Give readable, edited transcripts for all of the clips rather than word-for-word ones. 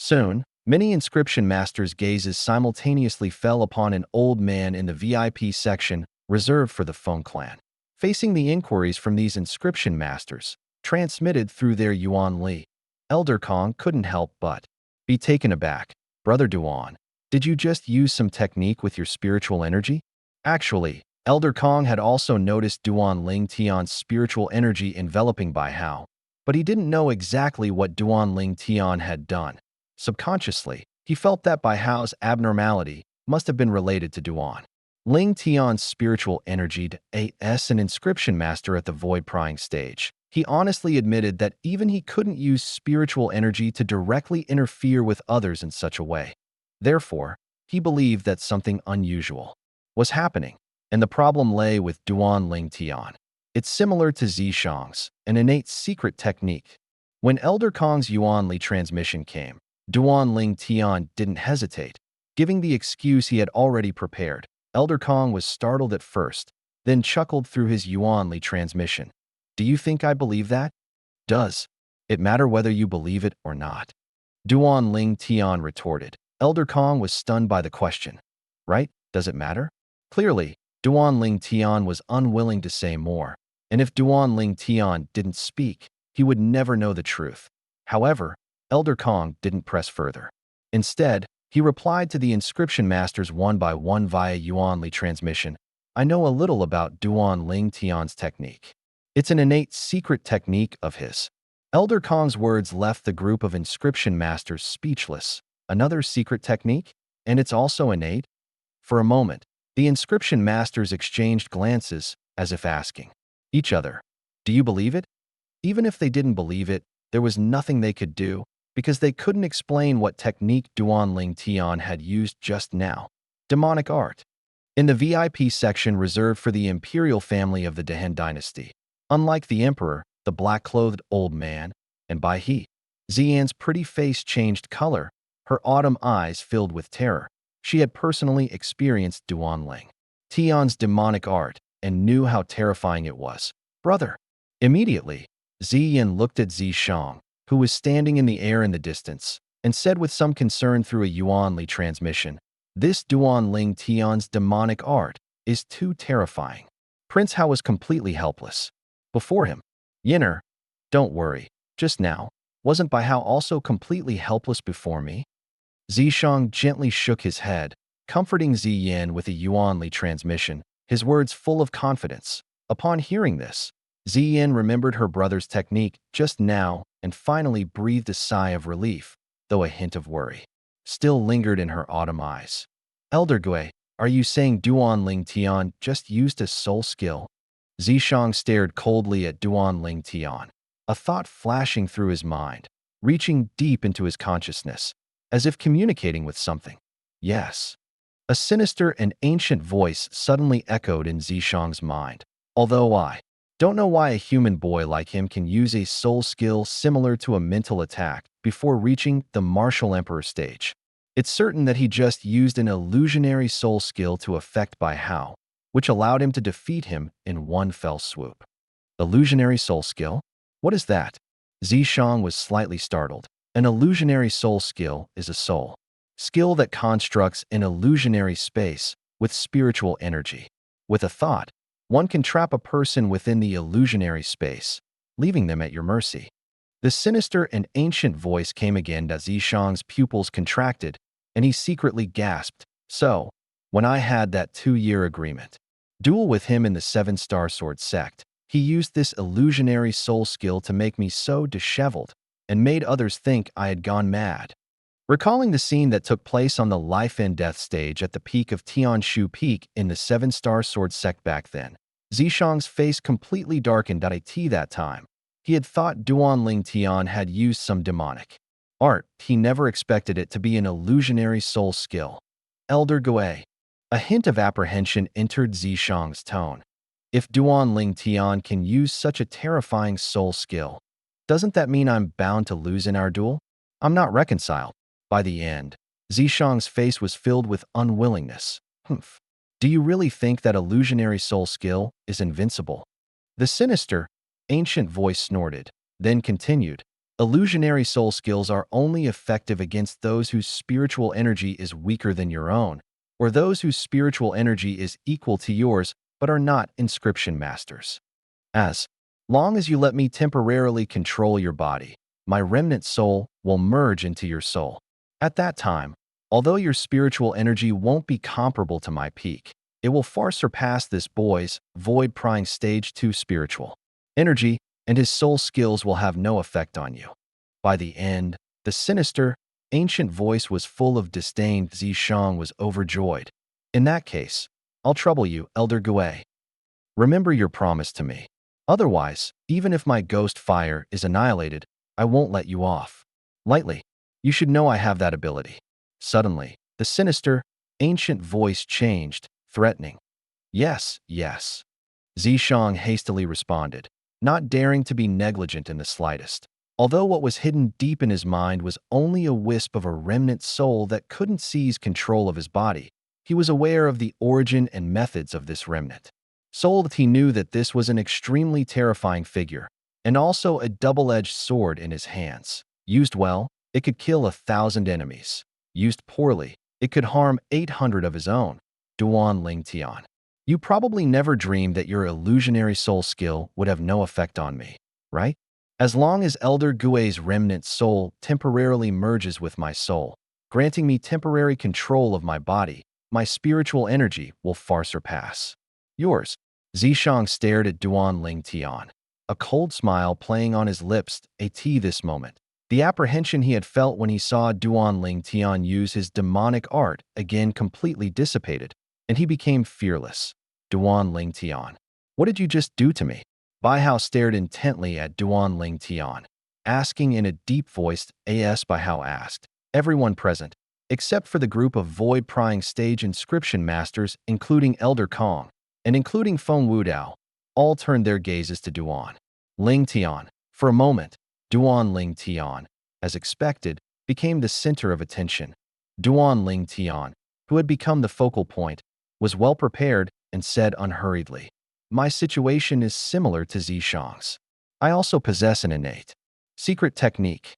Soon, many inscription masters' gazes simultaneously fell upon an old man in the VIP section reserved for the Feng clan. Facing the inquiries from these inscription masters, transmitted through their Yuan Li, Elder Kong couldn't help but be taken aback. Brother Duan, did you just use some technique with your spiritual energy? Actually, Elder Kong had also noticed Duan Ling Tian's spiritual energy enveloping Bai Hao, but he didn't know exactly what Duan Ling Tian had done. Subconsciously, he felt that Bai Hao's abnormality must have been related to Duan Ling Tian's spiritual energy. As an inscription master at the void prying stage, he honestly admitted that even he couldn't use spiritual energy to directly interfere with others in such a way. Therefore, he believed that something unusual was happening, and the problem lay with Duan Ling Tian. It's similar to Zishang's, an innate secret technique. When Elder Kong's Yuan Li transmission came, Duan Ling Tian didn't hesitate, giving the excuse he had already prepared. Elder Kong was startled at first, then chuckled through his Yuan Li transmission. Do you think I believe that? Does it matter whether you believe it or not? Duan Ling Tian retorted. Elder Kong was stunned by the question. Right? Does it matter? Clearly, Duan Ling Tian was unwilling to say more, and if Duan Ling Tian didn't speak, he would never know the truth. However, Elder Kong didn't press further. Instead, he replied to the inscription masters one by one via Yuan Li transmission. I know a little about Duan Ling Tian's technique. It's an innate secret technique of his. Elder Kong's words left the group of inscription masters speechless. Another secret technique? And it's also innate? For a moment, the inscription masters exchanged glances, as if asking each other, do you believe it? Even if they didn't believe it, there was nothing they could do, because they couldn't explain what technique Duan Ling Tian had used just now. Demonic art. In the VIP section reserved for the imperial family of the Dehen dynasty, unlike the emperor, the black-clothed old man, and Bai He, Xian's pretty face changed color, her autumn eyes filled with terror. She had personally experienced Duan Ling Tian's demonic art and knew how terrifying it was. Brother. Immediately, Ziyan looked at Zishang, who was standing in the air in the distance, and said with some concern through a Yuan Li transmission, this Duan Ling Tian's demonic art is too terrifying. Prince Hao was completely helpless. Before him, Yinner, don't worry, just now, wasn't Bai Hao also completely helpless before me? Zishang gently shook his head, comforting Ziyan with a Yuan Li transmission, his words full of confidence. Upon hearing this, Ziyan remembered her brother's technique just now and finally breathed a sigh of relief, though a hint of worry still lingered in her autumn eyes. Elder Gui, are you saying Duan Ling Tian just used a soul skill? Zishang stared coldly at Duan Ling Tian, a thought flashing through his mind, reaching deep into his consciousness, as if communicating with something. Yes. A sinister and ancient voice suddenly echoed in Zishang's mind. Although I don't know why a human boy like him can use a soul skill similar to a mental attack before reaching the Martial Emperor stage. It's certain that he just used an illusionary soul skill to affect Bai Hao, which allowed him to defeat him in one fell swoop. Illusionary soul skill? What is that? Zishang was slightly startled. An illusionary soul skill is a soul skill that constructs an illusionary space with spiritual energy. With a thought, one can trap a person within the illusionary space, leaving them at your mercy. The sinister and ancient voice came again as Zishang's pupils contracted, and he secretly gasped. So, when I had that 2-year agreement duel with him in the 7-Star Sword sect, he used this illusionary soul skill to make me so disheveled and made others think I had gone mad. Recalling the scene that took place on the life and death stage at the peak of Tianshu Peak in the 7-Star Sword sect back then, Zishang's face completely darkened. At that time, he had thought Duan Ling Tian had used some demonic art. He never expected it to be an illusionary soul skill. Elder Gui. A hint of apprehension entered Zishang's tone. If Duan Ling Tian can use such a terrifying soul skill, doesn't that mean I'm bound to lose in our duel? I'm not reconciled. By the end, Zishang's face was filled with unwillingness. Humph. Do you really think that illusionary soul skill is invincible? The sinister, ancient voice snorted, then continued. Illusionary soul skills are only effective against those whose spiritual energy is weaker than your own, or those whose spiritual energy is equal to yours but are not inscription masters. As long as you let me temporarily control your body, my remnant soul will merge into your soul. At that time, although your spiritual energy won't be comparable to my peak, it will far surpass this boy's void-prying stage 2 spiritual energy, and his soul skills will have no effect on you. By the end, the sinister, ancient voice was full of disdain. Zishang was overjoyed. In that case, I'll trouble you, Elder Gue. Remember your promise to me. Otherwise, even if my ghost fire is annihilated, I won't let you off lightly. You should know I have that ability. Suddenly, the sinister, ancient voice changed, threatening. Yes, yes. Zishang hastily responded, not daring to be negligent in the slightest. Although what was hidden deep in his mind was only a wisp of a remnant soul that couldn't seize control of his body, he was aware of the origin and methods of this remnant soul. He knew that this was an extremely terrifying figure, and also a double-edged sword in his hands. Used well, it could kill 1,000 enemies. Used poorly, it could harm 800 of his own. Duan Ling Tian. You probably never dreamed that your illusionary soul skill would have no effect on me, right? As long as Elder Gue's remnant soul temporarily merges with my soul, granting me temporary control of my body, my spiritual energy will far surpass yours. Zishang stared at Duan Ling Tian, a cold smile playing on his lips. This moment, the apprehension he had felt when he saw Duan Ling Tian use his demonic art again completely dissipated, and he became fearless. Duan Ling Tian, what did you just do to me? Baihao stared intently at Duan Ling Tian, asking in a deep voiced Baihao asked. Everyone present, except for the group of void-prying stage inscription masters, including Elder Kong, and including Feng Wudao, all turned their gazes to Duan Ling Tian. For a moment, Duan Ling Tian, as expected, became the center of attention. Duan Ling Tian, who had become the focal point, was well prepared and said unhurriedly, my situation is similar to Zishang's. I also possess an innate secret technique.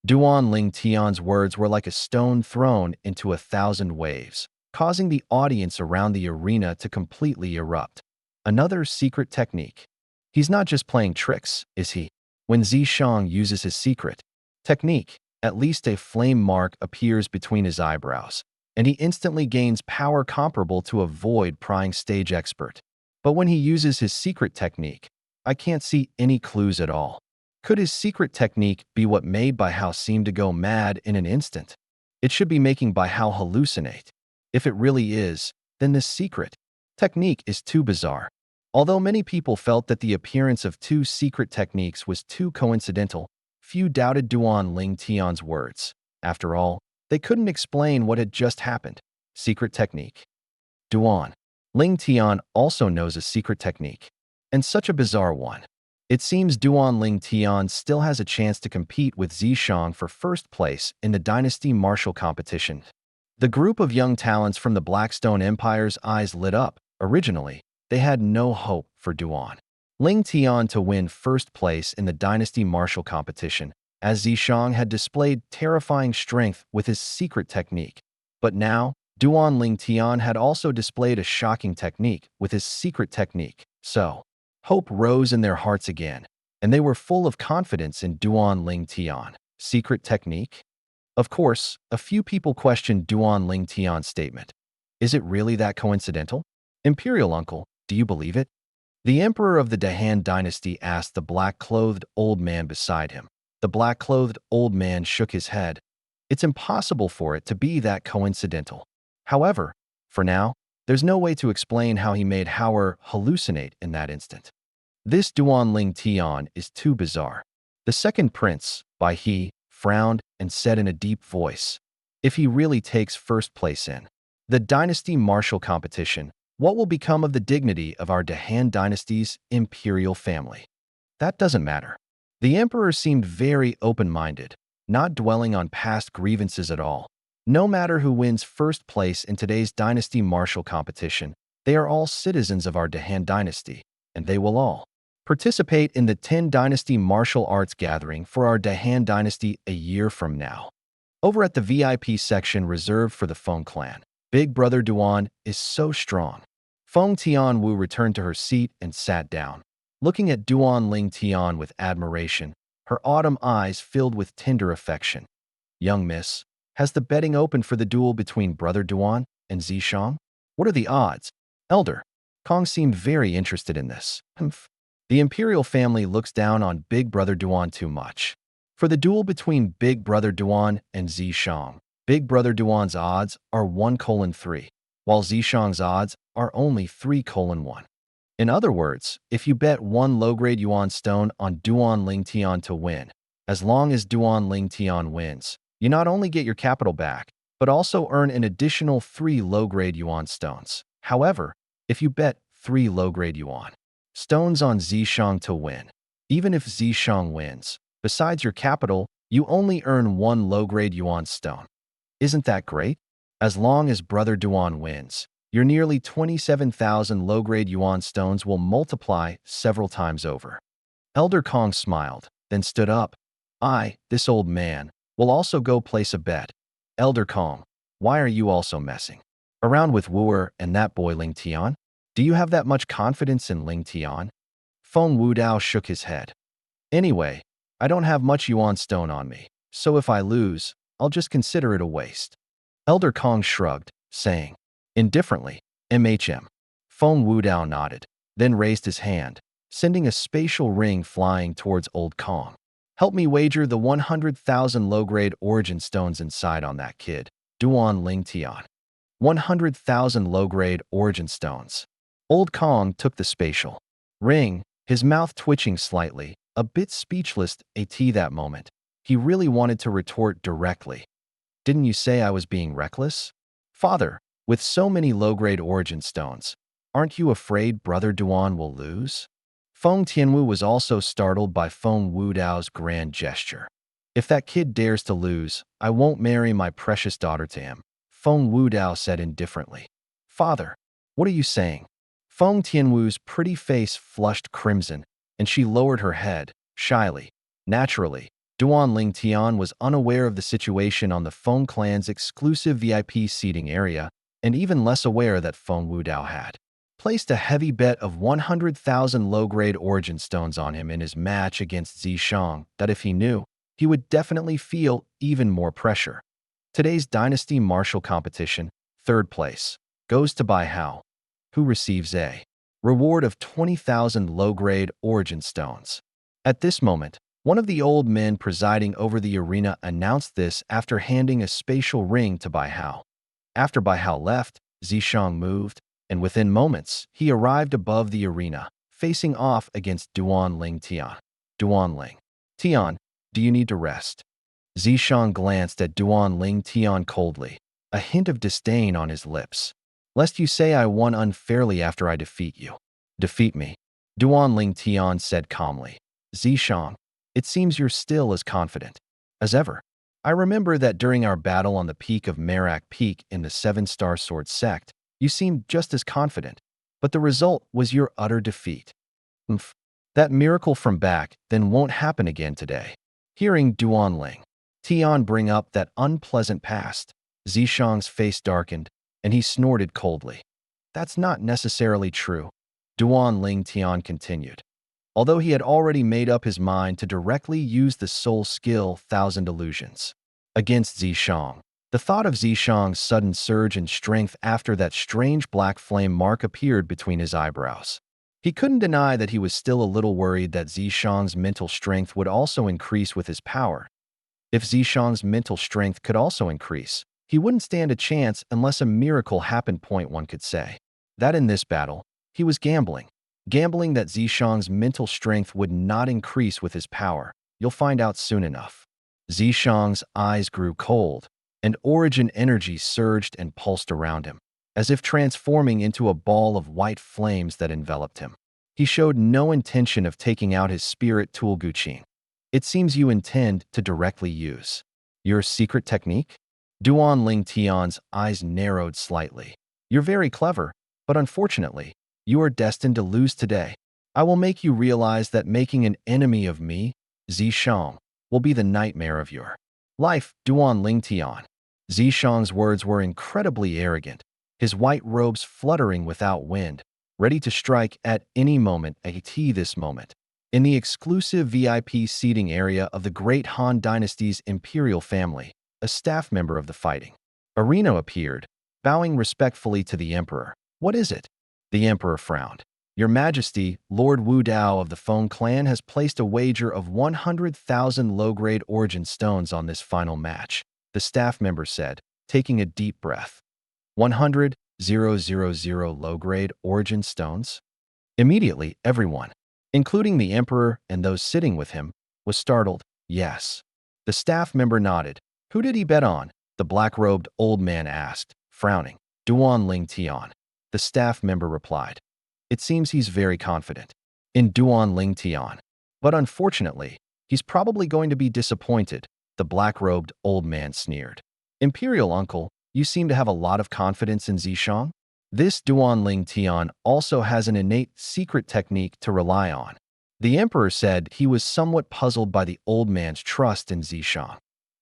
Duan Ling Tian's words were like a stone thrown into 1,000 waves, causing the audience around the arena to completely erupt. Another secret technique. He's not just playing tricks, is he? When Zishang uses his secret technique, at least a flame mark appears between his eyebrows, and he instantly gains power comparable to a void-prying stage expert. But when he uses his secret technique, I can't see any clues at all. Could his secret technique be what made Baihao seem to go mad in an instant? It should be making Baihao hallucinate. If it really is, then this secret technique is too bizarre. Although many people felt that the appearance of two secret techniques was too coincidental, few doubted Duan Ling Tian's words. After all, they couldn't explain what had just happened. Secret technique. Duan Ling Tian also knows a secret technique, and such a bizarre one. It seems Duan Ling Tian still has a chance to compete with Zishang for first place in the Dynasty Martial competition. The group of young talents from the Blackstone Empire's eyes lit up. Originally, they had no hope for Duan Ling Tian to win first place in the Dynasty Martial competition, as Zishang had displayed terrifying strength with his secret technique. But now, Duan Ling Tian had also displayed a shocking technique with his secret technique. So, hope rose in their hearts again, and they were full of confidence in Duan Ling Tian. Secret technique? Of course, a few people questioned Duan Ling Tian's statement. Is it really that coincidental? Imperial Uncle, do you believe it? The emperor of the Dahan dynasty asked the black-clothed old man beside him. The black-clothed old man shook his head. It's impossible for it to be that coincidental. However, for now, there's no way to explain how he made Howard hallucinate in that instant. This Duan Ling Tian is too bizarre. The second prince, Bai He, frowned and said in a deep voice, if he really takes first place in the Dynasty Martial competition, what will become of the dignity of our Dahan dynasty's imperial family? That doesn't matter. The emperor seemed very open-minded, not dwelling on past grievances at all. No matter who wins first place in today's Dynasty Martial competition, they are all citizens of our Dahan dynasty, and they will all Participate in the 10 Dynasty Martial Arts Gathering for our Dahan Dynasty a year from now. Over at the VIP section reserved for the Feng clan, Big Brother Duan is so strong. Feng Tianwu returned to her seat and sat down. Looking at Duan Ling Tian with admiration, her autumn eyes filled with tender affection. Young miss, has the betting opened for the duel between Brother Duan and Zishang? What are the odds? Elder Kong seemed very interested in this. Humph. The imperial family looks down on Big Brother Duan too much. For the duel between Big Brother Duan and Zishang, Big Brother Duan's odds are 1:3, while Zishang's odds are only 3:1. In other words, if you bet one low-grade yuan stone on Duan Ling Tian to win, as long as Duan Ling Tian wins, you not only get your capital back, but also earn an additional 3 low-grade yuan stones. However, if you bet 3 low-grade yuan stones on Zishang to win, even if Zishang wins, besides your capital, you only earn 1 low-grade yuan stone. Isn't that great? As long as Brother Duan wins, your nearly 27,000 low-grade yuan stones will multiply several times over. Elder Kong smiled, then stood up. This old man, will also go place a bet. Elder Kong, why are you also messing around with Wu and that boy Ling Tian? Do you have that much confidence in Ling Tian? Feng Wudao shook his head. Anyway, I don't have much yuan stone on me, so if I lose, I'll just consider it a waste. Elder Kong shrugged, saying, indifferently, MHM. Feng Wudao nodded, then raised his hand, sending a spatial ring flying towards Old Kong. Help me wager the 100,000 low-grade origin stones inside on that kid, Duan Ling Tian. 100,000 low-grade origin stones. Old Kong took the spatial ring, his mouth twitching slightly, a bit speechless at that moment. He really wanted to retort directly. Didn't you say I was being reckless? Father, with so many low-grade origin stones, aren't you afraid Brother Duan will lose? Feng Tianwu was also startled by Feng Wudao's grand gesture. If that kid dares to lose, I won't marry my precious daughter to him, Feng Wudao said indifferently. Father, what are you saying? Feng Tianwu's pretty face flushed crimson, and she lowered her head, shyly. Naturally, Duan Ling Tian was unaware of the situation on the Feng clan's exclusive VIP seating area, and even less aware that Feng Wudao had placed a heavy bet of 100,000 low-grade origin stones on him in his match against Zishang that if he knew, he would definitely feel even more pressure. Today's Dynasty Martial Competition, 3rd place, goes to Bai Hao, who receives a reward of 20,000 low-grade origin stones. At this moment, one of the old men presiding over the arena announced this after handing a spatial ring to Bai Hao. After Bai Hao left, Zishang moved, and within moments, he arrived above the arena, facing off against Duan Ling Tian. Duan Ling Tian, do you need to rest? Zishang glanced at Duan Ling Tian coldly, a hint of disdain on his lips. Lest you say I won unfairly after I defeat you. Defeat me, Duan Ling Tian said calmly. Zishang, it seems you're still as confident as ever. I remember that during our battle on the peak of Merak Peak in the 7-Star Sword sect, you seemed just as confident, but the result was your utter defeat. That miracle from back then won't happen again today. Hearing Duan Ling Tian bring up that unpleasant past, Zishang's face darkened, and he snorted coldly. That's not necessarily true, Duan Ling Tian continued. Although he had already made up his mind to directly use the soul skill 1,000 Illusions against Zishang, the thought of Zishang's sudden surge in strength after that strange black flame mark appeared between his eyebrows. He couldn't deny that he was still a little worried that Zishang's mental strength would also increase with his power. If Zishang's mental strength could also increase, he wouldn't stand a chance unless a miracle happened. One could say that in this battle, he was gambling that Zishang's mental strength would not increase with his power. You'll find out soon enough. Zishang's eyes grew cold, and origin energy surged and pulsed around him, as if transforming into a ball of white flames that enveloped him. He showed no intention of taking out his spirit tool Guqin. It seems you intend to directly use your secret technique? Duan Ling Tian's eyes narrowed slightly. You're very clever, but unfortunately, you are destined to lose today. I will make you realize that making an enemy of me, Zishang, will be the nightmare of your life, Duan Lingtian. Zishang's words were incredibly arrogant, his white robes fluttering without wind, ready to strike at any moment, this moment. In the exclusive VIP seating area of the Great Han Dynasty's imperial family, a staff member of the fighting arena appeared, bowing respectfully to the emperor. What is it? The emperor frowned. Your Majesty, Lord Wu Dao of the Feng clan has placed a wager of 100,000 low-grade origin stones on this final match, the staff member said, taking a deep breath. 100,000 low-grade origin stones? Immediately, everyone, including the emperor and those sitting with him, was startled. Yes. The staff member nodded. Who did he bet on? The black-robed old man asked, frowning. Duan Lingtian. The staff member replied. It seems he's very confident in Duan Lingtian. But unfortunately, he's probably going to be disappointed, the black-robed old man sneered. Imperial uncle, you seem to have a lot of confidence in Zishang? This Duan Lingtian also has an innate secret technique to rely on. The emperor said he was somewhat puzzled by the old man's trust in Zishang,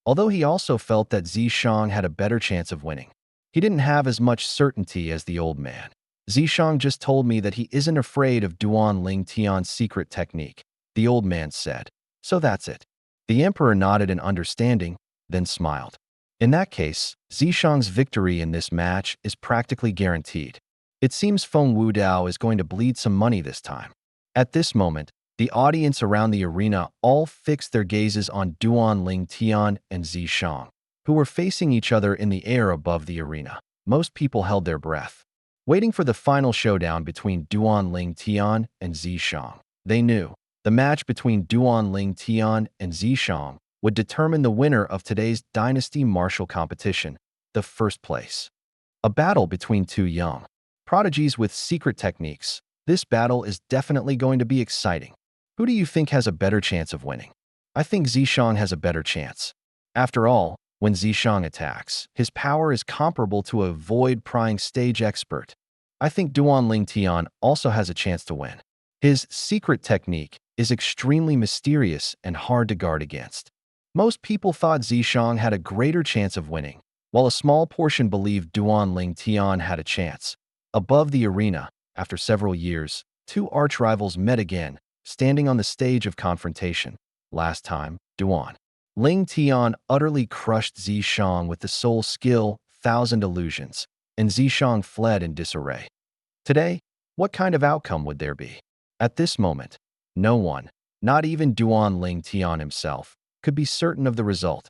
although he also felt that Zishang had a better chance of winning. He didn't have as much certainty as the old man. Zishang just told me that he isn't afraid of Duan Lingtian's secret technique, the old man said. So that's it. The emperor nodded in understanding, then smiled. In that case, Zishang's victory in this match is practically guaranteed. It seems Feng Wudao is going to bleed some money this time. At this moment, the audience around the arena all fixed their gazes on Duan Lingtian and Zishang, who were facing each other in the air above the arena. Most people held their breath, waiting for the final showdown between Duan Lingtian and Zishang. They knew the match between Duan Lingtian and Zishang would determine the winner of today's Dynasty Martial competition, the first place. A battle between two young prodigies with secret techniques. This battle is definitely going to be exciting. Who do you think has a better chance of winning? I think Zishang has a better chance. After all, when Zishang attacks, his power is comparable to a void-prying stage expert. I think Duan Lingtian also has a chance to win. His secret technique is extremely mysterious and hard to guard against. Most people thought Zishang had a greater chance of winning, while a small portion believed Duan Lingtian had a chance. Above the arena, after several years, two arch-rivals met again, standing on the stage of confrontation. Last time, Duan Lingtian utterly crushed Zishang with the soul skill, Thousand Illusions, and Zishang fled in disarray. Today, what kind of outcome would there be? At this moment, no one, not even Duan Lingtian himself, could be certain of the result.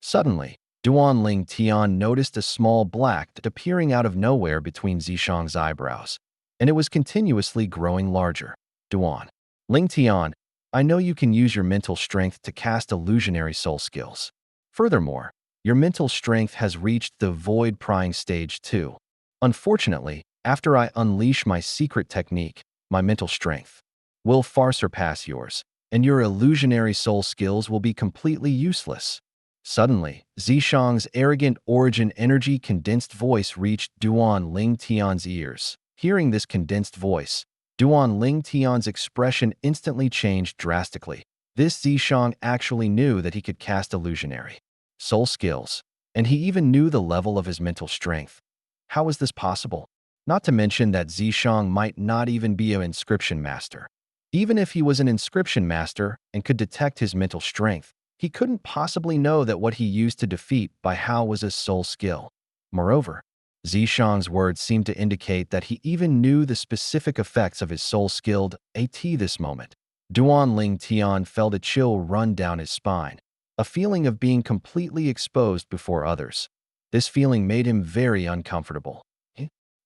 Suddenly, Duan Lingtian noticed a small black dot appearing out of nowhere between Zishang's eyebrows, and it was continuously growing larger. Duan Lingtian, I know you can use your mental strength to cast illusionary soul skills. Furthermore, your mental strength has reached the void-prying stage too. Unfortunately, after I unleash my secret technique, my mental strength will far surpass yours, and your illusionary soul skills will be completely useless. Suddenly, Zishang's arrogant origin energy condensed voice reached Duan Lingtian's ears. Hearing this condensed voice, Duan Lingtian's expression instantly changed drastically. This Zishang actually knew that he could cast illusionary soul skills, and he even knew the level of his mental strength. How was this possible? Not to mention that Zishang might not even be an inscription master. Even if he was an inscription master and could detect his mental strength, he couldn't possibly know that what he used to defeat Bai Hao was a soul skill. Moreover, Zishang's words seemed to indicate that he even knew the specific effects of his soul-skilled AT this moment. Duan Lingtian felt a chill run down his spine, a feeling of being completely exposed before others. This feeling made him very uncomfortable.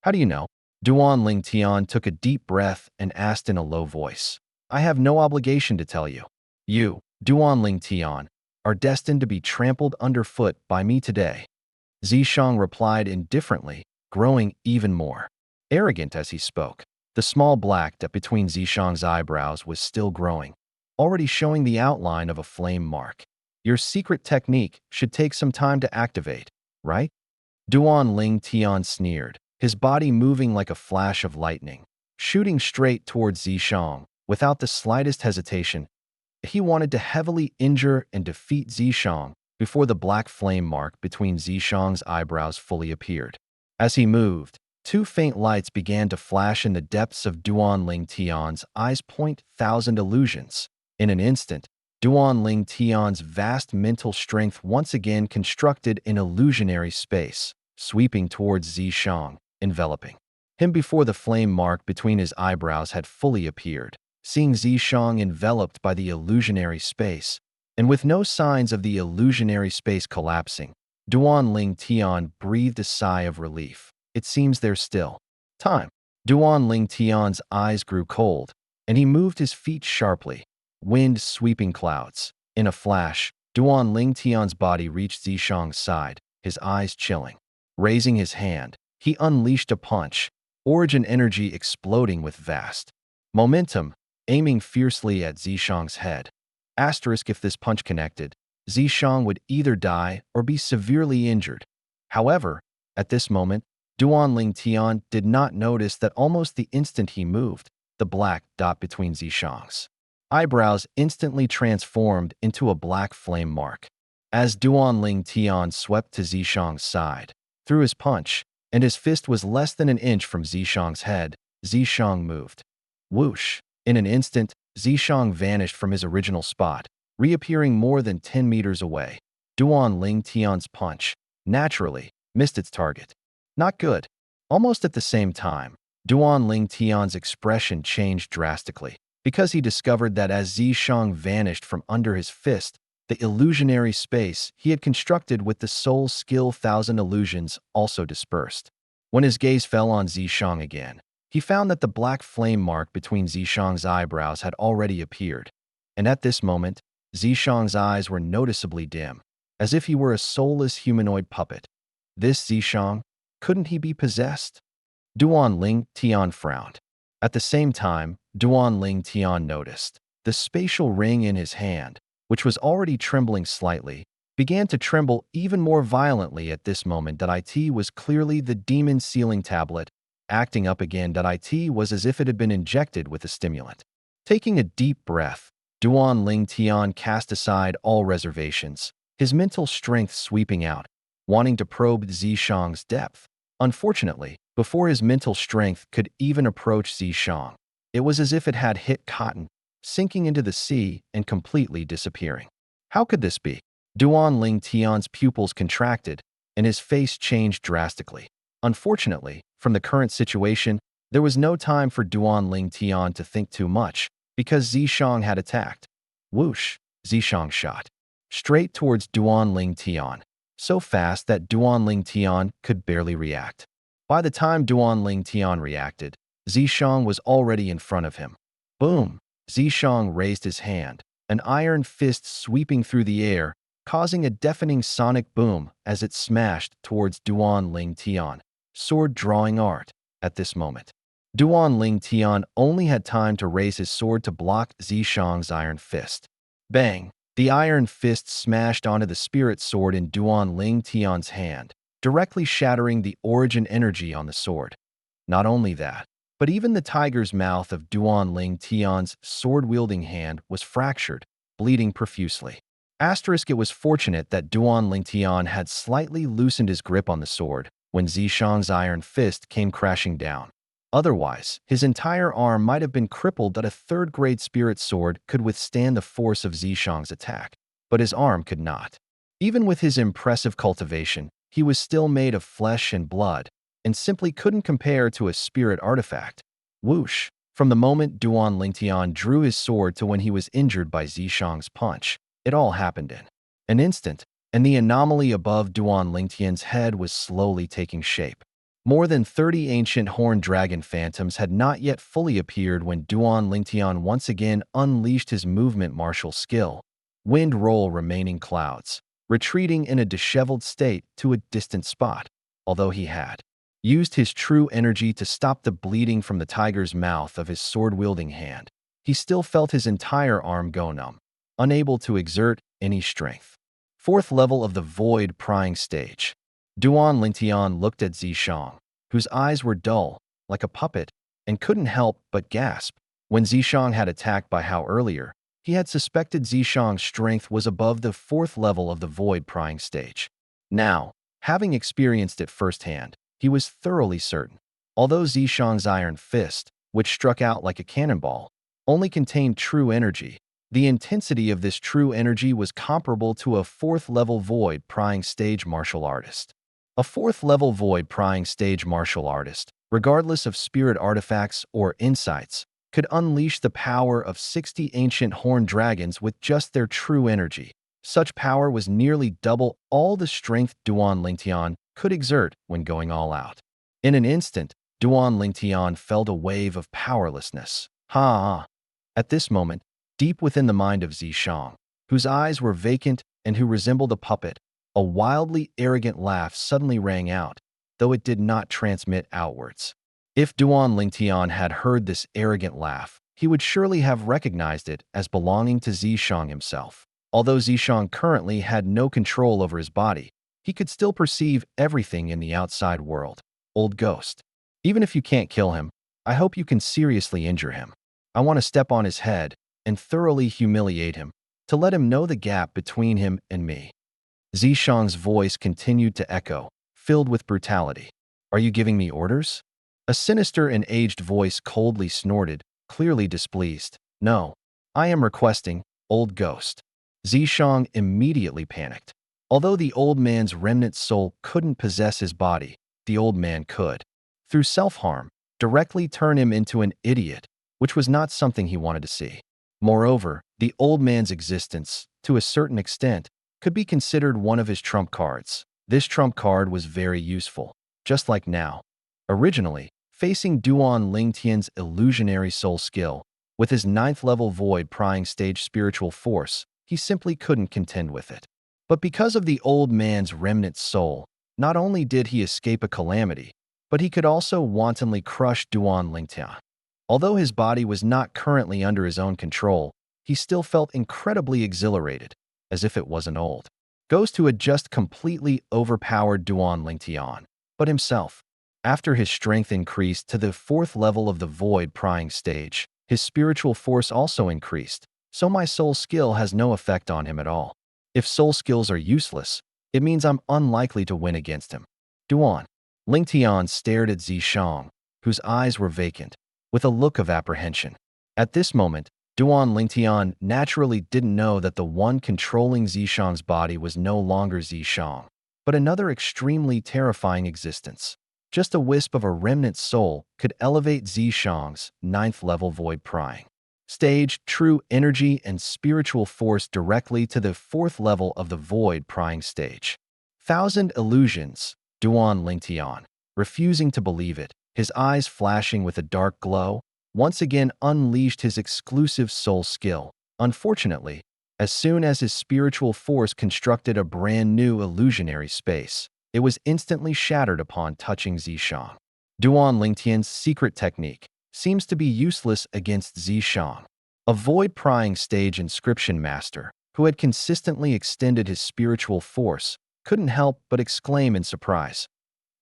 How do you know? Duan Lingtian took a deep breath and asked in a low voice. I have no obligation to tell you. You, Duan Lingtian, are destined to be trampled underfoot by me today. Zishang replied indifferently, growing even more arrogant as he spoke. The small black dot between Zishang's eyebrows was still growing, already showing the outline of a flame mark. Your secret technique should take some time to activate, right? Duan Lingtian sneered, his body moving like a flash of lightning. shooting straight towards Zishang. Without the slightest hesitation, he wanted to heavily injure and defeat Zishang before the black flame mark between Zishang's eyebrows fully appeared. As he moved, two faint lights began to flash in the depths of Duan Ling Tian's eyes. 1,000 illusions. In an instant, Duan Ling Tian's vast mental strength once again constructed an illusionary space, sweeping towards Zishang, enveloping him before the flame mark between his eyebrows had fully appeared. Seeing Zishang enveloped by the illusionary space, and with no signs of the illusionary space collapsing, Duan Ling Tian breathed a sigh of relief. It seems there's still time. Duan Ling Tian's eyes grew cold, and he moved his feet sharply, wind sweeping clouds. In a flash, Duan Ling Tian's body reached Zishang's side, his eyes chilling. Raising his hand, he unleashed a punch, origin energy exploding with vast momentum, aiming fiercely at Zishang's head. If this punch connected, Zishang would either die or be severely injured. However, at this moment, Duan Ling Tian did not notice that almost the instant he moved, the black dot between Zishang's eyebrows instantly transformed into a black flame mark. As Duan Ling Tian swept to Zishang's side, threw his punch, and his fist was less than an inch from Zishang's head, Zishang moved. Whoosh! In an instant, Zishang vanished from his original spot, reappearing more than 10 meters away. Duan Ling Tian's punch, naturally, missed its target. Not good. Almost at the same time, Duan Ling Tian's expression changed drastically, because he discovered that as Zishang vanished from under his fist, the illusionary space he had constructed with the soul skill 1,000 illusions also dispersed. When his gaze fell on Zishang again, he found that the black flame mark between Zishang's eyebrows had already appeared, and at this moment, Zishang's eyes were noticeably dim, as if he were a soulless humanoid puppet. This Zishang, couldn't he be possessed? Duan Ling Tian frowned. At the same time, Duan Ling Tian noticed the spatial ring in his hand, which was already trembling slightly, began to tremble even more violently at this moment. It was clearly the demon sealing tablet. Acting up again. It was as if it had been injected with a stimulant. Taking a deep breath, Duan Ling Tian cast aside all reservations, his mental strength sweeping out, wanting to probe Zishang's depth. Unfortunately, before his mental strength could even approach Zishang, it was as if it had hit cotton, sinking into the sea and completely disappearing. How could this be? Duan Ling Tian's pupils contracted, and his face changed drastically. Unfortunately, from the current situation, there was no time for Duan Ling Tian to think too much, because Zishang had attacked. Whoosh! Zishang shot straight towards Duan Ling Tian, so fast that Duan Ling Tian could barely react. By the time Duan Ling Tian reacted, Zishang was already in front of him. Boom! Zishang raised his hand, an iron fist sweeping through the air, causing a deafening sonic boom as it smashed towards Duan Ling Tian. Sword drawing art. At this moment, Duan Ling Tian only had time to raise his sword to block Zishang's iron fist. Bang! The iron fist smashed onto the spirit sword in Duan Ling Tian's hand, directly shattering the origin energy on the sword. Not only that, but even the tiger's mouth of Duan Ling Tian's sword-wielding hand was fractured, bleeding profusely. It was fortunate that Duan Ling Tian had slightly loosened his grip on the sword when Zishang's iron fist came crashing down. Otherwise, his entire arm might have been crippled. A third-grade spirit sword could withstand the force of Zishang's attack, but his arm could not. Even with his impressive cultivation, he was still made of flesh and blood, and simply couldn't compare to a spirit artifact. Whoosh! From the moment Duan Ling Tian drew his sword to when he was injured by Zishang's punch, it all happened in an instant, and the anomaly above Duan Ling Tian's head was slowly taking shape. More than 30 ancient horned dragon phantoms had not yet fully appeared when Duan Ling Tian once again unleashed his movement martial skill. Wind roll remaining clouds, retreating in a disheveled state to a distant spot. Although he had used his true energy to stop the bleeding from the tiger's mouth of his sword-wielding hand, he still felt his entire arm go numb, unable to exert any strength. Fourth level of the void prying stage. Duan Ling Tian looked at Zishang, whose eyes were dull, like a puppet, and couldn't help but gasp. When Zishang had attacked by Hao earlier, he had suspected Zishang's strength was above the 4th level of the void prying stage. Now, having experienced it firsthand, he was thoroughly certain. Although Zishang's iron fist, which struck out like a cannonball, only contained true energy, the intensity of this true energy was comparable to a 4th level void prying stage martial artist. A 4th level void prying stage martial artist, regardless of spirit artifacts or insights, could unleash the power of 60 ancient horned dragons with just their true energy. Such power was nearly double all the strength Duan Lingtian could exert when going all out. In an instant, Duan Lingtian felt a wave of powerlessness. Ha! At this moment, deep within the mind of Zishang, whose eyes were vacant and who resembled a puppet, a wildly arrogant laugh suddenly rang out, though it did not transmit outwards. If Duan Lingtian had heard this arrogant laugh, he would surely have recognized it as belonging to Zishang himself. Although Zishang currently had no control over his body, he could still perceive everything in the outside world. Old ghost. Even if you can't kill him, I hope you can seriously injure him. I want to step on his head and thoroughly humiliate him, to let him know the gap between him and me. Zishang's voice continued to echo, filled with brutality. Are you giving me orders? A sinister and aged voice coldly snorted, clearly displeased. No, I am requesting, old ghost. Zishang immediately panicked. Although the old man's remnant soul couldn't possess his body, the old man could, through self-harm, directly turn him into an idiot, which was not something he wanted to see. Moreover, the old man's existence, to a certain extent, could be considered one of his trump cards. This trump card was very useful, just like now. Originally, facing Duan Lingtian's illusionary soul skill, with his 9th level void prying stage spiritual force, he simply couldn't contend with it. But because of the old man's remnant soul, not only did he escape a calamity, but he could also wantonly crush Duan Lingtian. Although his body was not currently under his own control, he still felt incredibly exhilarated, as if it wasn't old ghost who had just completely overpowered Duan Lingtian, but himself. After his strength increased to the 4th level of the void prying stage, his spiritual force also increased, so my soul skill has no effect on him at all. If soul skills are useless, it means I'm unlikely to win against him. Duan Lingtian stared at Zishang, whose eyes were vacant, with a look of apprehension. At this moment, Duan Lingtian naturally didn't know that the one controlling Zishang's body was no longer Zishang, but another extremely terrifying existence. Just a wisp of a remnant soul could elevate Zishang's 9th level void prying stage true energy and spiritual force directly to the 4th level of the void prying stage. Thousand illusions, Duan Lingtian, refusing to believe it, his eyes flashing with a dark glow, once again unleashed his exclusive soul skill. Unfortunately, as soon as his spiritual force constructed a brand new illusionary space, it was instantly shattered upon touching Zishang. Duan Lingtian's secret technique seems to be useless against Zishang. A void prying stage inscription master, who had consistently extended his spiritual force, couldn't help but exclaim in surprise.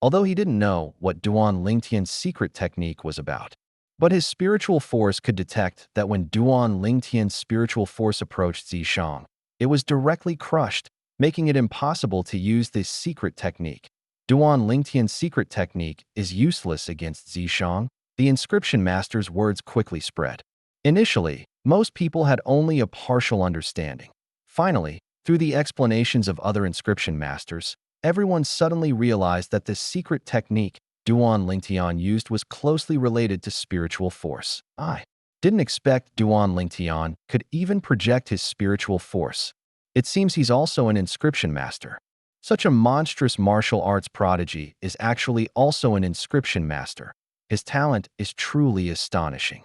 Although he didn't know what Duan Lingtian's secret technique was about. But his spiritual force could detect that when Duan Lingtian's spiritual force approached Zishang, it was directly crushed, making it impossible to use this secret technique. Duan Lingtian's secret technique is useless against Zishang. The inscription master's words quickly spread. Initially, most people had only a partial understanding. Finally, through the explanations of other inscription masters, everyone suddenly realized that the secret technique Duan Lingtian used was closely related to spiritual force. I didn't expect Duan Lingtian could even project his spiritual force. It seems he's also an inscription master. Such a monstrous martial arts prodigy is actually also an inscription master. His talent is truly astonishing.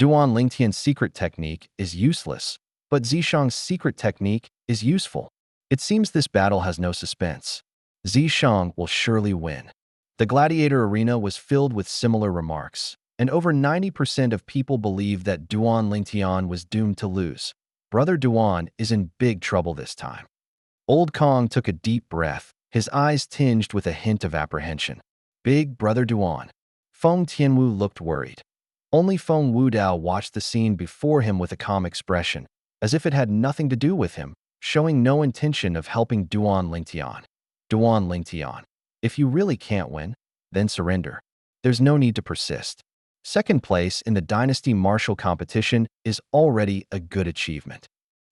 Duan Lingtian's secret technique is useless, but Zishang's secret technique is useful. It seems this battle has no suspense. Zishang will surely win. The gladiator arena was filled with similar remarks, and over 90% of people believed that Duan Lingtian was doomed to lose. Brother Duan is in big trouble this time. Old Kong took a deep breath, his eyes tinged with a hint of apprehension. Big Brother Duan. Feng Tianwu looked worried. Only Feng Wudao watched the scene before him with a calm expression, as if it had nothing to do with him, showing no intention of helping Duan Lingtian. Duan Lingtian, if you really can't win, then surrender. There's no need to persist. Second place in the dynasty martial competition is already a good achievement.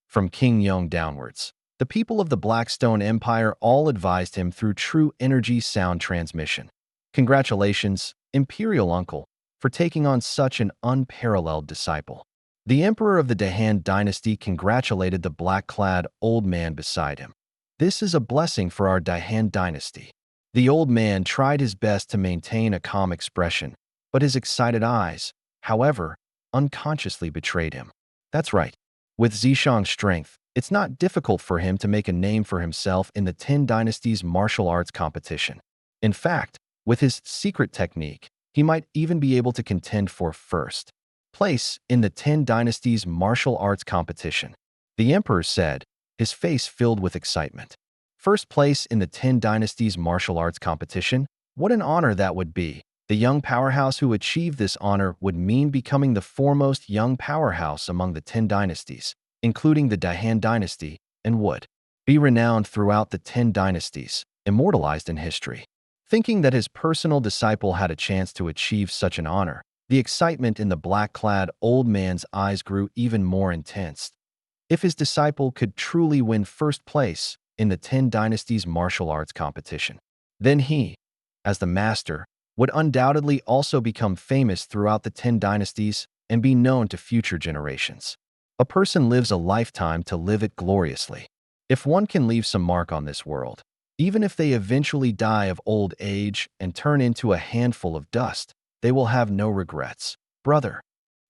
From King Yong downwards, the people of the Blackstone Empire all advised him through true energy sound transmission. Congratulations, Imperial Uncle, for taking on such an unparalleled disciple. The Emperor of the Dahan dynasty congratulated the black-clad old man beside him. This is a blessing for our Dahan dynasty. The old man tried his best to maintain a calm expression, but his excited eyes, however, unconsciously betrayed him. That's right. With Zishang's strength, it's not difficult for him to make a name for himself in the 10 Dynasties martial arts competition. In fact, with his secret technique, he might even be able to contend for first place in the 10 Dynasties martial arts competition. The Emperor said, his face filled with excitement. First place in the 10 Dynasties martial arts competition? What an honor that would be. The young powerhouse who achieved this honor would mean becoming the foremost young powerhouse among the 10 dynasties, including the Dahan dynasty, and would be renowned throughout the 10 dynasties, immortalized in history. Thinking that his personal disciple had a chance to achieve such an honor, the excitement in the black-clad old man's eyes grew even more intense. If his disciple could truly win first place in the 10 dynasties martial arts competition, then he, as the master, would undoubtedly also become famous throughout the 10 dynasties and be known to future generations. A person lives a lifetime to live it gloriously. If one can leave some mark on this world, even if they eventually die of old age and turn into a handful of dust, they will have no regrets. Brother.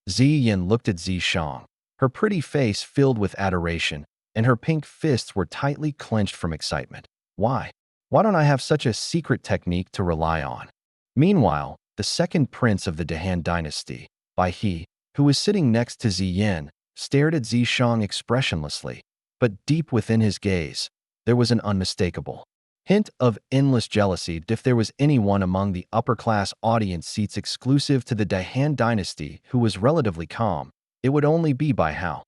Ziyin looked at Zishang, her pretty face filled with adoration, and her pink fists were tightly clenched from excitement. Why? Why don't I have such a secret technique to rely on? Meanwhile, the second prince of the Dahan dynasty, Bai He, who was sitting next to Ziyin, stared at Zishang expressionlessly, but deep within his gaze, there was an unmistakable hint of endless jealousy. If there was anyone among the upper-class audience seats exclusive to the Dahan dynasty who was relatively calm, it would only be Bai Hao.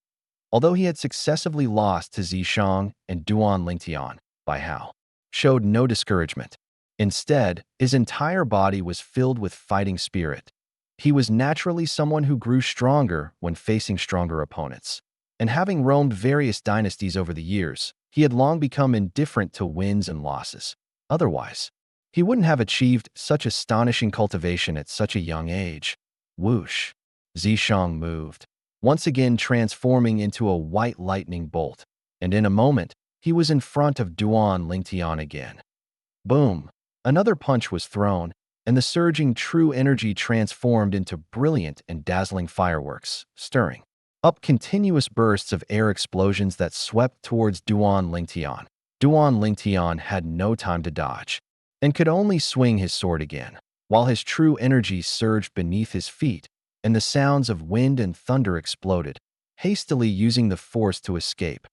Although he had successively lost to Zishang and Duan Lingtian, Bai Hao showed no discouragement. Instead, his entire body was filled with fighting spirit. He was naturally someone who grew stronger when facing stronger opponents. And having roamed various dynasties over the years, he had long become indifferent to wins and losses. Otherwise, he wouldn't have achieved such astonishing cultivation at such a young age. Whoosh! Zishang moved, once again transforming into a white lightning bolt, and in a moment, he was in front of Duan Lingtian again. Boom! Another punch was thrown, and the surging true energy transformed into brilliant and dazzling fireworks, stirring up continuous bursts of air explosions that swept towards Duan Lingtian. Duan Lingtian had no time to dodge, and could only swing his sword again, while his true energy surged beneath his feet, and the sounds of wind and thunder exploded, hastily using the force to escape.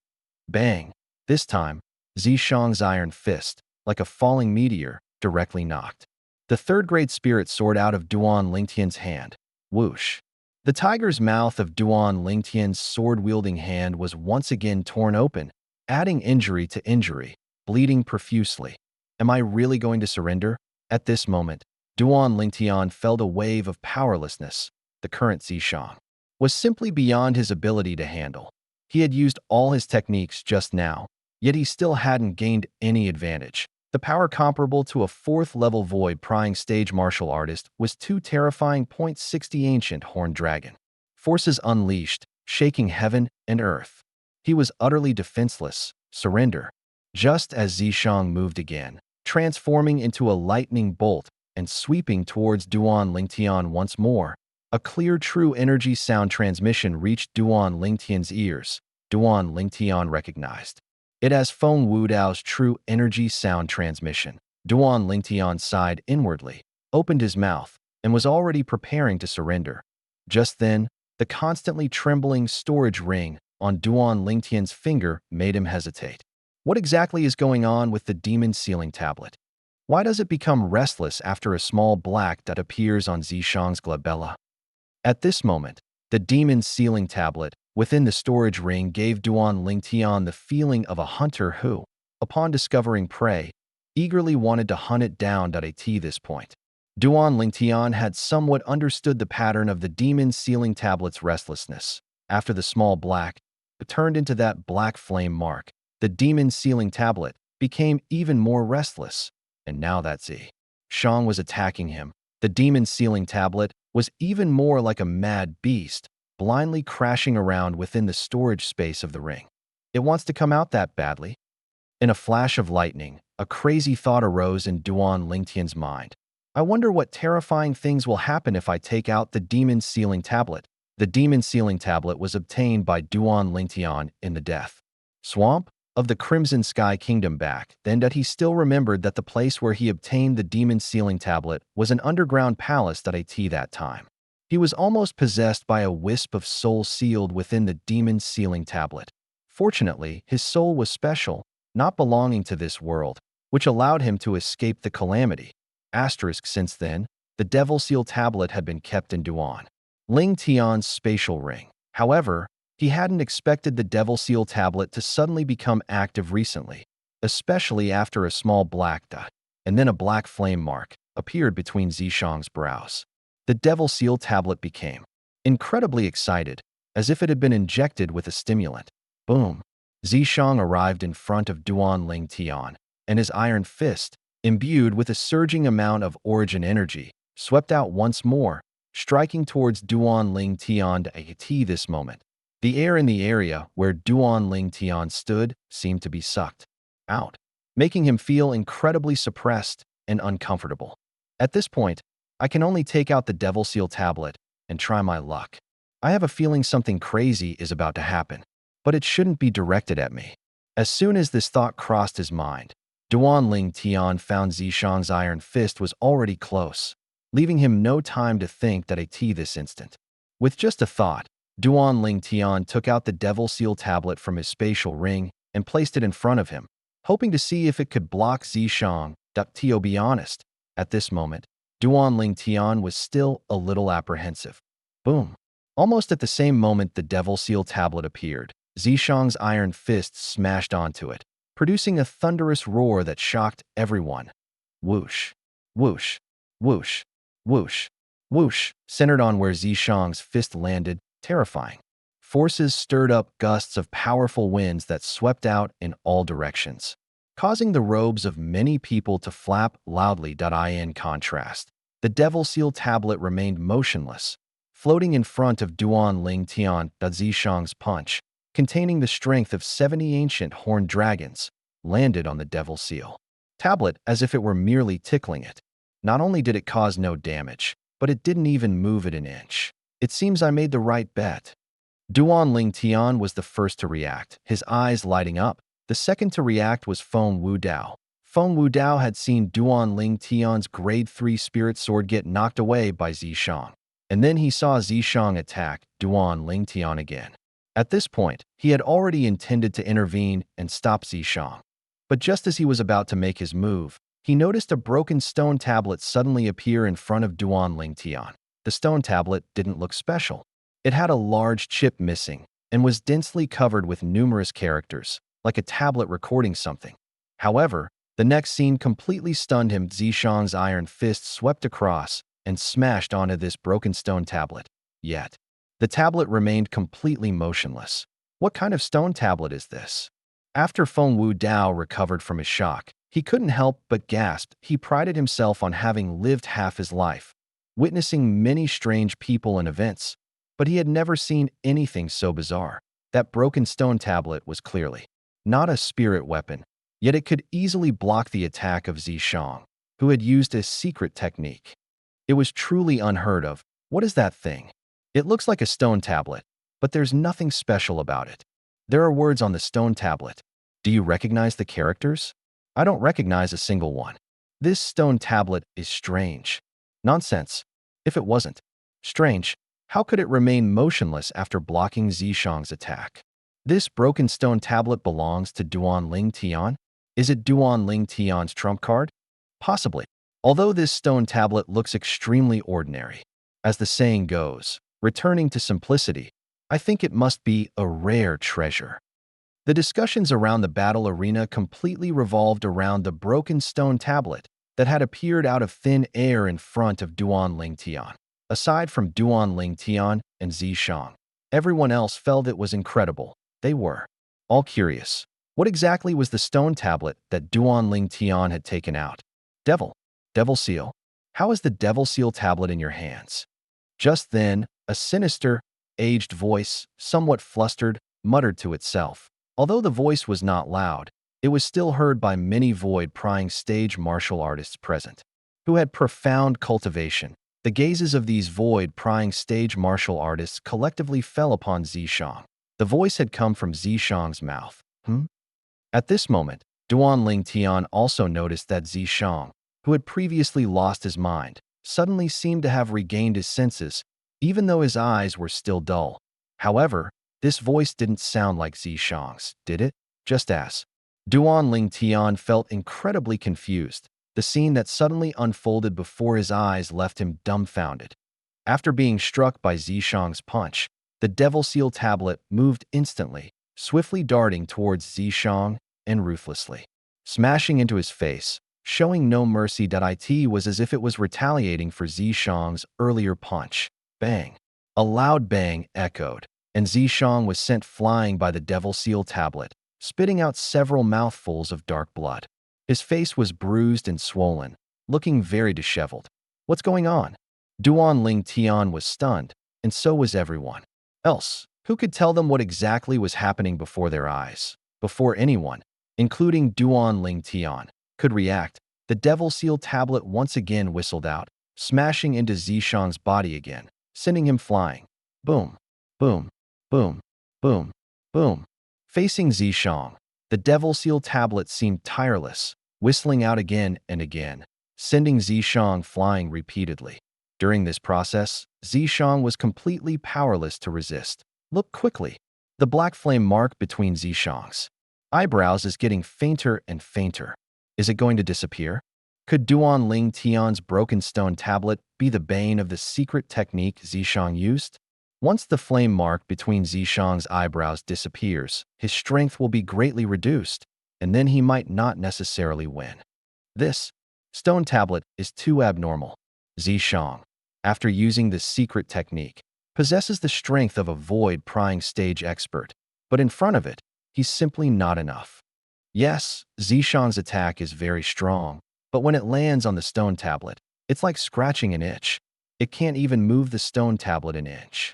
Bang! This time, Zishang's iron fist, like a falling meteor, directly knocked the third-grade spirit sword out of Duan Lingtian's hand. Whoosh! The tiger's mouth of Duan Lingtian's sword-wielding hand was once again torn open, adding injury to injury, bleeding profusely. Am I really going to surrender? At this moment, Duan Lingtian felt a wave of powerlessness. The current Zishang was simply beyond his ability to handle. He had used all his techniques just now, yet he still hadn't gained any advantage. The power comparable to a 4th-level void-prying stage martial artist was too terrifying. 60 Ancient Horned Dragon. Forces unleashed, shaking heaven and earth. He was utterly defenseless. Surrender. Just as Zishang moved again, transforming into a lightning bolt and sweeping towards Duan Lingtian once more, a clear true energy sound transmission reached Duan Lingtian's ears. Duan Lingtian recognized it as Feng Wudao's true energy sound transmission. Duan Lingtian sighed inwardly, opened his mouth, and was already preparing to surrender. Just then, the constantly trembling storage ring on Duan Lingtian's finger made him hesitate. What exactly is going on with the demon sealing tablet? Why does it become restless after a small black dot appears on Zishang's glabella? At this moment, the demon's sealing tablet within the storage ring gave Duan Lingtian the feeling of a hunter who, upon discovering prey, eagerly wanted to hunt it down. At this point, Duan Lingtian had somewhat understood the pattern of the demon's sealing tablet's restlessness. After the small black turned into that black flame mark, the demon's sealing tablet became even more restless. And now that Zi Shang was attacking him, the demon's sealing tablet was even more like a mad beast, blindly crashing around within the storage space of the ring. It wants to come out that badly. In a flash of lightning, a crazy thought arose in Duan Lingtian's mind. I wonder what terrifying things will happen if I take out the demon's sealing tablet. The demon's sealing tablet was obtained by Duan Lingtian in the death swamp of the Crimson Sky Kingdom back then. That he still remembered that the place where he obtained the demon's sealing tablet was an underground palace. That time, he was almost possessed by a wisp of soul sealed within the demon's sealing tablet. Fortunately, his soul was special, not belonging to this world, which allowed him to escape the calamity. Since then, the Devil Seal tablet had been kept in Duan Lingtian's spatial ring. However, he hadn't expected the Devil Seal tablet to suddenly become active recently, especially after a small black dot and then a black flame mark appeared between Zishang's brows. The Devil Seal tablet became incredibly excited, as if it had been injected with a stimulant. Boom! Zishang arrived in front of Duan Lingtian, and his iron fist, imbued with a surging amount of origin energy, swept out once more, striking towards Duan Lingtian. At this moment, the air in the area where Duan Lingtian stood seemed to be sucked out, making him feel incredibly suppressed and uncomfortable. At this point, I can only take out the Devil Seal tablet and try my luck. I have a feeling something crazy is about to happen, but it shouldn't be directed at me. As soon as this thought crossed his mind, Duan Lingtian found Zishang's iron fist was already close, leaving him no time to think. At this instant, with just a thought, Duan Lingtian took out the Devil Seal tablet from his spatial ring and placed it in front of him, hoping to see if it could block Zishang. To be honest, at this moment, Duan Lingtian was still a little apprehensive. Boom! Almost at the same moment the Devil Seal tablet appeared, Zishang's iron fist smashed onto it, producing a thunderous roar that shocked everyone. Whoosh! Whoosh! Whoosh! Whoosh! Whoosh! Centered on where Zishang's fist landed, terrifying forces stirred up gusts of powerful winds that swept out in all directions, causing the robes of many people to flap loudly. In contrast, the Devil Seal tablet remained motionless, floating in front of Duan Lingtian. Zishang's punch, containing the strength of 70 ancient horned dragons, landed on the Devil Seal tablet as if it were merely tickling it. Not only did it cause no damage, but it didn't even move it an inch. It seems I made the right bet. Duan Lingtian was the first to react, his eyes lighting up. The second to react was Feng Wudao. Feng Wudao had seen Duan Lingtian's grade 3 spirit sword get knocked away by Zishang, and then he saw Zishang attack Duan Lingtian again. At this point, he had already intended to intervene and stop Zishang. But just as he was about to make his move, he noticed a broken stone tablet suddenly appear in front of Duan Lingtian. The stone tablet didn't look special. It had a large chip missing and was densely covered with numerous characters, like a tablet recording something. However, the next scene completely stunned him. Zishang's iron fist swept across and smashed onto this broken stone tablet. Yet, the tablet remained completely motionless. What kind of stone tablet is this? After Feng Wudao recovered from his shock, he couldn't help but gasp. He prided himself on having lived half his life, witnessing many strange people and events, but he had never seen anything so bizarre. That broken stone tablet was clearly not a spirit weapon, yet it could easily block the attack of Zishang, who had used a secret technique. It was truly unheard of. What is that thing? It looks like a stone tablet, but there's nothing special about it. There are words on the stone tablet. Do you recognize the characters? I don't recognize a single one. This stone tablet is strange. Nonsense. If it wasn't strange, how could it remain motionless after blocking Zishang's attack? This broken stone tablet belongs to Duan Lingtian? Is it Duan Lingtian's trump card? Possibly. Although this stone tablet looks extremely ordinary. As the saying goes, returning to simplicity. I think it must be a rare treasure. The discussions around the battle arena completely revolved around the broken stone tablet that had appeared out of thin air in front of Duan Ling Tian. Aside from Duan Ling Tian and Zishang, everyone else felt it was incredible. They were all curious. What exactly was the stone tablet that Duan Ling Tian had taken out? Devil seal. How is the devil seal tablet in your hands? Just then, a sinister, aged voice, somewhat flustered, muttered to itself. Although the voice was not loud, it was still heard by many void-prying stage martial artists present, who had profound cultivation. The gazes of these void-prying stage martial artists collectively fell upon Zishang. The voice had come from Zishang's mouth. At this moment, Duan Ling Tian also noticed that Zishang, who had previously lost his mind, suddenly seemed to have regained his senses, even though his eyes were still dull. However, this voice didn't sound like Zishang's, did it? Just as Duan Ling Tian felt incredibly confused. The scene that suddenly unfolded before his eyes left him dumbfounded. After being struck by Zishang's punch, the devil seal tablet moved instantly, swiftly darting towards Zishang and ruthlessly smashing into his face, showing no mercy. It was as if it was retaliating for Zishang's earlier punch. Bang! A loud bang echoed, and Zishang was sent flying by the devil seal tablet, spitting out several mouthfuls of dark blood. His face was bruised and swollen, looking very disheveled. What's going on? Duan Ling Tian was stunned, and so was everyone else. Who could tell them what exactly was happening before their eyes? Before anyone, including Duan Ling Tian, could react, the devil seal tablet once again whistled out, smashing into Zishang's body again, sending him flying. Boom, boom, boom, boom, boom. Facing Zishang, the devil seal tablet seemed tireless, whistling out again and again, sending Zishang flying repeatedly. During this process, Zishang was completely powerless to resist. Look quickly. The black flame mark between Zishang's eyebrows is getting fainter and fainter. Is it going to disappear? Could Duan Ling Tian's broken stone tablet be the bane of the secret technique Zishang used? Once the flame mark between Zishang's eyebrows disappears, his strength will be greatly reduced, and then he might not necessarily win. This stone tablet is too abnormal. Zishang, after using this secret technique, possesses the strength of a void-prying stage expert, but in front of it, he's simply not enough. Yes, Zishang's attack is very strong, but when it lands on the stone tablet, it's like scratching an itch. It can't even move the stone tablet an inch.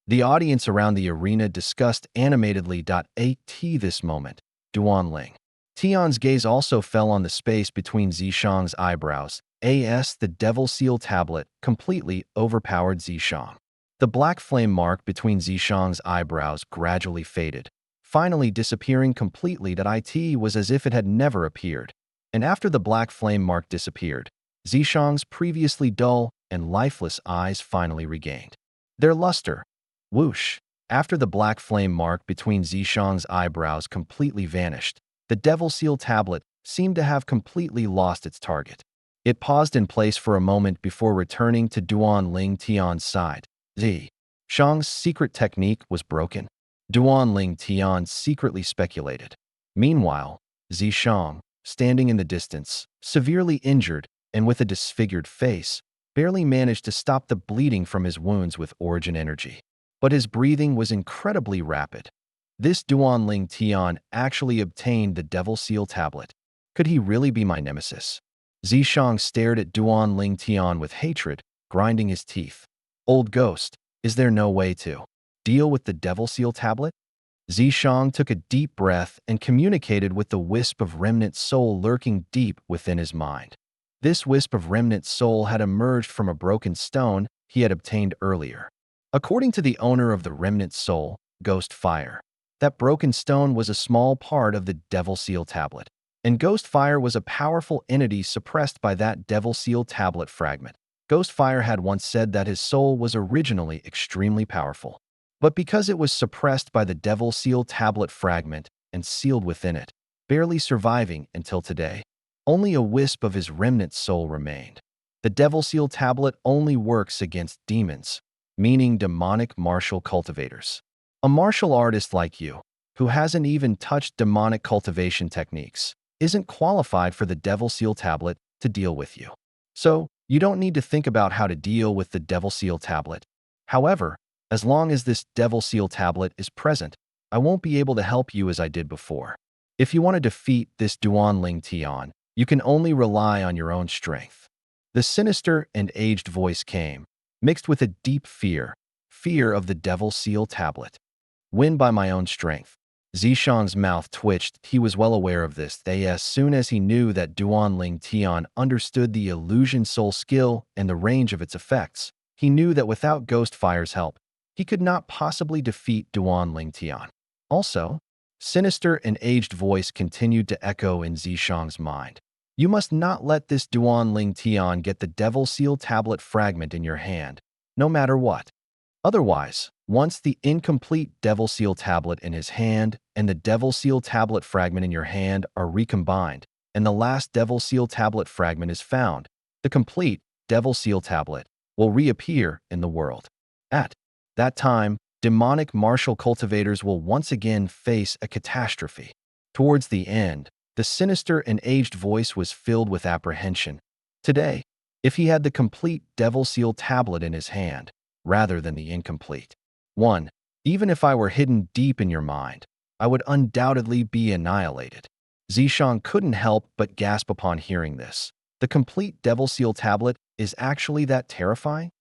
The audience around the arena discussed animatedly. At this moment, Duan Ling Tian's gaze also fell on the space between Zishang's eyebrows. The devil seal tablet completely overpowered Zishang. The black flame mark between Zishang's eyebrows gradually faded, finally disappearing completely. It was as if it had never appeared. And after the black flame mark disappeared, Zishang's previously dull and lifeless eyes finally regained their luster. Whoosh! After the black flame mark between Zishang's eyebrows completely vanished, the devil seal tablet seemed to have completely lost its target. It paused in place for a moment before returning to Duan Ling Tian's side. Zishang's secret technique was broken. Duan Ling Tian secretly speculated. Meanwhile, Zishang, standing in the distance, severely injured and with a disfigured face, barely managed to stop the bleeding from his wounds with origin energy. But his breathing was incredibly rapid. This Duan Ling Tian actually obtained the devil seal tablet. Could he really be my nemesis? Zishang stared at Duan Ling Tian with hatred, grinding his teeth. Old ghost, is there no way to deal with the devil seal tablet? Zishang took a deep breath and communicated with the wisp of remnant soul lurking deep within his mind. This wisp of remnant soul had emerged from a broken stone he had obtained earlier. According to the owner of the remnant soul, Ghost Fire, that broken stone was a small part of the devil seal tablet, and Ghost Fire was a powerful entity suppressed by that devil seal tablet fragment. Ghost Fire had once said that his soul was originally extremely powerful, but because it was suppressed by the devil seal tablet fragment and sealed within it, barely surviving until today, only a wisp of his remnant soul remained. The devil seal tablet only works against demons. meaning demonic martial cultivators. A martial artist like you, who hasn't even touched demonic cultivation techniques, isn't qualified for the Devil Seal Tablet to deal with you. So, you don't need to think about how to deal with the Devil Seal Tablet. However, as long as this Devil Seal Tablet is present, I won't be able to help you as I did before. If you want to defeat this Duan Ling Tian, you can only rely on your own strength. The sinister and aged voice came, mixed with a deep fear of the Devil Seal Tablet. Win by my own strength. Zishang's mouth twitched. He was well aware of this. As soon as he knew that Duan Ling Tian understood the illusion soul skill and the range of its effects, he knew that without Ghostfire's help, he could not possibly defeat Duan Ling Tian. Also, sinister and aged voice continued to echo in Zishang's mind. You must not let this Duan Ling Tian get the Devil Seal Tablet fragment in your hand, no matter what. Otherwise, once the incomplete Devil Seal Tablet in his hand and the Devil Seal Tablet fragment in your hand are recombined, and the last Devil Seal Tablet fragment is found, the complete Devil Seal Tablet will reappear in the world. At that time, demonic martial cultivators will once again face a catastrophe. Towards the end, the sinister and aged voice was filled with apprehension. Today, if he had the complete Devil Seal Tablet in his hand, rather than the incomplete one, even if I were hidden deep in your mind, I would undoubtedly be annihilated. Zishang couldn't help but gasp upon hearing this. The complete Devil Seal Tablet is actually that terrifying?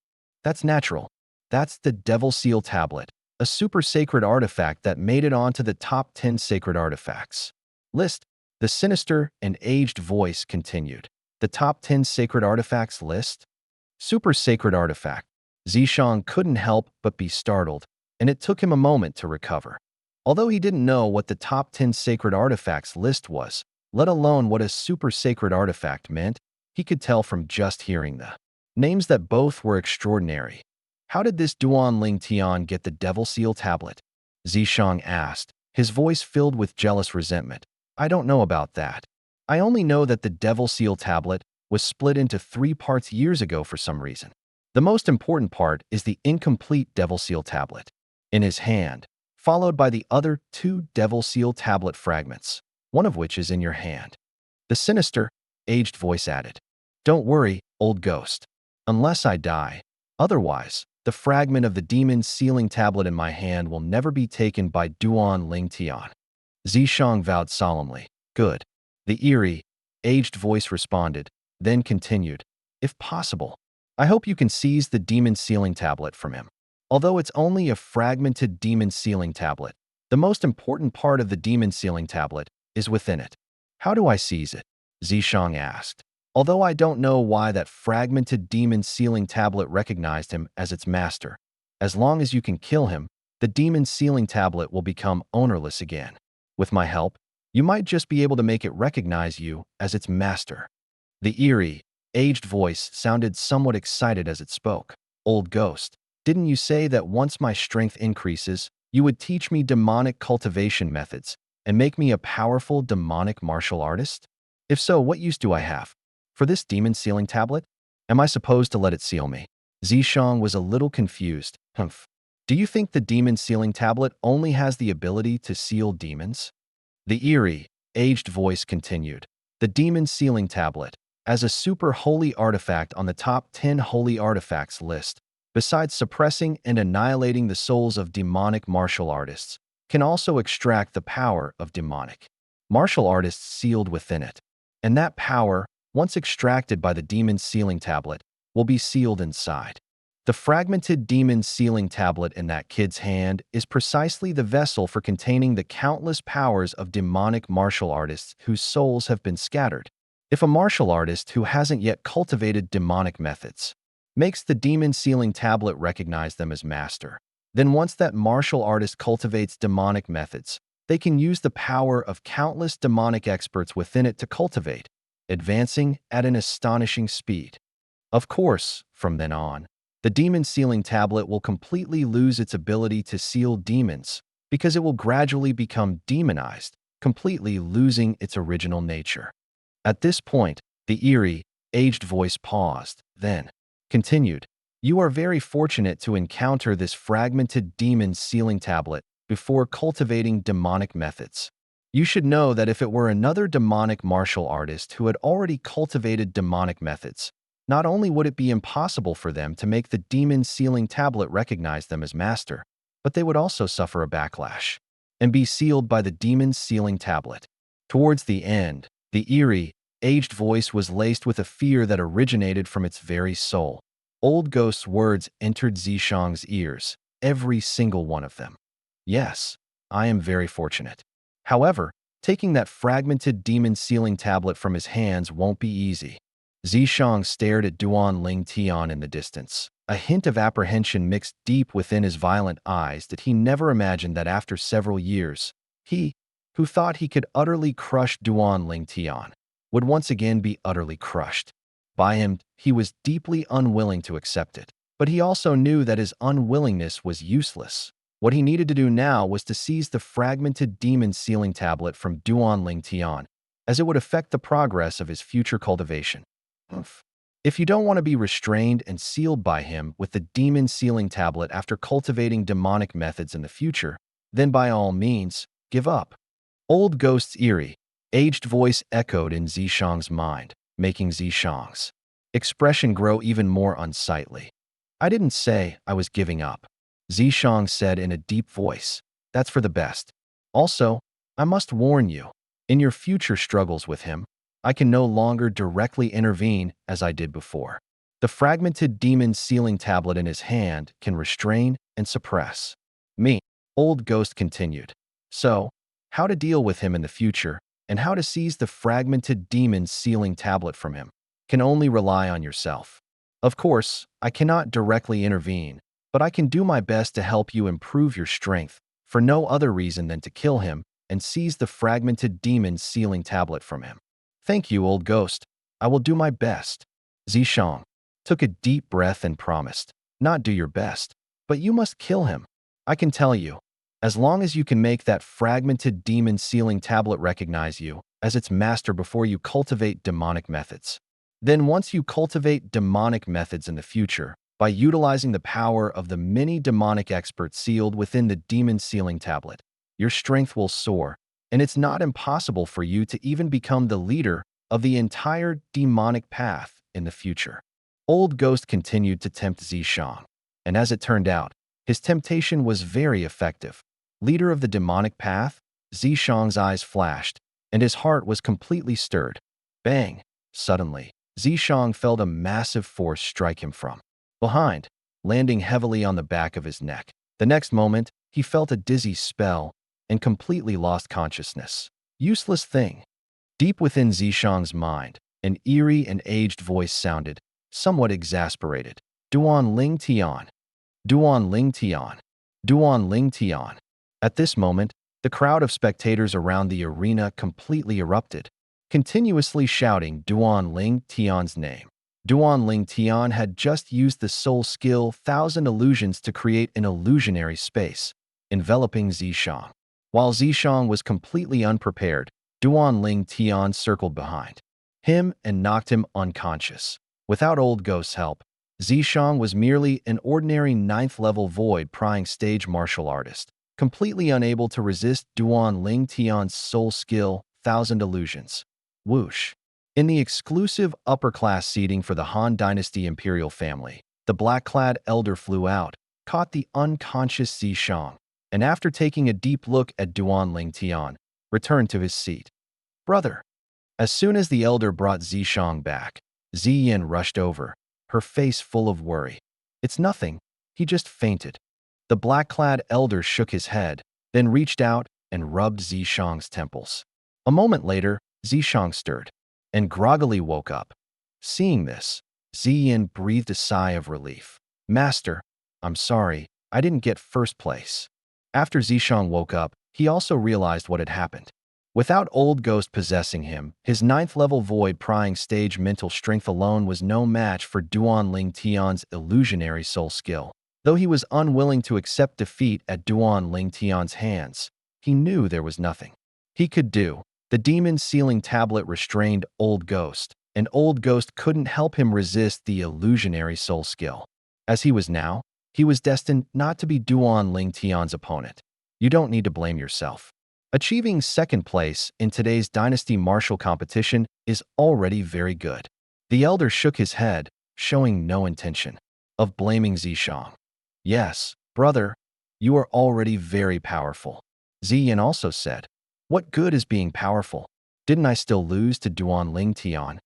That's natural. That's the Devil Seal Tablet, a super sacred artifact that made it onto the top 10 sacred artifacts list. The sinister and aged voice continued. The top 10 sacred artifacts list? Super sacred artifact. Zishang couldn't help but be startled, and it took him a moment to recover. Although he didn't know what the top 10 sacred artifacts list was, let alone what a super sacred artifact meant, he could tell from just hearing the names that both were extraordinary. How did this Duan Ling Tian get the Devil Seal Tablet? Zishang asked, his voice filled with jealous resentment. I don't know about that. I only know that the Devil Seal Tablet was split into 3 parts years ago for some reason. The most important part is the incomplete Devil Seal Tablet in his hand, followed by the other 2 Devil Seal Tablet fragments, one of which is in your hand. The sinister, aged voice added, Don't worry, old ghost. Unless I die. Otherwise, the fragment of the Demon Sealing Tablet in my hand will never be taken by Duan Ling Tian. Zishang vowed solemnly. Good. The eerie, aged voice responded, then continued, If possible, I hope you can seize the Demon Sealing Tablet from him. Although it's only a fragmented Demon Sealing Tablet, the most important part of the Demon Sealing Tablet is within it. How do I seize it? Zishang asked. Although I don't know why that fragmented Demon Sealing Tablet recognized him as its master, as long as you can kill him, the Demon Sealing Tablet will become ownerless again. With my help, you might just be able to make it recognize you as its master. The eerie, aged voice sounded somewhat excited as it spoke. Old ghost, didn't you say that once my strength increases, you would teach me demonic cultivation methods and make me a powerful demonic martial artist? If so, what use do I have? For this Demon Sealing Tablet? Am I supposed to let it seal me? Zishang was a little confused. Humph. Do you think the Demon Sealing Tablet only has the ability to seal demons? The eerie, aged voice continued. The Demon Sealing Tablet, as a super holy artifact on the top 10 holy artifacts list, besides suppressing and annihilating the souls of demonic martial artists, can also extract the power of demonic martial artists sealed within it. And that power, once extracted by the Demon Sealing Tablet, will be sealed inside. The fragmented Demon Sealing Tablet in that kid's hand is precisely the vessel for containing the countless powers of demonic martial artists whose souls have been scattered. If a martial artist who hasn't yet cultivated demonic methods makes the Demon Sealing Tablet recognize them as master, then once that martial artist cultivates demonic methods, they can use the power of countless demonic experts within it to cultivate, advancing at an astonishing speed. Of course, from then on, the Demon Sealing Tablet will completely lose its ability to seal demons because it will gradually become demonized, completely losing its original nature. At this point, the eerie, aged voice paused, then continued, You are very fortunate to encounter this fragmented demon sealing tablet before cultivating demonic methods. You should know that if it were another demonic martial artist who had already cultivated demonic methods, not only would it be impossible for them to make the demon sealing tablet recognize them as master, but they would also suffer a backlash and be sealed by the demon sealing tablet. Towards the end, the eerie, aged voice was laced with a fear that originated from its very soul. Old Ghost's words entered Zishang's ears, every single one of them. Yes, I am very fortunate. However, taking that fragmented demon sealing tablet from his hands won't be easy. Zishang stared at Duan Ling Tian in the distance, a hint of apprehension mixed deep within his violent eyes that he never imagined that after several years, he, who thought he could utterly crush Duan Ling Tian, would once again be utterly crushed. By him, he was deeply unwilling to accept it, but he also knew that his unwillingness was useless. What he needed to do now was to seize the fragmented demon sealing tablet from Duan Ling Tian, as it would affect the progress of his future cultivation. If you don't want to be restrained and sealed by him with the demon sealing tablet after cultivating demonic methods in the future, then by all means, give up. Old Ghost's eerie, aged voice echoed in Zishang's mind, making Zishang's expression grow even more unsightly. I didn't say I was giving up, Zishang said in a deep voice. That's for the best. Also, I must warn you, in your future struggles with him, I can no longer directly intervene as I did before. The fragmented demon sealing tablet in his hand can restrain and suppress me, Old Ghost continued. So, how to deal with him in the future and how to seize the fragmented demon sealing tablet from him can only rely on yourself. Of course, I cannot directly intervene, but I can do my best to help you improve your strength for no other reason than to kill him and seize the fragmented demon sealing tablet from him. Thank you, Old Ghost. I will do my best. Zishang took a deep breath and promised, not do your best, but you must kill him. I can tell you, as long as you can make that fragmented demon sealing tablet recognize you as its master before you cultivate demonic methods. Then once you cultivate demonic methods in the future, by utilizing the power of the many demonic experts sealed within the demon sealing tablet, your strength will soar, and it's not impossible for you to even become the leader of the entire demonic path in the future. Old Ghost continued to tempt Zishang, and as it turned out, his temptation was very effective. Leader of the demonic path, Zishang's eyes flashed, and his heart was completely stirred. Bang! Suddenly, Zishang felt a massive force strike him from behind, landing heavily on the back of his neck. The next moment, he felt a dizzy spell and completely lost consciousness. Useless thing. Deep within Zishang's mind, an eerie and aged voice sounded, somewhat exasperated. Duan Ling Tian. Duan Ling Tian. Duan Ling Tian. At this moment, the crowd of spectators around the arena completely erupted, continuously shouting Duan Ling Tian's name. Duan Ling Tian had just used the soul skill 1,000 illusions to create an illusionary space, enveloping Zishang. While Zishang was completely unprepared, Duan Ling Tian circled behind him and knocked him unconscious. Without Old Ghost's help, Zishang was merely an ordinary 9th-level void-prying stage martial artist, completely unable to resist Duan Ling Tian's soul skill 1,000 illusions. Whoosh! In the exclusive upper-class seating for the Han Dynasty Imperial family, the black-clad elder flew out, caught the unconscious Zishang, and after taking a deep look at Duan Ling Tian, returned to his seat. Brother! As soon as the elder brought Zishang back, Ziyin rushed over, her face full of worry. It's nothing, he just fainted. The black-clad elder shook his head, then reached out and rubbed Zishang's temples. A moment later, Zishang stirred and groggily woke up. Seeing this, Ziyin breathed a sigh of relief. Master, I'm sorry, I didn't get first place. After Zishang woke up, he also realized what had happened. Without Old Ghost possessing him, his 9th-level void-prying stage mental strength alone was no match for Duan Ling Tian's illusionary soul skill. Though he was unwilling to accept defeat at Duan Ling Tian's hands, he knew there was nothing he could do. The demon sealing tablet restrained Old Ghost, and Old Ghost couldn't help him resist the illusionary soul skill. As he was now, he was destined not to be Duan Ling Tian's opponent. You don't need to blame yourself. Achieving second place in today's Dynasty Martial competition is already very good. The elder shook his head, showing no intention of blaming Zishang. Yes, brother, you are already very powerful. Ziyan also said, what good is being powerful? Didn't I still lose to Duan Ling Tian?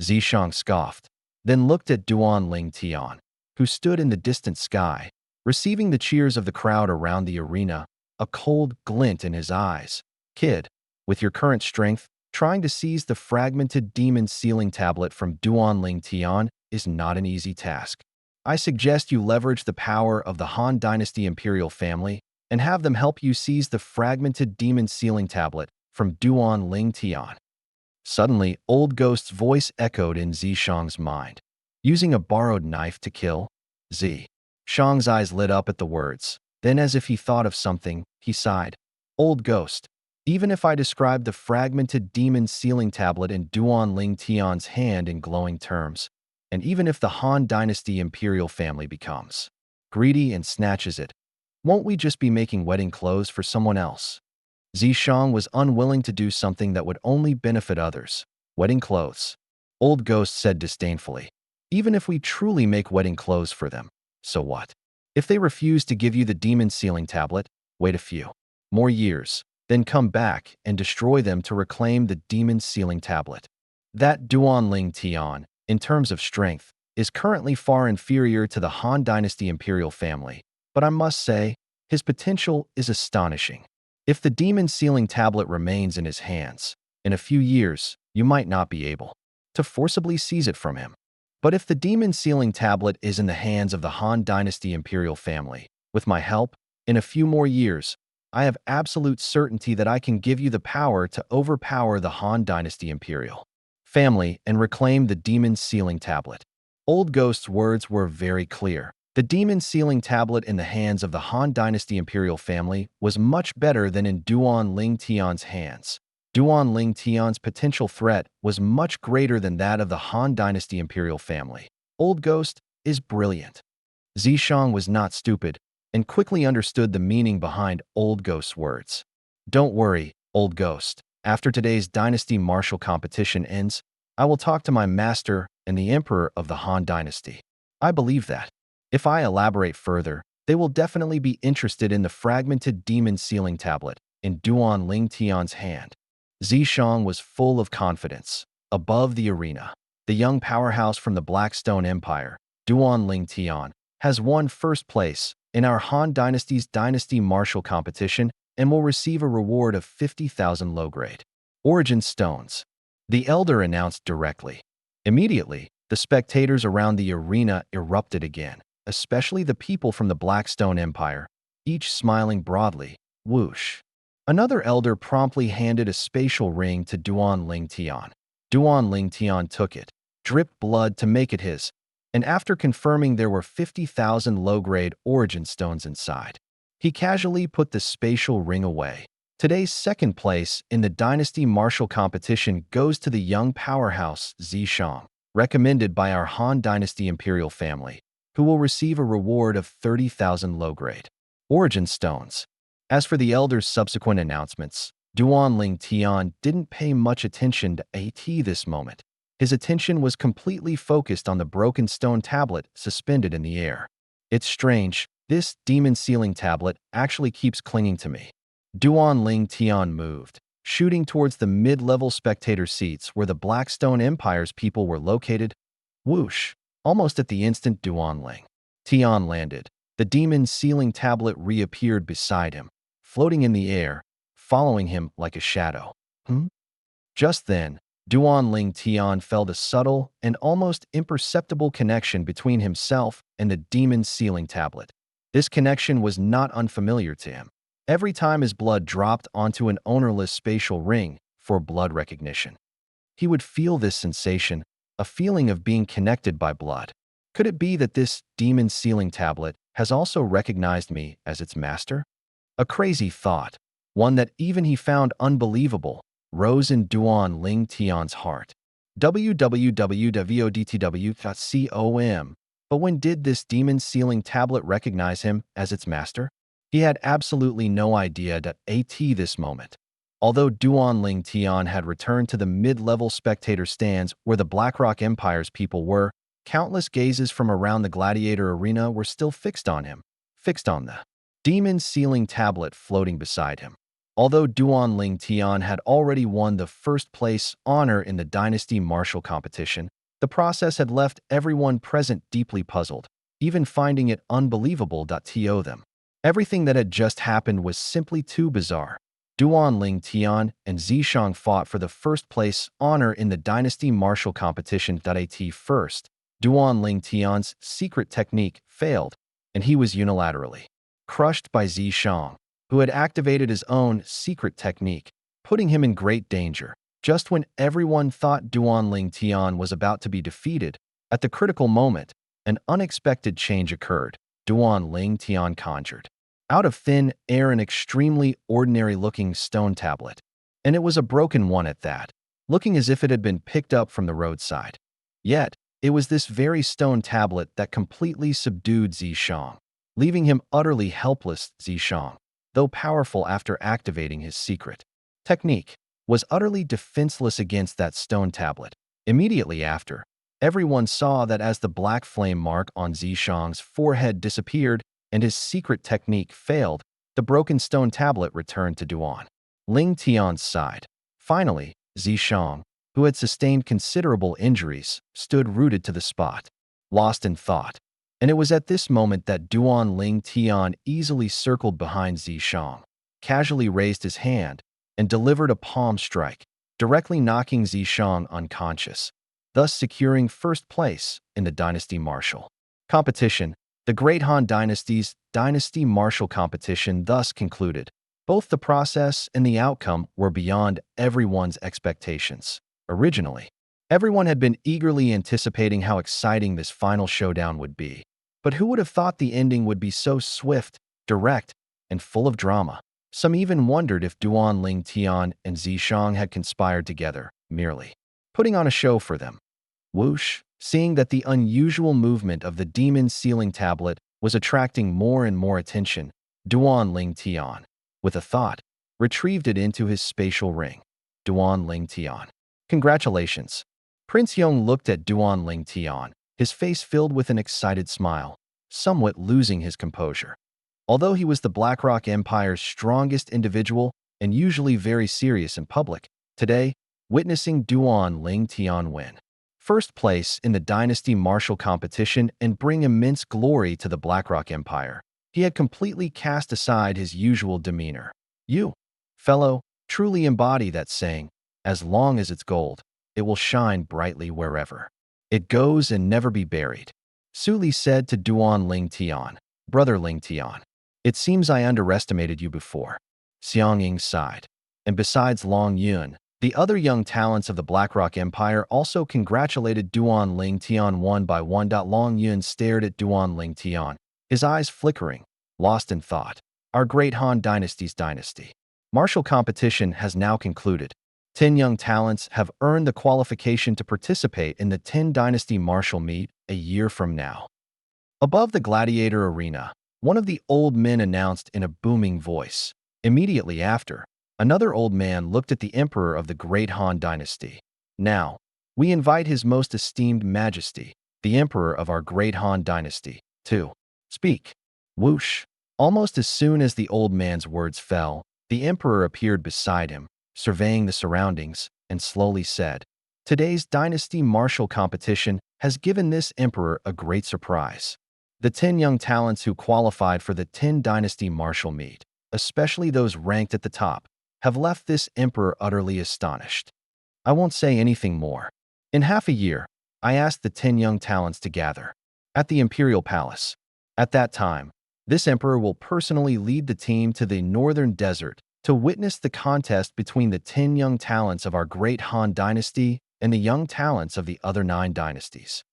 Zishang scoffed, then looked at Duan Ling Tian, who stood in the distant sky, receiving the cheers of the crowd around the arena, a cold glint in his eyes. Kid, with your current strength, trying to seize the fragmented demon sealing tablet from Duan Ling Tian is not an easy task. I suggest you leverage the power of the Han Dynasty Imperial family and have them help you seize the fragmented demon sealing tablet from Duan Ling Tian. Suddenly, Old Ghost's voice echoed in Zishang's mind. Using a borrowed knife to kill? Shang's eyes lit up at the words. Then, as if he thought of something, he sighed. Old Ghost, even if I describe the fragmented demon sealing tablet in Duan Ling Tian's hand in glowing terms, and even if the Han Dynasty Imperial family becomes greedy and snatches it, won't we just be making wedding clothes for someone else? Zishang was unwilling to do something that would only benefit others. Wedding clothes. Old Ghost said disdainfully. Even if we truly make wedding clothes for them, so what? If they refuse to give you the demon sealing tablet, wait a few more years, then come back and destroy them to reclaim the demon sealing tablet. That Duan Ling Tian, in terms of strength, is currently far inferior to the Han Dynasty Imperial family, but I must say, his potential is astonishing. If the demon sealing tablet remains in his hands, in a few years, you might not be able to forcibly seize it from him. But if the demon sealing tablet is in the hands of the Han Dynasty Imperial family, with my help, in a few more years, I have absolute certainty that I can give you the power to overpower the Han Dynasty Imperial family and reclaim the demon sealing tablet. Old Ghost's words were very clear. The demon sealing tablet in the hands of the Han Dynasty Imperial family was much better than in Duan Ling Tian's hands. Duan Ling Tian's potential threat was much greater than that of the Han Dynasty Imperial family. Old Ghost is brilliant. Zishang was not stupid and quickly understood the meaning behind Old Ghost's words. Don't worry, Old Ghost. After today's Dynasty Martial competition ends, I will talk to my master and the Emperor of the Han Dynasty. I believe that, if I elaborate further, they will definitely be interested in the fragmented demon sealing tablet in Duan Ling Tian's hand. Zishang was full of confidence. Above the arena, the young powerhouse from the Blackstone Empire, Duan Ling Tian, has won first place in our Han Dynasty's Dynasty Martial competition and will receive a reward of 50,000 low-grade origin stones. The elder announced directly. Immediately, the spectators around the arena erupted again, especially the people from the Blackstone Empire, each smiling broadly. Whoosh. Another elder promptly handed a spatial ring to Duan Ling Tian. Duan Ling Tian took it, dripped blood to make it his, and after confirming there were 50,000 low-grade origin stones inside, he casually put the spatial ring away. Today's second place in the Dynasty Martial competition goes to the young powerhouse Zishang, recommended by our Han Dynasty Imperial family, who will receive a reward of 30,000 low-grade origin stones. As for the elder's subsequent announcements, Duan Ling Tian didn't pay much attention to AT this moment. His attention was completely focused on the broken stone tablet suspended in the air. It's strange, this demon sealing tablet actually keeps clinging to me. Duan Ling Tian moved, shooting towards the mid-level spectator seats where the Blackstone Empire's people were located. Whoosh! Almost at the instant Duan Ling Tian landed, the demon sealing tablet reappeared beside him, floating in the air, following him like a shadow. Just then, Duan Ling Tian felt a subtle and almost imperceptible connection between himself and the demon sealing tablet. This connection was not unfamiliar to him. Every time his blood dropped onto an ownerless spatial ring for blood recognition, he would feel this sensation, a feeling of being connected by blood. Could it be that this demon sealing tablet has also recognized me as its master? A crazy thought, one that even he found unbelievable, rose in Duan Ling Tian's heart. www.vodtw.com But when did this demon sealing tablet recognize him as its master? He had absolutely no idea that at this moment. Although Duan Ling Tian had returned to the mid-level spectator stands where the Blackrock Empire's people were, countless gazes from around the gladiator arena were still fixed on him, fixed on the demon sealing tablet floating beside him. Although Duan Ling Tian had already won the first place honor in the Dynasty Martial competition, the process had left everyone present deeply puzzled, even finding it unbelievable to them. Everything that had just happened was simply too bizarre. Duan Ling Tian and Zishang fought for the first place honor in the Dynasty Martial competition. At first, Duan Ling Tian's secret technique failed, and he was unilaterally crushed by Zishang, who had activated his own secret technique, putting him in great danger. Just when everyone thought Duan Ling Tian was about to be defeated, at the critical moment, an unexpected change occurred. Duan Ling Tian conjured out of thin air an extremely ordinary-looking stone tablet, and it was a broken one at that, looking as if it had been picked up from the roadside. Yet, it was this very stone tablet that completely subdued Zishang, leaving him utterly helpless. Zishang, though powerful after activating his secret technique, was utterly defenseless against that stone tablet. Immediately after, everyone saw that as the black flame mark on Zishang's forehead disappeared and his secret technique failed, the broken stone tablet returned to Duan Ling Tian's side. Finally, Zishang, who had sustained considerable injuries, stood rooted to the spot, lost in thought. And it was at this moment that Duan Ling Tian easily circled behind Zishang, casually raised his hand, and delivered a palm strike, directly knocking Zishang unconscious, thus securing first place in the Dynasty Martial competition. The Great Han Dynasty's Dynasty Martial competition thus concluded. Both the process and the outcome were beyond everyone's expectations. Originally, everyone had been eagerly anticipating how exciting this final showdown would be. But who would have thought the ending would be so swift, direct, and full of drama? Some even wondered if Duan Ling Tian and Zishang had conspired together, merely putting on a show for them. Whoosh! Seeing that the unusual movement of the demon sealing tablet was attracting more and more attention, Duan Ling Tian, with a thought, retrieved it into his spatial ring. Duan Ling Tian. Congratulations. Prince Yong looked at Duan Ling Tian, his face filled with an excited smile, somewhat losing his composure. Although he was the Blackrock Empire's strongest individual and usually very serious in public, today, witnessing Duan Ling Tian win first place in the Dynasty Martial competition and bring immense glory to the Blackrock Empire, he had completely cast aside his usual demeanor. You, fellow, truly embody that saying, as long as it's gold, it will shine brightly wherever it goes and never be buried. Su Li said to Duan Ling Tian, Brother Ling Tian, it seems I underestimated you before. Xiang Ying sighed. And besides Long Yun, the other young talents of the Blackrock Empire also congratulated Duan Ling Tian one by one. Long Yun stared at Duan Ling Tian, his eyes flickering, lost in thought. Our great Han Dynasty's dynasty martial competition has now concluded. 10 young talents have earned the qualification to participate in the 10 Dynasty Martial Meet a year from now. Above the gladiator arena, one of the old men announced in a booming voice. Immediately after, another old man looked at the emperor of the Great Han Dynasty. Now, we invite His Most Esteemed Majesty, the emperor of our Great Han Dynasty, to speak. Whoosh! Almost as soon as the old man's words fell, the emperor appeared beside him, surveying the surroundings, and slowly said, Today's Dynasty Martial competition has given this emperor a great surprise. The 10 young talents who qualified for the 10 Dynasty Martial Meet, especially those ranked at the top, have left this emperor utterly astonished. I won't say anything more. In half a year, I asked the 10 young talents to gather at the Imperial Palace. At that time, this emperor will personally lead the team to the northern desert to witness the contest between the 10 young talents of our Great Han Dynasty and the young talents of the other 9 dynasties.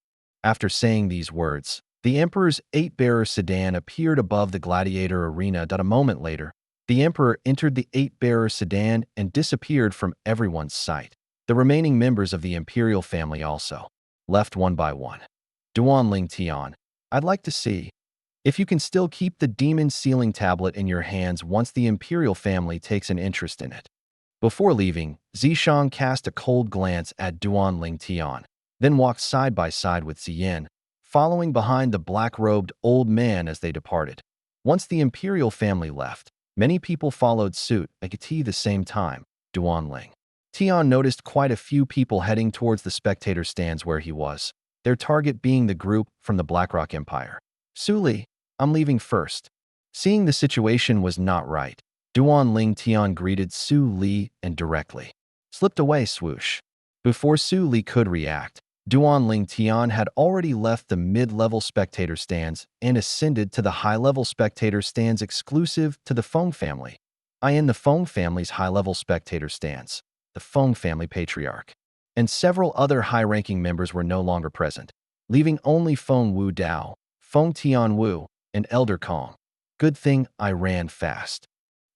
After saying these words, the emperor's 8-bearer sedan appeared above the gladiator arena. A moment later, the emperor entered the 8-bearer sedan and disappeared from everyone's sight. The remaining members of the imperial family also left one by one. Duan Ling Tian, I'd like to see if you can still keep the demon sealing tablet in your hands once the imperial family takes an interest in it. Before leaving, Zishang cast a cold glance at Duan Ling Tian, then walked side by side with Ziyin, following behind the black-robed old man as they departed. Once the imperial family left, many people followed suit at the same time. Duan Ling Tian noticed quite a few people heading towards the spectator stands where he was, their target being the group from the Blackrock Empire. Su Li, I'm leaving first. Seeing the situation was not right, Duan Ling Tian greeted Su Li and directly slipped away swoosh. Before Su Li could react, Duan Ling Tian had already left the mid-level spectator stands and ascended to the high-level spectator stands exclusive to the Feng family. In the Feng family's high-level spectator stands, the Feng family patriarch and several other high-ranking members were no longer present, leaving only Feng Wu Dao, Feng Tian Wu, and Elder Kong. Good thing I ran fast.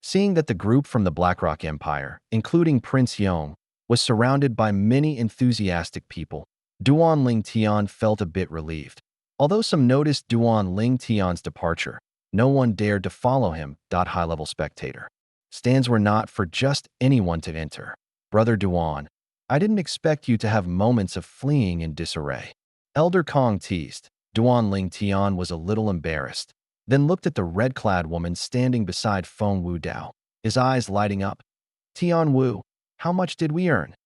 Seeing that the group from the Blackrock Empire, including Prince Yong, was surrounded by many enthusiastic people, Duan Ling Tian felt a bit relieved. Although some noticed Duan Ling Tian's departure, no one dared to follow him. High-level spectator stands were not for just anyone to enter. Brother Duan, I didn't expect you to have moments of fleeing in disarray. Elder Kong teased. Duan Ling Tian was a little embarrassed, then looked at the red-clad woman standing beside Feng Wu Dao, his eyes lighting up. Tian Wu, how much did we earn?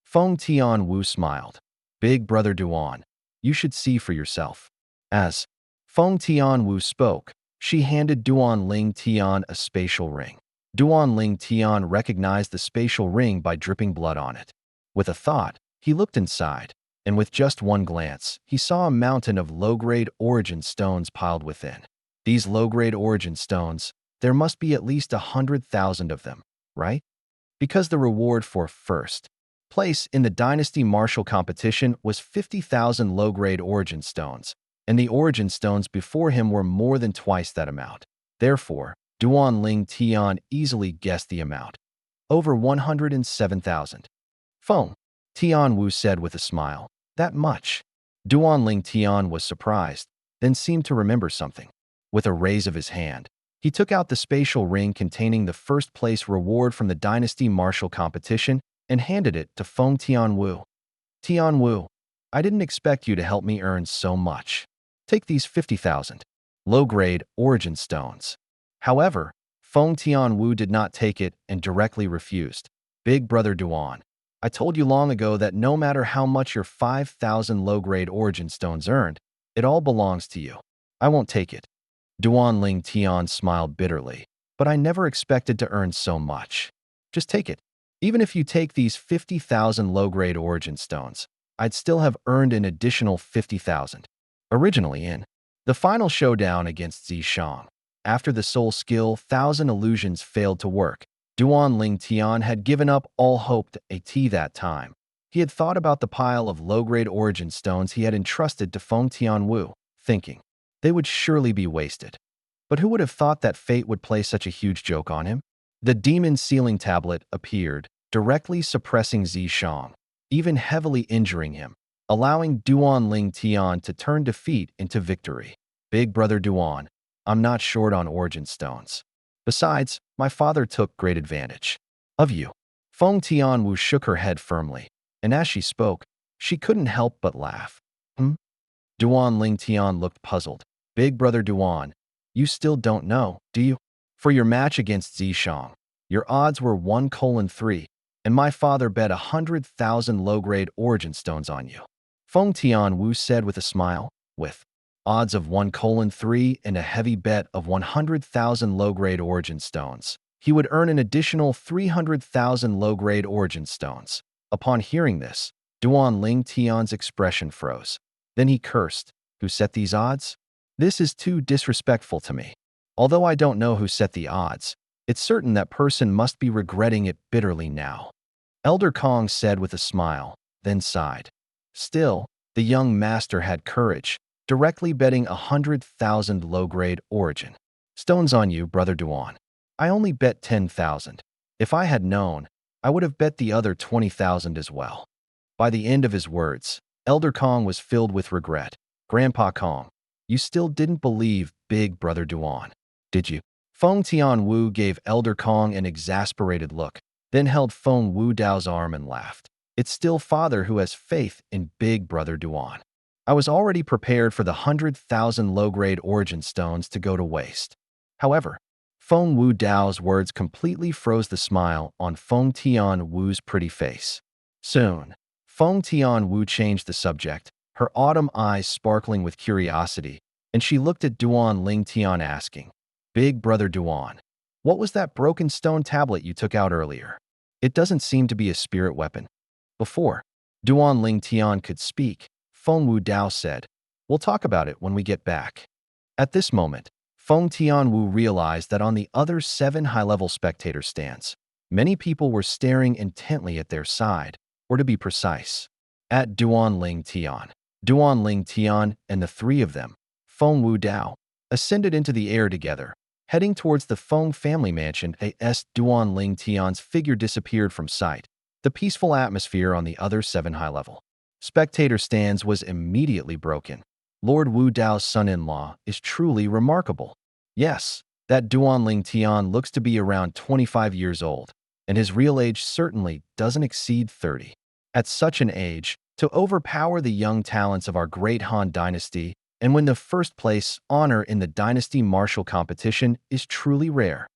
Feng Tian Wu smiled. Big brother Duan, you should see for yourself. As Feng Tian Wu spoke, she handed Duan Ling Tian a spatial ring. Duan Ling Tian recognized the spatial ring by dripping blood on it. With a thought, he looked inside, and with just one glance, he saw a mountain of low-grade origin stones piled within. These low-grade origin stones, there must be at least 100,000 of them, right? Because the reward for first place in the Dynasty Martial competition was 50,000 low-grade origin stones, and the origin stones before him were more than twice that amount. Therefore, Duan Ling Tian easily guessed the amount. Over 107,000. Feng Tian Wu said with a smile. That much? Duan Ling Tian was surprised, then seemed to remember something. With a raise of his hand, he took out the spatial ring containing the first-place reward from the Dynasty Martial competition and handed it to Feng Tian Wu. Tian Wu, I didn't expect you to help me earn so much. Take these 50,000 low-grade origin stones. However, Feng Tian Wu did not take it and directly refused. Big brother Duan, I told you long ago that no matter how much your 5,000 low-grade origin stones earned, it all belongs to you. I won't take it. Duan Ling Tian smiled bitterly, but I never expected to earn so much. Just take it. Even if you take these 50,000 low-grade origin stones, I'd still have earned an additional 50,000. Originally in the final showdown against Zishang, after the soul skill 1,000 illusions failed to work, Duan Ling Tian had given up all hope at that time. He had thought about the pile of low-grade origin stones he had entrusted to Feng Tian Wu, thinking they would surely be wasted. But who would have thought that fate would play such a huge joke on him? The demon sealing tablet appeared, directly suppressing Zishang, even heavily injuring him, allowing Duan Ling Tian to turn defeat into victory. Big brother Duan, I'm not short on origin stones. Besides, my father took great advantage of you. Feng Tian Wu shook her head firmly, and as she spoke, she couldn't help but laugh. Duan Ling Tian looked puzzled. Big brother Duan, you still don't know, do you? For your match against Zishang, your odds were 1:3, and my father bet 100,000 low-grade origin stones on you. Feng Tian Wu said with a smile, with odds of 1:3 and a heavy bet of 100,000 low-grade origin stones, he would earn an additional 300,000 low-grade origin stones. Upon hearing this, Duan Ling Tian's expression froze. Then he cursed. Who set these odds? This is too disrespectful to me. Although I don't know who set the odds, it's certain that person must be regretting it bitterly now. Elder Kong said with a smile, then sighed. Still, the young master had courage, directly betting 100,000 low-grade origin stones on you, brother Duan. I only bet 10,000. If I had known, I would have bet the other 20,000 as well. By the end of his words, Elder Kong was filled with regret. Grandpa Kong, You still didn't believe Big Brother Duan, did you? Feng Tianwu gave Elder Kong an exasperated look, then held Feng Wu Dao's arm and laughed. It's still father who has faith in Big Brother Duan. I was already prepared for the 100,000 low-grade origin stones to go to waste. However, Feng Wu Dao's words completely froze the smile on Feng Tianwu's pretty face. Soon, Feng Tianwu changed the subject, her autumn eyes sparkling with curiosity, and she looked at Duan Ling Tian asking, Big Brother Duan, what was that broken stone tablet you took out earlier? It doesn't seem to be a spirit weapon. Before Duan Ling Tian could speak, Feng Wu Dao said, We'll talk about it when we get back. At this moment, Feng Tianwu realized that on the other 7 high-level spectator stands, many people were staring intently at their side, or to be precise, at Duan Ling Tian. Duan Ling Tian and the 3 of them, Feng Wu Dao, ascended into the air together, heading towards the Feng family mansion as Duan Ling Tian's figure disappeared from sight. The peaceful atmosphere on the other 7 high-level spectator stands was immediately broken. Lord Wu Dao's son-in-law is truly remarkable. Yes, that Duan Ling Tian looks to be around 25 years old, and his real age certainly doesn't exceed 30. At such an age, to overpower the young talents of our great Han dynasty and win the first place honor in the dynasty martial competition is truly rare.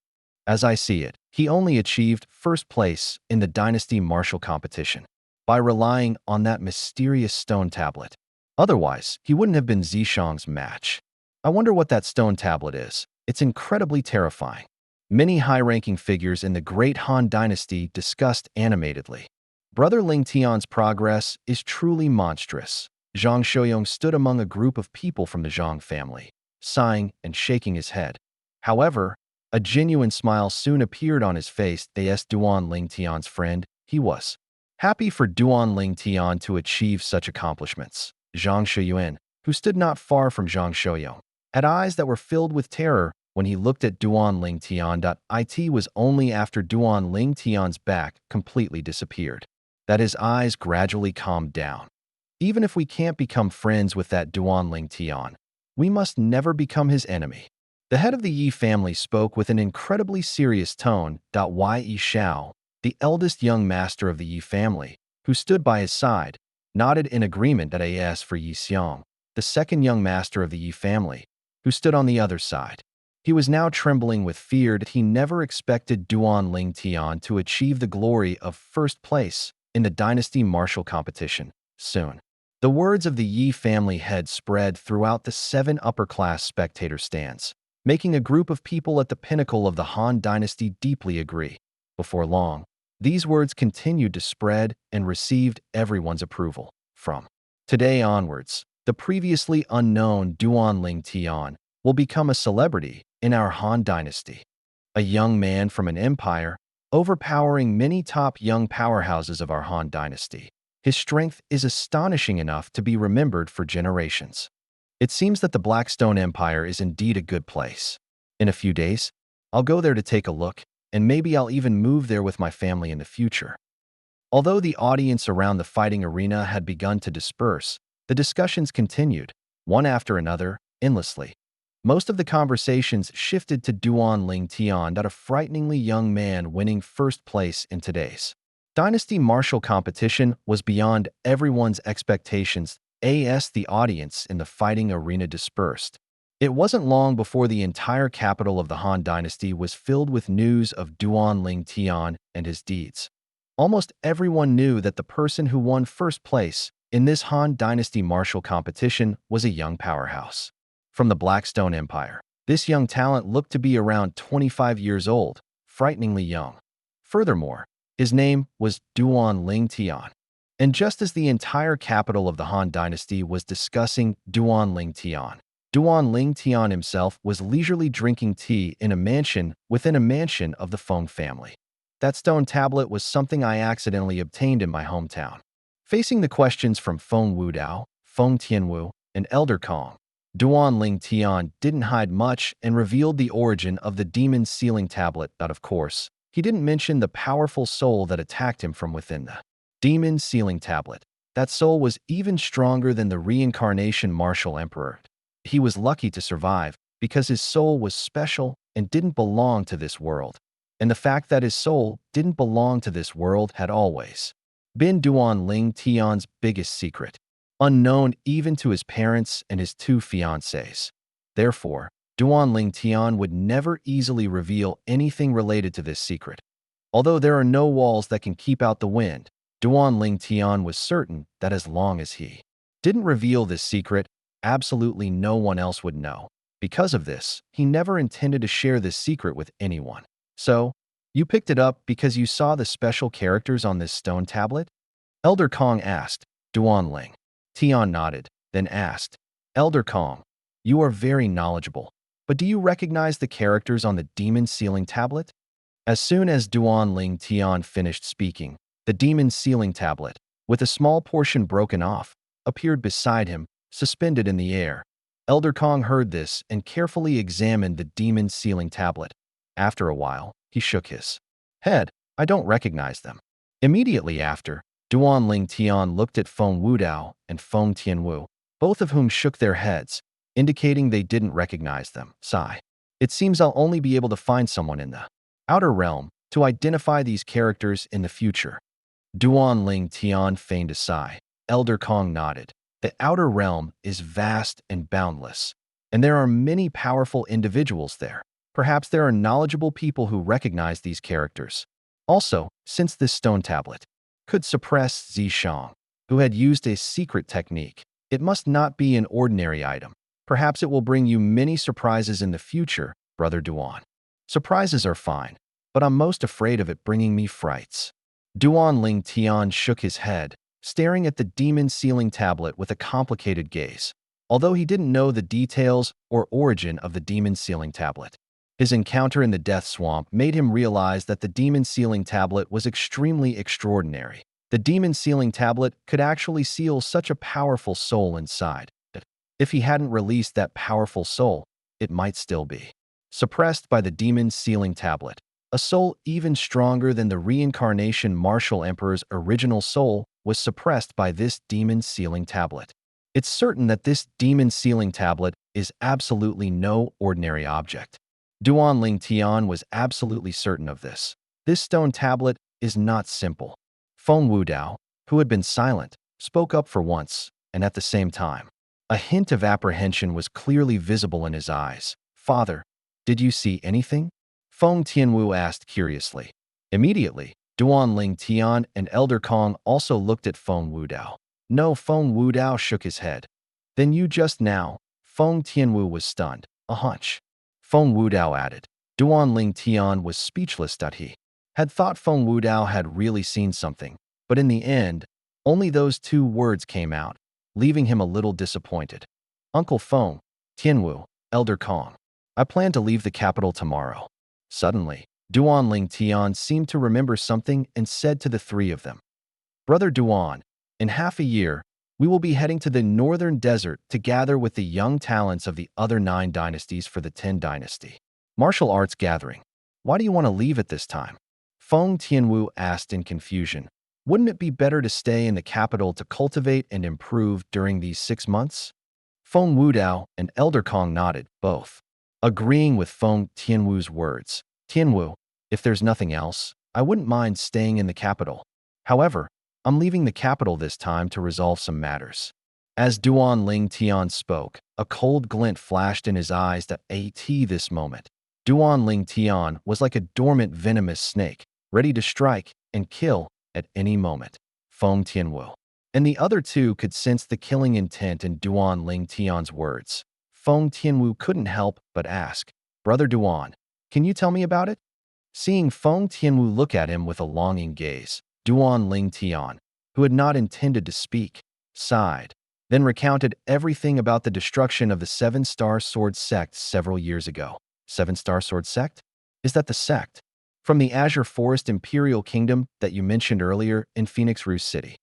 As I see it, he only achieved first place in the dynasty martial competition by relying on that mysterious stone tablet. Otherwise, he wouldn't have been Zishang's match. I wonder what that stone tablet is. It's incredibly terrifying. Many high-ranking figures in the great Han dynasty discussed animatedly. Brother Ling Tian's progress is truly monstrous. Zhang Shouyong stood among a group of people from the Zhang family, sighing and shaking his head. However, a genuine smile soon appeared on his face. As Duan Ling Tian's friend, he was happy for Duan Ling Tian to achieve such accomplishments. Zhang Shouyuan, who stood not far from Zhang Shouyong, had eyes that were filled with terror when he looked at Duan Ling Tian. It was only after Duan Ling Tian's back completely disappeared that his eyes gradually calmed down. Even if we can't become friends with that Duan Ling Tian, we must never become his enemy. The head of the Yi family spoke with an incredibly serious tone. Yi Xiao, the eldest young master of the Yi family, who stood by his side, nodded in agreement. As for Yi Xiang, the second young master of the Yi family, who stood on the other side, he was now trembling with fear. He never expected Duan Ling Tian to achieve the glory of first place in the dynasty martial competition soon. The words of the Yi family head spread throughout the 7 upper-class spectator stands, making a group of people at the pinnacle of the Han dynasty deeply agree. Before long, these words continued to spread and received everyone's approval. From today onwards, the previously unknown Duan Ling Tian will become a celebrity in our Han dynasty. A young man from an empire, overpowering many top young powerhouses of our Han dynasty. His strength is astonishing enough to be remembered for generations. It seems that the Blackstone Empire is indeed a good place. In a few days, I'll go there to take a look, and maybe I'll even move there with my family in the future. Although the audience around the fighting arena had begun to disperse, the discussions continued, one after another, endlessly. Most of the conversations shifted to Duan Ling Tian, a frighteningly young man winning first place in today's dynasty martial competition was beyond everyone's expectations. As the audience in the fighting arena dispersed, it wasn't long before the entire capital of the Han dynasty was filled with news of Duan Ling Tian and his deeds. Almost everyone knew that the person who won first place in this Han dynasty martial competition was a young powerhouse from the Blackstone Empire. This young talent looked to be around 25 years old, frighteningly young. Furthermore, his name was Duan Ling Tian. And just as the entire capital of the Han dynasty was discussing Duan Ling Tian, Duan Ling Tian himself was leisurely drinking tea in a mansion within a mansion of the Feng family. That stone tablet was something I accidentally obtained in my hometown. Facing the questions from Feng Wu Dao, Feng Tianwu, and Elder Kong, Duan Ling Tian didn't hide much and revealed the origin of the demon's sealing tablet. But of course, he didn't mention the powerful soul that attacked him from within the demon sealing tablet. That soul was even stronger than the reincarnation Martial Emperor. He was lucky to survive because his soul was special and didn't belong to this world. And the fact that his soul didn't belong to this world had always been Duan Ling Tian's biggest secret, unknown even to his parents and his two fiancées. Therefore, Duan Ling Tian would never easily reveal anything related to this secret. Although there are no walls that can keep out the wind, Duan Ling Tian was certain that as long as he didn't reveal this secret, absolutely no one else would know. Because of this, he never intended to share this secret with anyone. So, you picked it up because you saw the special characters on this stone tablet? Elder Kong asked. Duan Ling Tian nodded, then asked, Elder Kong, you are very knowledgeable, but do you recognize the characters on the demon sealing tablet? As soon as Duan Ling Tian finished speaking, the demon sealing tablet, with a small portion broken off, appeared beside him, suspended in the air. Elder Kong heard this and carefully examined the demon sealing tablet. After a while, he shook his head. I don't recognize them. Immediately after, Duan Ling Tian looked at Feng Wudao and Feng Tianwu, both of whom shook their heads, indicating they didn't recognize them. Sigh. It seems I'll only be able to find someone in the outer realm to identify these characters in the future. Duan Ling Tian feigned a sigh. Elder Kong nodded. The outer realm is vast and boundless, and there are many powerful individuals there. Perhaps there are knowledgeable people who recognize these characters. Also, since this stone tablet could suppress Zishang, who had used a secret technique, it must not be an ordinary item. Perhaps it will bring you many surprises in the future, Brother Duan. Surprises are fine, but I'm most afraid of it bringing me frights. Duan Ling Tian shook his head, staring at the demon sealing tablet with a complicated gaze. Although he didn't know the details or origin of the demon sealing tablet, his encounter in the Death Swamp made him realize that the demon sealing tablet was extremely extraordinary. The demon sealing tablet could actually seal such a powerful soul inside. If he hadn't released that powerful soul, it might still be suppressed by the demon sealing tablet. A soul even stronger than the reincarnation Martial Emperor's original soul was suppressed by this demon sealing tablet. It's certain that this demon sealing tablet is absolutely no ordinary object. Duan Ling Tian was absolutely certain of this. This stone tablet is not simple. Feng Wudao, who had been silent, spoke up for once, and at the same time, a hint of apprehension was clearly visible in his eyes. Father, did you see anything? Feng Tianwu asked curiously. Immediately, Duan Ling Tian and Elder Kong also looked at Feng Wudao. No, Feng Wudao shook his head. Then you just now. Feng Tianwu was stunned. A hunch. Feng Wudao added. Duan Ling Tian was speechless that he had thought Feng Wudao had really seen something, but in the end, only those two words came out, leaving him a little disappointed. Uncle Feng, Tianwu, Elder Kong, I plan to leave the capital tomorrow. Suddenly, Duan Ling Tian seemed to remember something and said to the three of them, Brother Duan, in half a year, we will be heading to the northern desert to gather with the young talents of the other 9 dynasties for the 10 dynasty martial arts gathering. Why do you want to leave at this time? Feng Tianwu asked in confusion. Wouldn't it be better to stay in the capital to cultivate and improve during these 6 months? Feng Wudao and Elder Kong nodded, both agreeing with Feng Tianwu's words. Tianwu, if there's nothing else, I wouldn't mind staying in the capital. However, I'm leaving the capital this time to resolve some matters. As Duan Ling Tian spoke, a cold glint flashed in his eyes at this moment. Duan Ling Tian was like a dormant venomous snake, ready to strike and kill at any moment. Feng Tianwu and the other two could sense the killing intent in Duan Ling Tian's words. Feng Tianwu couldn't help but ask, Brother Duan, can you tell me about it? Seeing Feng Tianwu look at him with a longing gaze, Duan Ling Tian, who had not intended to speak, sighed, then recounted everything about the destruction of the 7-Star Sword Sect several years ago. 7-Star Sword Sect? Is that the sect from the Azure Forest Imperial Kingdom that you mentioned earlier in Phoenix Rouge City?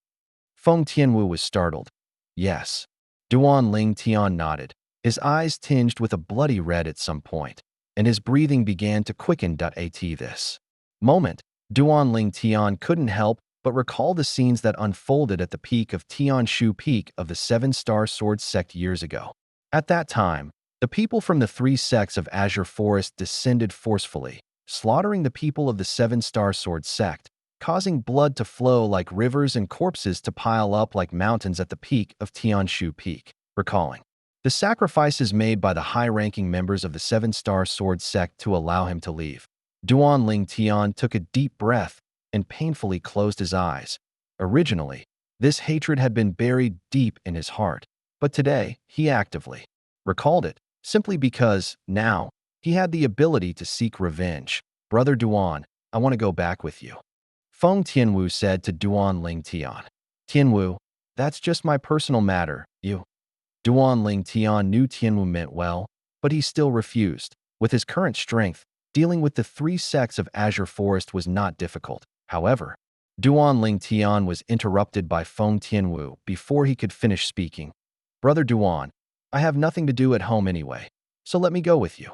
Feng Tianwu was startled. Yes. Duan Ling Tian nodded, his eyes tinged with a bloody red at some point, and his breathing began to quicken. At this moment, Duan Ling Tian couldn't help but recall the scenes that unfolded at the peak of Tianshu Peak of the 7-Star Sword Sect years ago. At that time, the people from the three sects of Azure Forest descended forcefully, slaughtering the people of the Seven-Star Sword sect, causing blood to flow like rivers and corpses to pile up like mountains at the peak of Tianshu Peak. Recalling the sacrifices made by the high-ranking members of the Seven-Star Sword sect to allow him to leave, Duan Ling Tian took a deep breath and painfully closed his eyes. Originally, this hatred had been buried deep in his heart, but today he actively recalled it, simply because, now, he had the ability to seek revenge. Brother Duan, I want to go back with you. Feng Tianwu said to Duan Ling Tian. Tianwu, that's just my personal matter, you. Duan Ling Tian knew Tianwu meant well, but he still refused. With his current strength, dealing with the three sects of Azure Forest was not difficult. However, Duan Ling Tian was interrupted by Feng Tianwu before he could finish speaking. Brother Duan, I have nothing to do at home anyway, so let me go with you.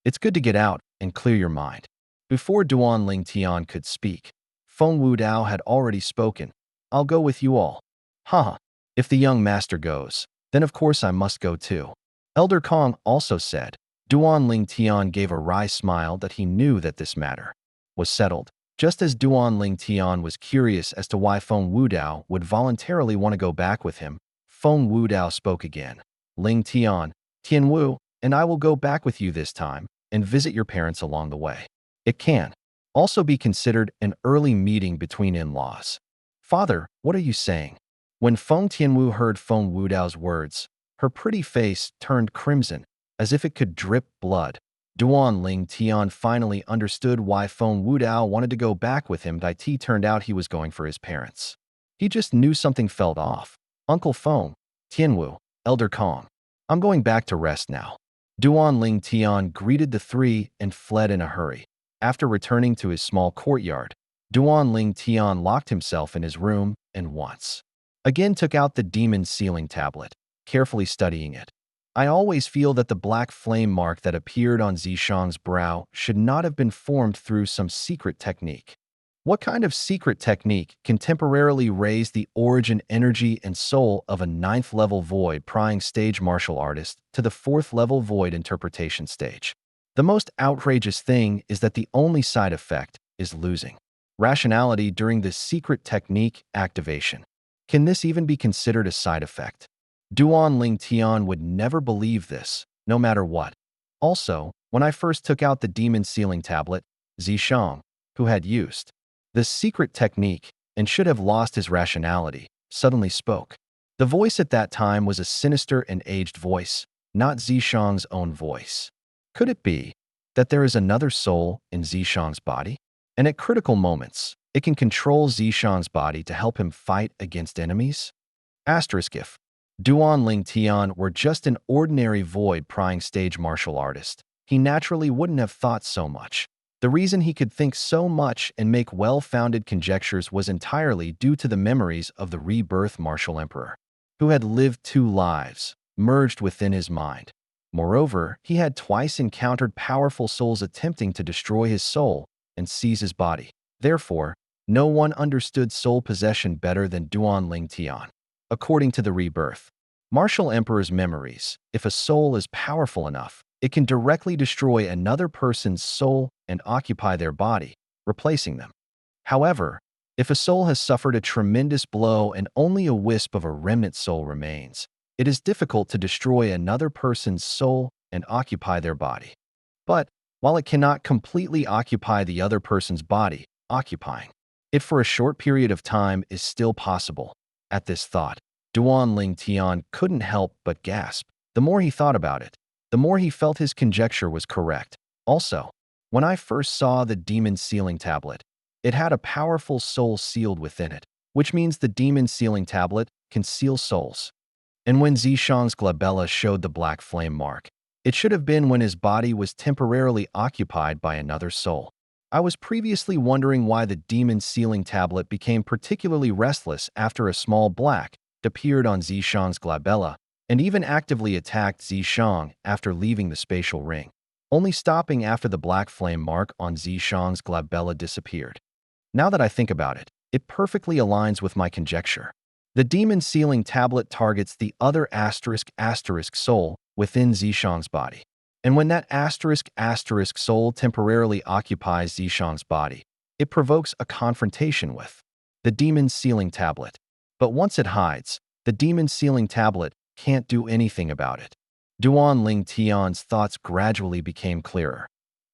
It's good to get out and clear your mind. Before Duan Ling Tian could speak, Feng Wudao had already spoken. I'll go with you all. Haha, if the young master goes, then of course I must go too. Elder Kong also said. Duan Ling Tian gave a wry smile that he knew that this matter was settled. Just as Duan Ling Tian was curious as to why Feng Wudao would voluntarily want to go back with him, Feng Wudao spoke again. Ling Tian, Tianwu, and I will go back with you this time and visit your parents along the way. It can also be considered an early meeting between in-laws. Father, what are you saying? When Feng Tianwu heard Feng Wudao's words, her pretty face turned crimson, as if it could drip blood. Duan Ling Tian finally understood why Feng Wudao wanted to go back with him. It turned out he was going for his parents. He just knew something felt off. Uncle Feng, Tianwu, Elder Kong, I'm going back to rest now. Duan Ling Tian greeted the three and fled in a hurry. After returning to his small courtyard, Duan Ling Tian locked himself in his room and once again took out the demon sealing tablet, carefully studying it. I always feel that the black flame mark that appeared on Zishang's brow should not have been formed through some secret technique. What kind of secret technique can temporarily raise the origin energy and soul of a 9th-level void prying stage martial artist to the 4th-level void interpretation stage? The most outrageous thing is that the only side effect is losing rationality during this secret technique activation. Can this even be considered a side effect? Duan Ling Tian would never believe this, no matter what. Also, when I first took out the demon sealing tablet, Zishang, who had used the secret technique and should have lost his rationality, suddenly spoke. The voice at that time was a sinister and aged voice, not Zishang's own voice. Could it be that there is another soul in Zishang's body? And at critical moments, it can control Zishang's body to help him fight against enemies? Asterisk if Duan Ling Tian were just an ordinary void prying stage martial artist, he naturally wouldn't have thought so much. The reason he could think so much and make well-founded conjectures was entirely due to the memories of the Rebirth Martial Emperor, who had lived 2 lives, merged within his mind. Moreover, he had twice encountered powerful souls attempting to destroy his soul and seize his body. Therefore, no one understood soul possession better than Duan Ling Tian. According to the Rebirth Martial Emperor's memories, if a soul is powerful enough, it can directly destroy another person's soul and occupy their body, replacing them. However, if a soul has suffered a tremendous blow and only a wisp of a remnant soul remains, it is difficult to destroy another person's soul and occupy their body. But, while it cannot completely occupy the other person's body, occupying it for a short period of time is still possible. At this thought, Duan Ling Tian couldn't help but gasp. The more he thought about it, the more he felt his conjecture was correct. Also, when I first saw the demon sealing tablet, it had a powerful soul sealed within it, which means the demon sealing tablet can seal souls. And when Zishang's glabella showed the black flame mark, it should have been when his body was temporarily occupied by another soul. I was previously wondering why the demon sealing tablet became particularly restless after a small black appeared on Zishang's glabella, and even actively attacked Zishang after leaving the spatial ring, only stopping after the black flame mark on Zishang's glabella disappeared. Now that I think about it, it perfectly aligns with my conjecture. The demon sealing tablet targets the other asterisk soul within Zishang's body. And when that asterisk soul temporarily occupies Zishang's body, it provokes a confrontation with the demon's sealing tablet. But once it hides, the demon's sealing tablet can't do anything about it. Duan Ling Tian's thoughts gradually became clearer.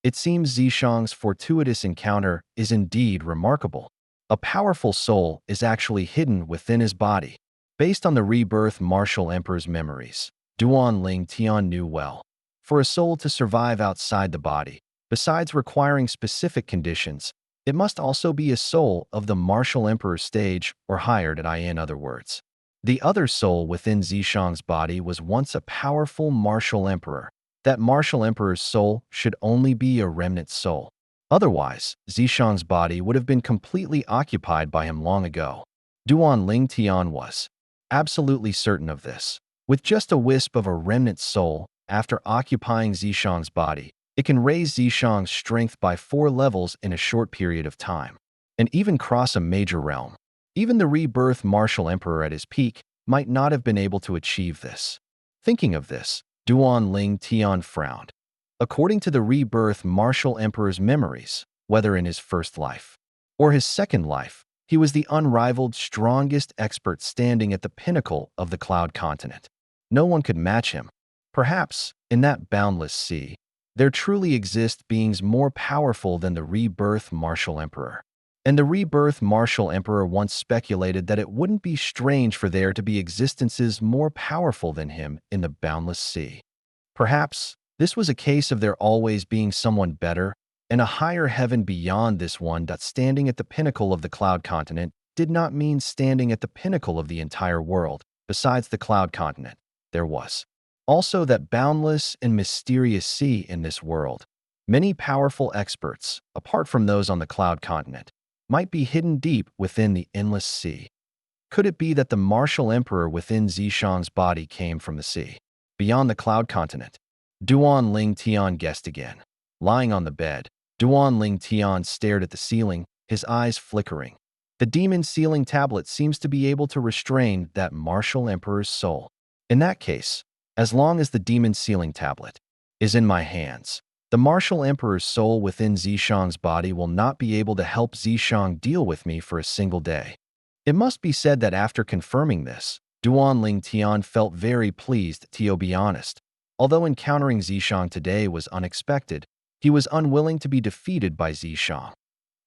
It seems Zishang's fortuitous encounter is indeed remarkable. A powerful soul is actually hidden within his body. Based on the Rebirth Martial Emperor's memories, Duan Ling Tian knew well. For a soul to survive outside the body, besides requiring specific conditions, it must also be a soul of the Martial Emperor stage or higher. In other words, the other soul within Zishang's body was once a powerful Martial Emperor. That Martial Emperor's soul should only be a remnant soul. Otherwise, Zishang's body would have been completely occupied by him long ago. Duan Ling Tian was absolutely certain of this. With just a wisp of a remnant soul, after occupying Zishang's body, it can raise Zishang's strength by 4 levels in a short period of time, and even cross a major realm. Even the Rebirth Martial Emperor at his peak might not have been able to achieve this. Thinking of this, Duan Ling Tian frowned. According to the Rebirth Martial Emperor's memories, whether in his first life or his second life, he was the unrivaled, strongest expert standing at the pinnacle of the Cloud Continent. No one could match him. Perhaps, in that boundless sea, there truly exist beings more powerful than the Rebirth Martial Emperor. And the Rebirth Martial Emperor once speculated that it wouldn't be strange for there to be existences more powerful than him in the boundless sea. Perhaps, this was a case of there always being someone better and a higher heaven beyond this one. Standing at the pinnacle of the Cloud Continent did not mean standing at the pinnacle of the entire world. Besides the Cloud Continent, there was also that boundless and mysterious sea in this world. Many powerful experts, apart from those on the Cloud Continent, might be hidden deep within the endless sea. Could it be that the Martial Emperor within Zishang's body came from the sea beyond the Cloud Continent? Duan Ling Tian guessed again. Lying on the bed, Duan Ling Tian stared at the ceiling, his eyes flickering. The demon's sealing tablet seems to be able to restrain that Martial Emperor's soul. In that case, as long as the demon's sealing tablet is in my hands, the Martial Emperor's soul within Zishang's body will not be able to help Zishang deal with me for a single day. It must be said that after confirming this, Duan Ling Tian felt very pleased. To be honest, although encountering Zishang today was unexpected, he was unwilling to be defeated by Zishang.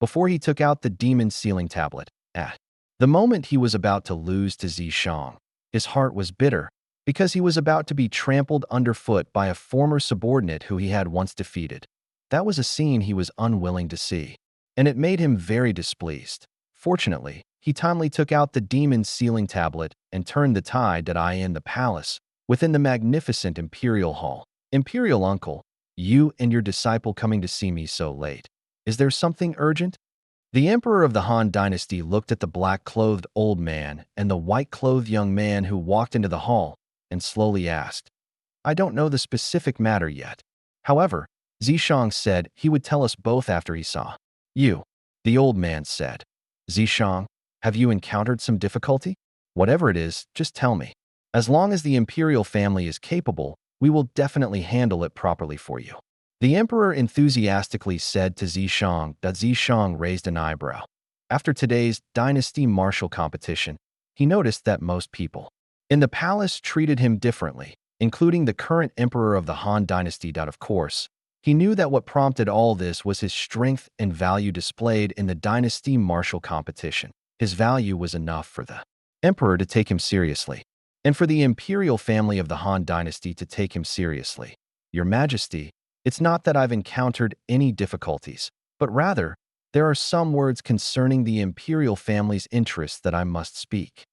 Before he took out the demon's sealing tablet, at the moment he was about to lose to Zishang, his heart was bitter because he was about to be trampled underfoot by a former subordinate who he had once defeated. That was a scene he was unwilling to see, and it made him very displeased. Fortunately, he timely took out the demon's sealing tablet and turned the tide in the palace within the magnificent Imperial Hall. Imperial Uncle, you and your disciple coming to see me so late. Is there something urgent? The Emperor of the Han Dynasty looked at the black-clothed old man and the white-clothed young man who walked into the hall and slowly asked, I don't know the specific matter yet. However, Zishang said he would tell us both after he saw you. The old man said, Zishang, have you encountered some difficulty? Whatever it is, just tell me. As long as the imperial family is capable, we will definitely handle it properly for you. The emperor enthusiastically said to Zishang. Zishang raised an eyebrow. After today's dynasty martial competition, he noticed that most people in the palace treated him differently, including the current emperor of the Han Dynasty. Of course, he knew that what prompted all this was his strength and value displayed in the dynasty martial competition. His value was enough for the emperor to take him seriously, and for the imperial family of the Han Dynasty to take him seriously. Your Majesty, it's not that I've encountered any difficulties, but rather, there are some words concerning the imperial family's interests that I must speak.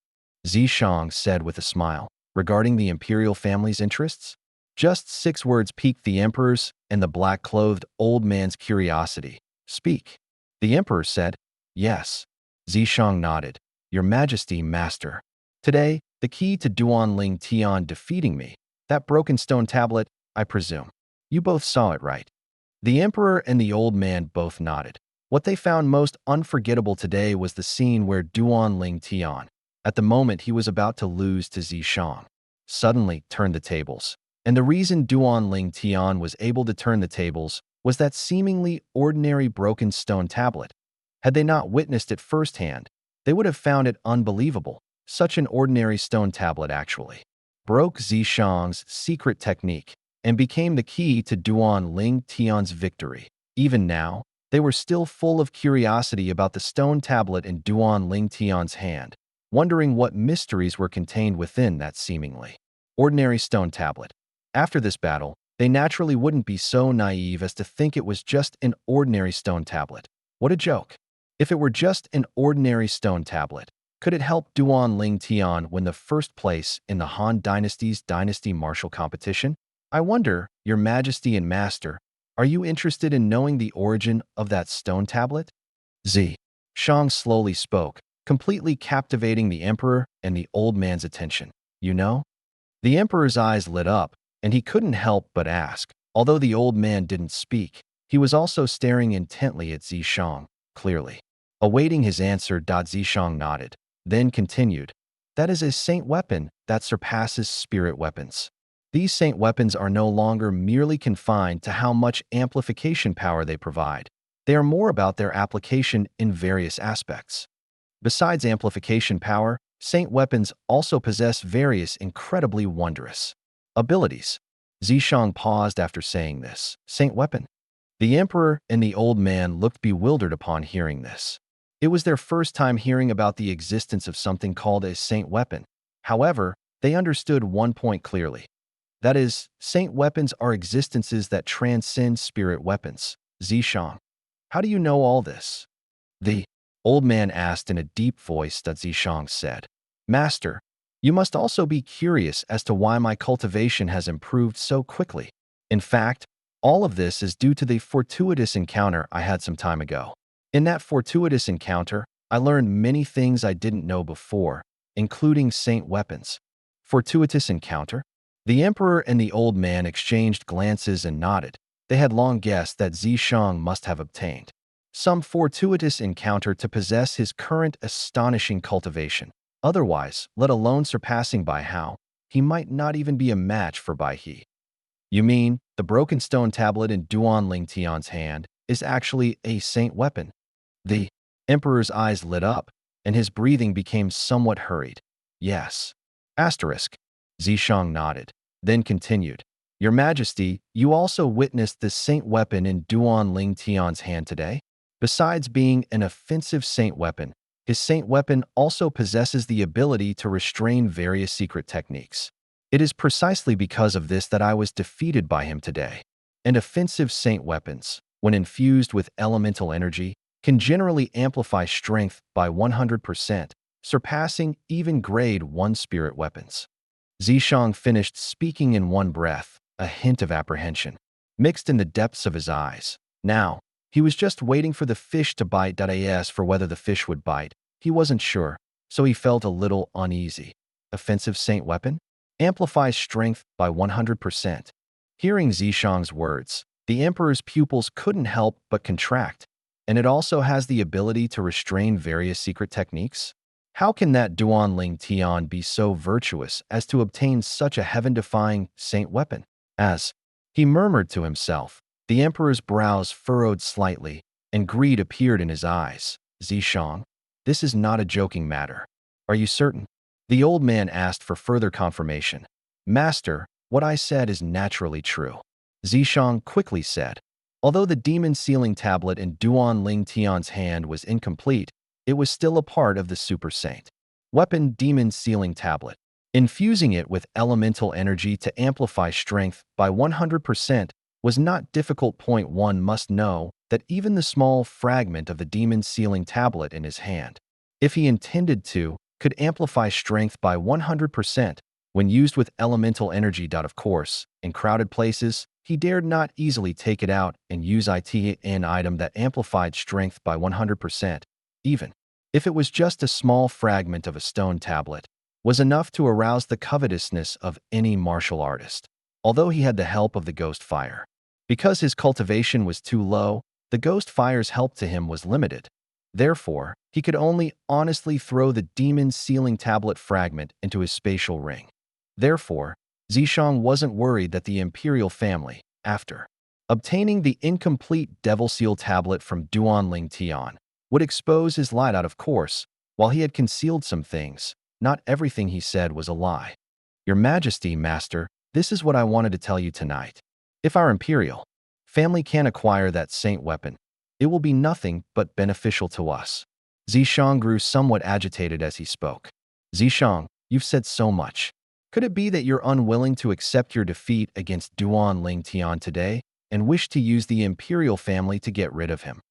Zishang said with a smile. Regarding the imperial family's interests? Just 6 words piqued the emperor's and the black-clothed old man's curiosity. Speak. The emperor said, Yes. Zishang nodded. Your Majesty, Master. Today, the key to Duan Ling Tian defeating me, that broken stone tablet, I presume. You both saw it, right? The emperor and the old man both nodded. What they found most unforgettable today was the scene where Duan Ling Tian, at the moment he was about to lose to Zishang, suddenly turned the tables. And the reason Duan Ling Tian was able to turn the tables was that seemingly ordinary broken stone tablet. Had they not witnessed it firsthand, they would have found it unbelievable. Such an ordinary stone tablet actually broke Zishang's secret technique and became the key to Duan Ling Tian's victory. Even now, they were still full of curiosity about the stone tablet in Duan Ling Tian's hand, wondering what mysteries were contained within that seemingly ordinary stone tablet. After this battle, they naturally wouldn't be so naive as to think it was just an ordinary stone tablet. What a joke. If it were just an ordinary stone tablet, could it help Duan Ling Tian win the first place in the Han Dynasty's Dynasty Martial Competition? I wonder, Your Majesty and Master, are you interested in knowing the origin of that stone tablet? Z. Shang slowly spoke, completely captivating the Emperor and the old man's attention. You know? The Emperor's eyes lit up, and he couldn't help but ask. Although the old man didn't speak, he was also staring intently at Zishang, clearly awaiting his answer. Zishang nodded, then continued. That is a saint weapon that surpasses spirit weapons. These saint weapons are no longer merely confined to how much amplification power they provide. They are more about their application in various aspects. Besides amplification power, saint weapons also possess various incredibly wondrous abilities. Zishang paused after saying this. Saint weapon? The Emperor and the old man looked bewildered upon hearing this. It was their first time hearing about the existence of something called a saint weapon. However, they understood one point clearly. That is, saint weapons are existences that transcend spirit weapons. Zishang, how do you know all this? The old man asked in a deep voice. Zishang said, Master, you must also be curious as to why my cultivation has improved so quickly. In fact, all of this is due to the fortuitous encounter I had some time ago. In that fortuitous encounter, I learned many things I didn't know before, including saint weapons. Fortuitous encounter? The Emperor and the old man exchanged glances and nodded. They had long guessed that Zishang must have obtained some fortuitous encounter to possess his current astonishing cultivation. Otherwise, let alone surpassing Bai Hao, he might not even be a match for Bai He. You mean, the broken stone tablet in Duan Ling Tian's hand is actually a saint weapon? The Emperor's eyes lit up, and his breathing became somewhat hurried. Yes. Asterisk. Zishang nodded, then continued. Your Majesty, you also witnessed this saint weapon in Duan Ling Tian's hand today? Besides being an offensive saint weapon, his saint weapon also possesses the ability to restrain various secret techniques. It is precisely because of this that I was defeated by him today. And offensive saint weapons, when infused with elemental energy, can generally amplify strength by 100%, surpassing even grade 1 spirit weapons. Zishang finished speaking in one breath, a hint of apprehension mixed in the depths of his eyes. Now, he was just waiting for the fish to bite. As for whether the fish would bite, he wasn't sure, so he felt a little uneasy. Offensive saint weapon? Amplifies strength by 100%. Hearing Zishang's words, the Emperor's pupils couldn't help but contract. And it also has the ability to restrain various secret techniques? How can that Duan Ling Tian be so virtuous as to obtain such a heaven-defying saint weapon? As he murmured to himself, the Emperor's brows furrowed slightly, and greed appeared in his eyes. Zishang, this is not a joking matter. Are you certain? The old man asked for further confirmation. Master, what I said is naturally true. Zishang quickly said. Although the demon sealing tablet in Duan Ling Tian's hand was incomplete, it was still a part of the Super Saint weapon demon sealing tablet. Infusing it with elemental energy to amplify strength by 100% was not difficult. One must know that even the small fragment of the demon sealing tablet in his hand, if he intended to, could amplify strength by 100% when used with elemental energy. Of course, in crowded places, he dared not easily take it out and use an item that amplified strength by 100%, even if it was just a small fragment of a stone tablet, was enough to arouse the covetousness of any martial artist, although he had the help of the ghost fire. Because his cultivation was too low, the ghost fire's help to him was limited. Therefore, he could only honestly throw the demon sealing tablet fragment into his spatial ring. Therefore, Zishang wasn't worried that the imperial family, after obtaining the incomplete Devil Seal tablet from Duanling Tian, would expose his light out. Of course, while he had concealed some things, not everything he said was a lie. Your Majesty, Master, this is what I wanted to tell you tonight. If our imperial family can acquire that saint weapon, it will be nothing but beneficial to us. Zishang grew somewhat agitated as he spoke. Zishang, you've said so much. Could it be that you're unwilling to accept your defeat against Duanling Tian today and wish to use the imperial family to get rid of him?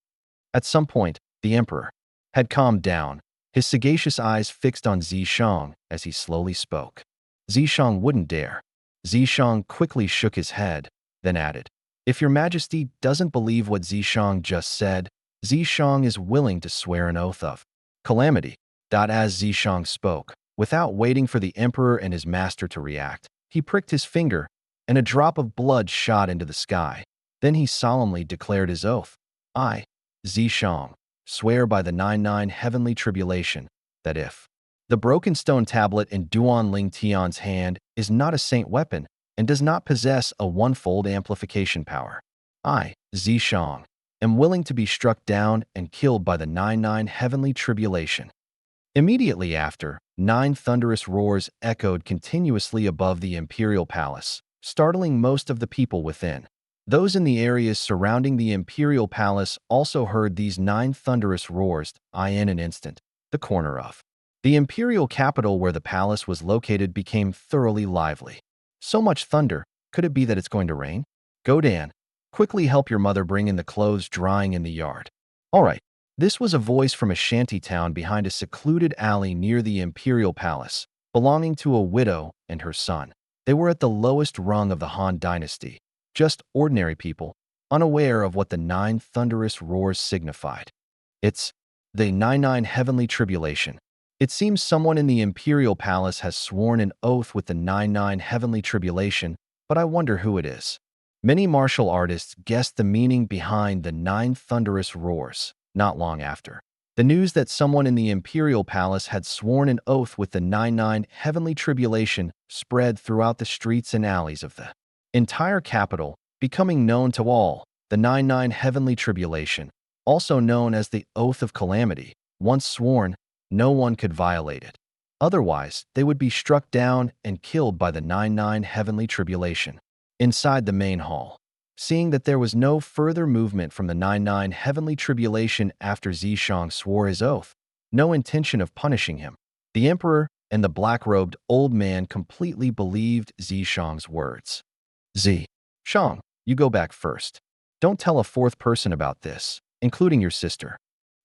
At some point, the emperor had calmed down, his sagacious eyes fixed on Zishang as he slowly spoke. Zishang wouldn't dare. Zishang quickly shook his head, then added, if your majesty doesn't believe what Zishang just said, Zishang is willing to swear an oath of calamity. As Zishang spoke, without waiting for the emperor and his master to react, he pricked his finger, and a drop of blood shot into the sky. Then he solemnly declared his oath. I, Zishang, swear by the 99 heavenly tribulation, that if the broken stone tablet in Duanling Tian's hand is not a saint weapon and does not possess a one-fold amplification power, I, Zishang, am willing to be struck down and killed by the 99 heavenly tribulation. Immediately after, 9 thunderous roars echoed continuously above the imperial palace, startling most of the people within. Those in the areas surrounding the imperial palace also heard these 9 thunderous roars. In an instant, the corner of the imperial capital where the palace was located became thoroughly lively. So much thunder, could it be that it's going to rain? Go Dan, quickly help your mother bring in the clothes drying in the yard. All right. This was a voice from a shanty town behind a secluded alley near the imperial palace, belonging to a widow and her son. They were at the lowest rung of the Han dynasty, just ordinary people, unaware of what the 9 thunderous roars signified. It's the 99 heavenly tribulation. It seems someone in the imperial palace has sworn an oath with the 99 heavenly tribulation, but I wonder who it is. Many martial artists guessed the meaning behind the 9 thunderous roars. Not long after, the news that someone in the imperial palace had sworn an oath with the 99 heavenly tribulation spread throughout the streets and alleys of the entire capital, becoming known to all. The 99 heavenly tribulation, also known as the oath of calamity, once sworn, no one could violate it. Otherwise, they would be struck down and killed by the 99 heavenly tribulation. Inside the main hall, seeing that there was no further movement from the 99 heavenly tribulation after Zishang swore his oath, no intention of punishing him, the emperor and the black-robed old man completely believed Zishang's words. Zishang, you go back first. Don't tell a 4th person about this, including your sister.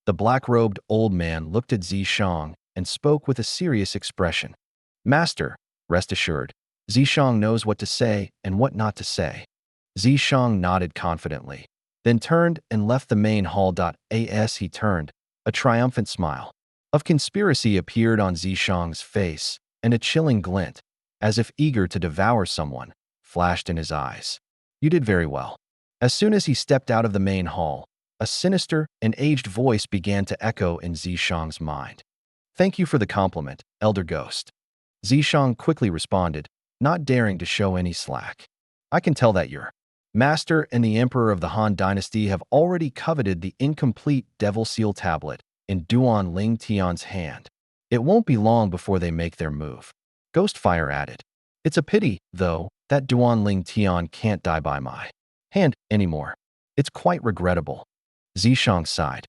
The black-robed old man looked at Zishang and spoke with a serious expression. Master, rest assured, Zishang knows what to say and what not to say. Zishang nodded confidently, then turned and left the main hall. As he turned, a triumphant smile of conspiracy appeared on Zishang's face, and a chilling glint, as if eager to devour someone, flashed in his eyes. You did very well. As soon as he stepped out of the main hall, a sinister and aged voice began to echo in Zishang's mind. Thank you for the compliment, Elder Ghost. Zishang quickly responded, not daring to show any slack. I can tell that your master and the emperor of the Han dynasty have already coveted the incomplete Devil Seal tablet in Duanling Tian's hand. It won't be long before they make their move. Ghostfire added. It's a pity, though, that Duanling Tian can't die by my hand anymore. It's quite regrettable. Zishang sighed.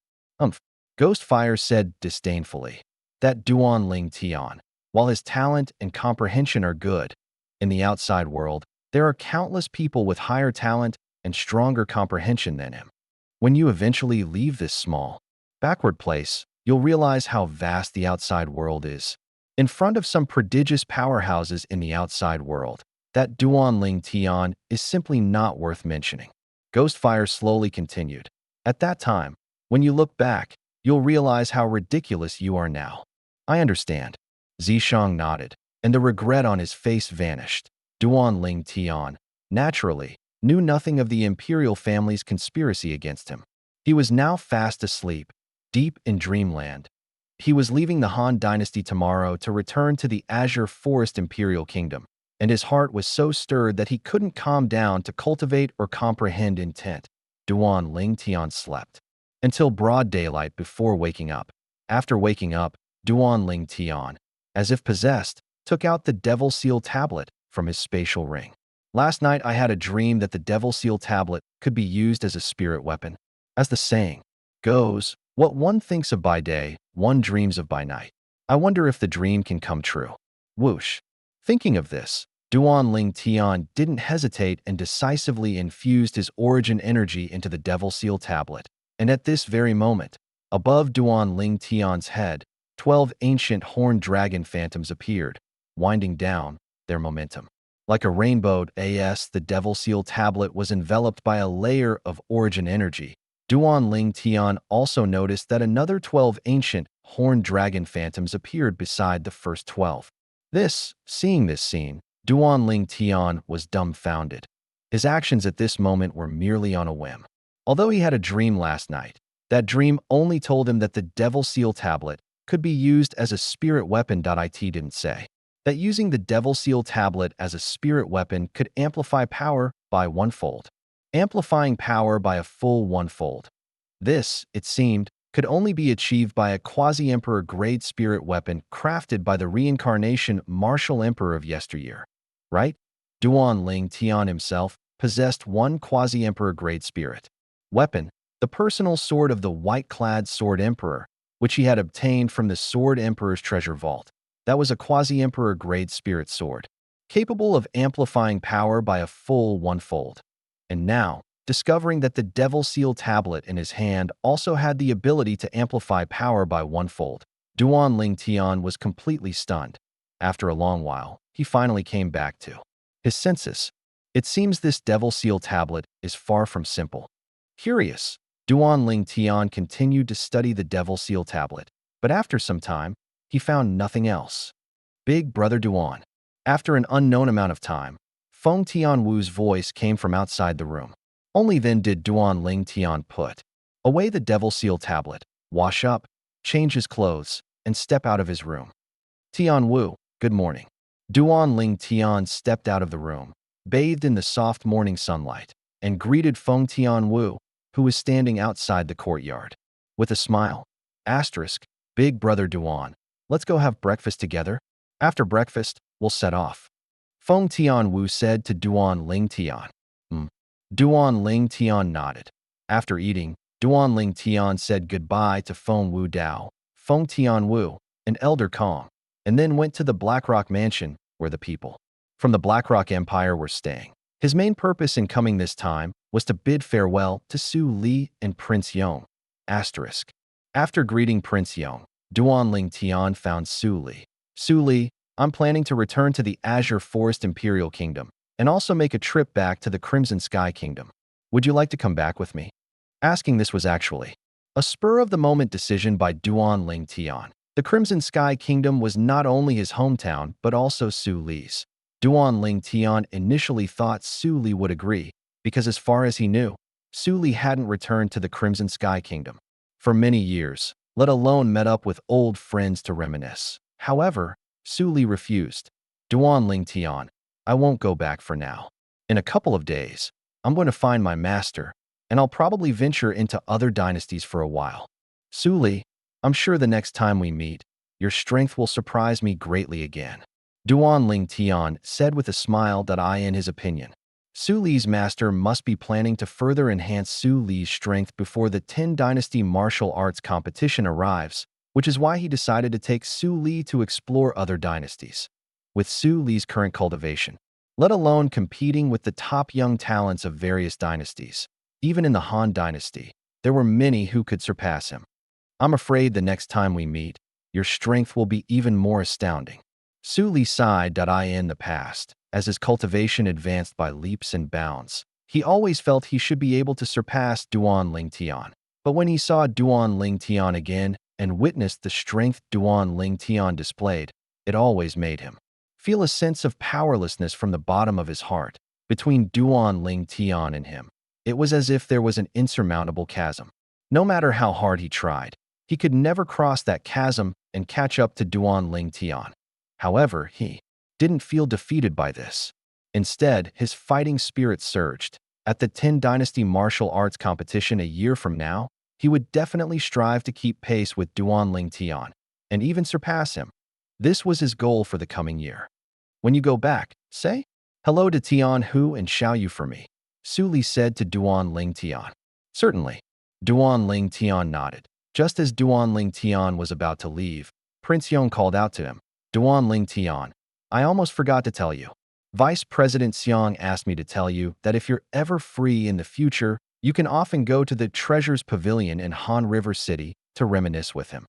Ghostfire said disdainfully that Duanling Tian, while his talent and comprehension are good, in the outside world, there are countless people with higher talent and stronger comprehension than him. When you eventually leave this small, backward place, you'll realize how vast the outside world is. In front of some prodigious powerhouses in the outside world, that Duanling Tian is simply not worth mentioning. Ghostfire slowly continued. At that time, when you look back, you'll realize how ridiculous you are now. I understand. Zishang nodded, and the regret on his face vanished. Duanling Tian, naturally, knew nothing of the imperial family's conspiracy against him. He was now fast asleep, deep in dreamland. He was leaving the Han dynasty tomorrow to return to the Azure Forest Imperial Kingdom. and his heart was so stirred that he couldn't calm down to cultivate or comprehend intent. Duan Ling Tian slept until broad daylight before waking up. After waking up, Duan Ling Tian, as if possessed, took out the Devil Seal tablet from his spatial ring. Last night I had a dream that the Devil Seal tablet could be used as a spirit weapon. As the saying goes, what one thinks of by day, one dreams of by night. I wonder if the dream can come true. Whoosh. Thinking of this, Duan Ling Tian didn't hesitate and decisively infused his origin energy into the Devil Seal tablet. And at this very moment, above Duan Ling Tian's head, 12 ancient horned dragon phantoms appeared, winding down their momentum. Like a rainbow, the Devil Seal tablet was enveloped by a layer of origin energy. Duan Ling Tian also noticed that another 12 ancient horned dragon phantoms appeared beside the first 12. Seeing this scene, Duan Ling Tian was dumbfounded. His actions at this moment were merely on a whim. Although he had a dream last night, that dream only told him that the Devil Seal tablet could be used as a spirit weapon. It didn't say that using the Devil Seal tablet as a spirit weapon could amplify power by one-fold, amplifying power by a full one-fold. This, it seemed, could only be achieved by a quasi-emperor grade spirit weapon crafted by the reincarnation martial emperor of yesteryear. Right? Duan Ling Tian himself possessed one quasi-emperor grade spirit weapon, the personal sword of the white-clad sword emperor, which he had obtained from the sword emperor's treasure vault. That was a quasi-emperor grade spirit sword, capable of amplifying power by a full one-fold. And now, discovering that the Devil Seal tablet in his hand also had the ability to amplify power by one-fold, Duan Ling Tian was completely stunned. After a long while, he finally came back to his senses. It seems this Devil Seal tablet is far from simple. Curious, Duan Ling Tian continued to study the Devil Seal tablet, but after some time, he found nothing else. Big Brother Duan. After an unknown amount of time, Feng Tianwu's voice came from outside the room. Only then did Duan Ling Tian put away the Devil Seal tablet, wash up, change his clothes, and step out of his room. Tianwu, good morning. Duan Ling Tian stepped out of the room, bathed in the soft morning sunlight, and greeted Feng Tianwu, who was standing outside the courtyard. With a smile, Big Brother Duan, let's go have breakfast together. After breakfast, we'll set off. Feng Tianwu said to Duan Ling Tian. Duan Ling Tian nodded. After eating, Duan Ling Tian said goodbye to Feng Wu Dao, Feng Tianwu, and Elder Kong, and then went to the Blackrock Mansion, where the people from the Blackrock Empire were staying. His main purpose in coming this time was to bid farewell to Su Li and Prince Yong. After greeting Prince Yong, Duan Ling Tian found Su Li. Su Li, I'm planning to return to the Azure Forest Imperial Kingdom and also make a trip back to the Crimson Sky Kingdom. Would you like to come back with me? Asking this was actually a spur-of-the-moment decision by Duan Ling Tian. The Crimson Sky Kingdom was not only his hometown but also Su Li's. Duan Ling Tian initially thought Su Li would agree, because as far as he knew, Su Li hadn't returned to the Crimson Sky Kingdom for many years, let alone met up with old friends to reminisce. However, Su Li refused. Duan Ling Tian, I won't go back for now. In a couple of days, I'm going to find my master, and I'll probably venture into other dynasties for a while. Su Li, I'm sure the next time we meet, your strength will surprise me greatly again. Duan Ling Tian said with a smile that in his opinion, Su Li's master must be planning to further enhance Su Li's strength before the 10 Dynasty martial arts competition arrives, which is why he decided to take Su Li to explore other dynasties. With Su Li's current cultivation, let alone competing with the top young talents of various dynasties, even in the Han Dynasty, there were many who could surpass him. I'm afraid the next time we meet, your strength will be even more astounding. Su Li sighed. In the past, as his cultivation advanced by leaps and bounds, he always felt he should be able to surpass Duan Ling Tian. But when he saw Duan Ling Tian again and witnessed the strength Duan Ling Tian displayed, it always made him feel a sense of powerlessness from the bottom of his heart. Between Duan Ling Tian and him, it was as if there was an insurmountable chasm. No matter how hard he tried, he could never cross that chasm and catch up to Duan Ling Tian. However, he didn't feel defeated by this. Instead, his fighting spirit surged. At the 10 Dynasty martial arts competition a year from now, he would definitely strive to keep pace with Duanling Tian, and even surpass him. This was his goal for the coming year. When you go back, say hello to Tian Hu and Xiao Yu for me, Su Li said to Duanling Tian. Certainly. Duanling Tian nodded. Just as Duanling Tian was about to leave, Prince Yong called out to him, Duanling Tian, I almost forgot to tell you. Vice President Xiang asked me to tell you that if you're ever free in the future, you can often go to the Treasures Pavilion in Han River City to reminisce with him.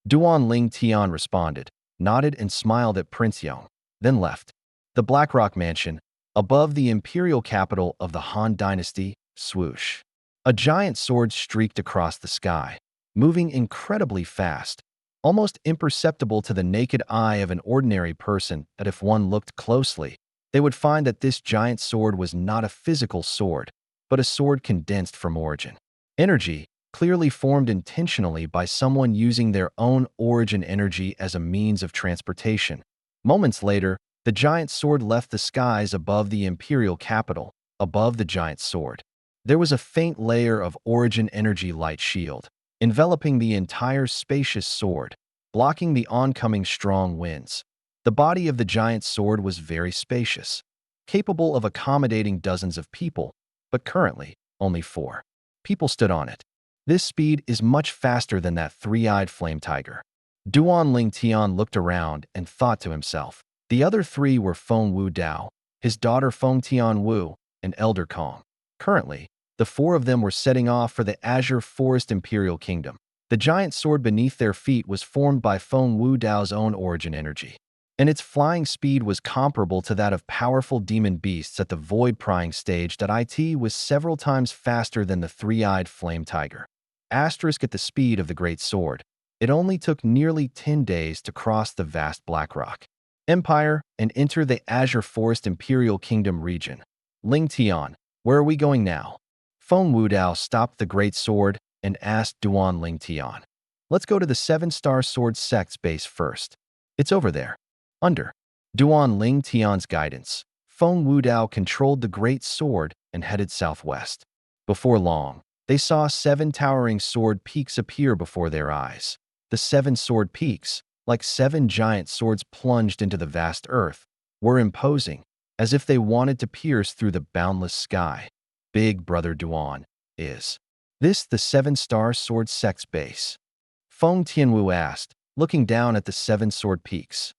Duanling Tian responded, nodded and smiled at Prince Yong, then left. The Blackrock Mansion, above the imperial capital of the Han Dynasty, swoosh. A giant sword streaked across the sky, moving incredibly fast, almost imperceptible to the naked eye of an ordinary person that if one looked closely, they would find that this giant sword was not a physical sword, but a sword condensed from origin. Energy, clearly formed intentionally by someone using their own origin energy as a means of transportation. Moments later, the giant sword left the skies above the imperial capital, above the giant sword. There was a faint layer of origin energy light shield, enveloping the entire spacious sword, blocking the oncoming strong winds. The body of the giant sword was very spacious, capable of accommodating dozens of people, but currently, only 4 people stood on it. This speed is much faster than that three-eyed flame tiger. Duanling Tian looked around and thought to himself. The other 3 were Feng Wu Dao, his daughter Feng Tian Wu, and Elder Kong. Currently, the 4 of them were setting off for the Azure Forest Imperial Kingdom. The giant sword beneath their feet was formed by Feng Wu Dao's own origin energy, and its flying speed was comparable to that of powerful demon beasts at the void prying stage. It was several times faster than the three-eyed flame tiger. Asterisk at the speed of the great sword, it only took nearly 10 days to cross the vast Blackrock Empire and enter the Azure Forest Imperial Kingdom region. Ling Tian, where are we going now? Feng Wu Dao stopped the great sword and asked Duanling Tian. Let's go to the 7-star sword sect's base first. It's over there. Under Duanling Tian's guidance, Feng Wu Dao controlled the great sword and headed southwest. Before long, they saw 7 towering sword peaks appear before their eyes. The 7 sword peaks, like 7 giant swords plunged into the vast earth, were imposing, as if they wanted to pierce through the boundless sky. Big Brother Duan, is this the 7-star sword sect's base? Feng Tianwu asked, looking down at the 7 sword peaks.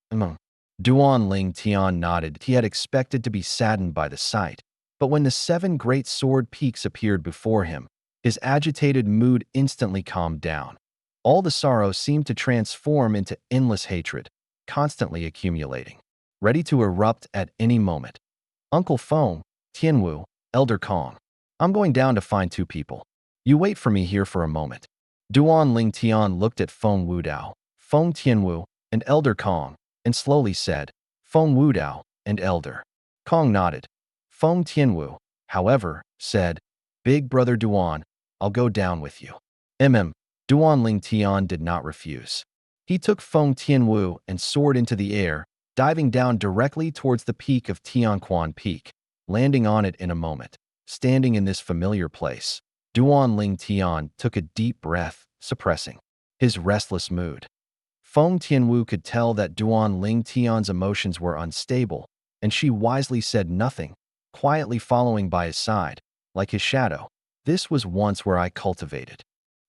Duanling Tian nodded. He had expected to be saddened by the sight, but when the 7 great sword peaks appeared before him, his agitated mood instantly calmed down. All the sorrow seemed to transform into endless hatred, constantly accumulating, ready to erupt at any moment. Uncle Feng, Tianwu, Elder Kong, I'm going down to find 2 people. You wait for me here for a moment. Duanling Tian looked at Feng Wu Dao, Feng Tianwu, and Elder Kong, and slowly said, Feng Wu Dao and Elder. Kong nodded. Feng Tianwu, however, said, Big Brother Duan, I'll go down with you. Duanling Tian did not refuse. He took Feng Tianwu and soared into the air, diving down directly towards the peak of Tianquan Peak, landing on it in a moment. Standing in this familiar place, Duanling Tian took a deep breath, suppressing his restless mood. Feng Tianwu could tell that Duanling Tian's emotions were unstable, and she wisely said nothing, quietly following by his side, like his shadow. This was once where I cultivated.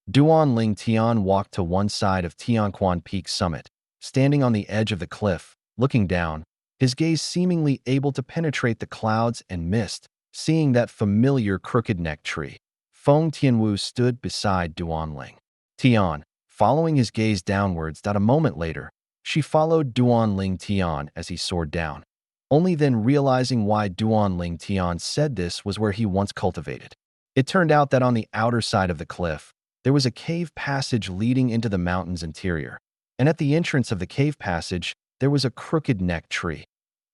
Duanling Tian walked to one side of Tianquan Peak summit, standing on the edge of the cliff, looking down, his gaze seemingly able to penetrate the clouds and mist. Seeing that familiar crooked-necked tree, Feng Tianwu stood beside Duanling Tian, following his gaze downwards. A moment later, she followed Duanling Tian as he soared down, only then realizing why Duanling Tian said this was where he once cultivated. It turned out that on the outer side of the cliff, there was a cave passage leading into the mountain's interior, and at the entrance of the cave passage, there was a crooked-necked tree.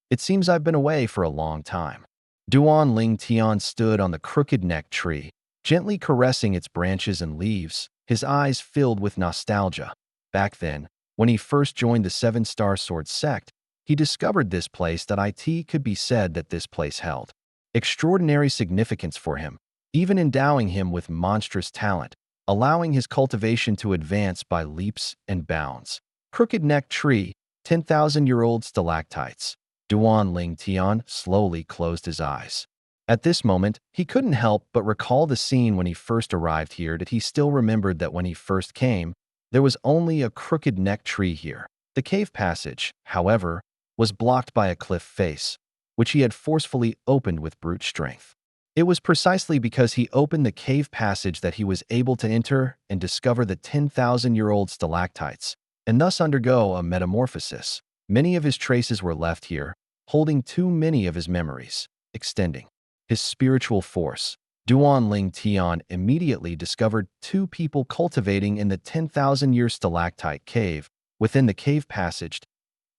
It seems I've been away for a long time. Duanling Tian stood on the crooked-necked tree, gently caressing its branches and leaves, his eyes filled with nostalgia. Back then, when he first joined the 7-star sword sect, he discovered this place that it could be said that this place held extraordinary significance for him, even endowing him with monstrous talent, allowing his cultivation to advance by leaps and bounds. Crooked Neck Tree, 10,000-year-old stalactites. Duan Ling Tian slowly closed his eyes. At this moment, he couldn't help but recall the scene when he first arrived here. That he still remembered that when he first came, there was only a crooked neck tree here. The cave passage, however, was blocked by a cliff face, which he had forcefully opened with brute strength. It was precisely because he opened the cave passage that he was able to enter and discover the 10,000-year-old stalactites, and thus undergo a metamorphosis. Many of his traces were left here, holding too many of his memories, extending his spiritual force. Duan Ling Tian immediately discovered two people cultivating in the 10,000-year stalactite cave. Within the cave passage,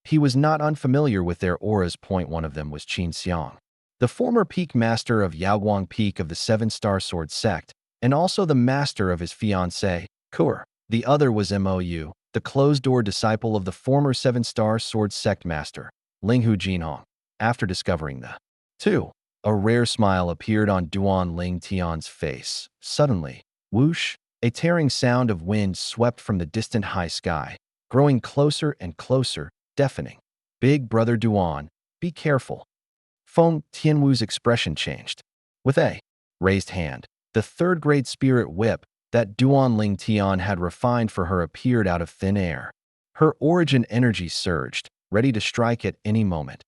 he was not unfamiliar with their auras. One of them was Qin Xiang, the former peak master of Yaoguang Peak of the Seven-Star Sword Sect, and also the master of his fiancée, Kur. The other was Mou, the closed-door disciple of the former Seven-Star Sword Sect master, Linghu Jinhong. After discovering the two, a rare smile appeared on Duan Ling Tian's face. Suddenly, whoosh, a tearing sound of wind swept from the distant high sky, growing closer and closer, deafening. Big brother Duan, be careful. Feng Tianwu's expression changed. With a raised hand, the third-grade spirit whip that Duan Ling Tian had refined for her appeared out of thin air. Her origin energy surged, ready to strike at any moment.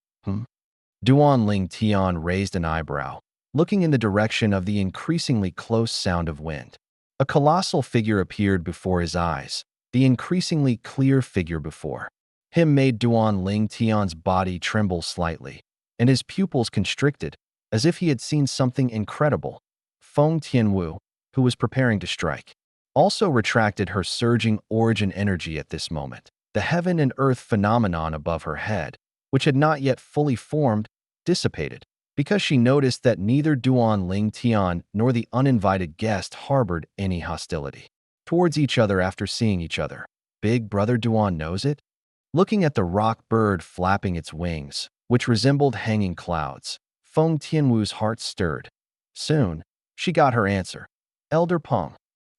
Duan Ling Tian raised an eyebrow, looking in the direction of the increasingly close sound of wind. A colossal figure appeared before his eyes. The increasingly clear figure before him made Duan Ling Tian's body tremble slightly, and his pupils constricted, as if he had seen something incredible. Feng Tianwu, who was preparing to strike, also retracted her surging origin energy at this moment. The heaven and earth phenomenon above her head, which had not yet fully formed, dissipated, because she noticed that neither Duan Ling Tian nor the uninvited guest harbored any hostility towards each other after seeing each other. Big brother Duan knows it? Looking at the rock bird flapping its wings, which resembled hanging clouds, Feng Tianwu's heart stirred. Soon, she got her answer. Elder Peng.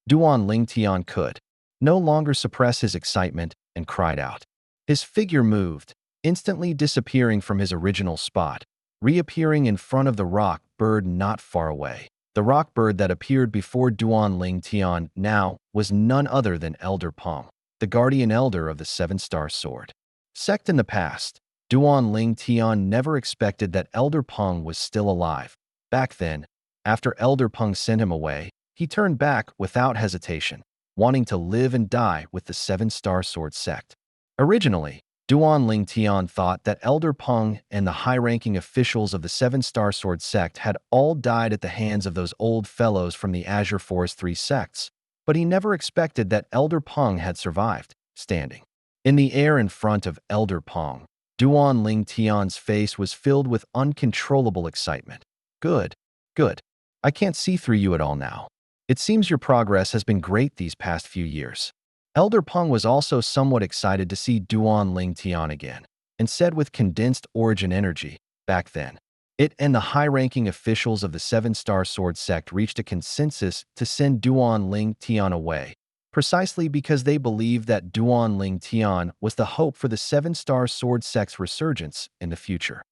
Duan Ling Tian could no longer suppress his excitement and cried out. His figure moved, instantly disappearing from his original spot, reappearing in front of the rock bird not far away. The rock bird that appeared before Duan Ling Tian now was none other than Elder Peng, the guardian elder of the Seven-Star Sword Sect. In the past, Duan Ling Tian never expected that Elder Peng was still alive. Back then, after Elder Peng sent him away, he turned back without hesitation, wanting to live and die with the Seven-Star Sword Sect. Originally, Duan Ling Tian thought that Elder Peng and the high-ranking officials of the Seven-Star Sword Sect had all died at the hands of those old fellows from the Azure Forest 3 sects, but he never expected that Elder Peng had survived. Standing in the air in front of Elder Peng, Duan Ling Tian's face was filled with uncontrollable excitement. Good, good. I can't see through you at all now. It seems your progress has been great these past few years. Elder Peng was also somewhat excited to see Duan Ling Tian again, and said with condensed origin energy, back then, it and the high-ranking officials of the Seven-Star Sword Sect reached a consensus to send Duan Ling Tian away, precisely because they believed that Duan Ling Tian was the hope for the Seven-Star Sword Sect's resurgence in the future.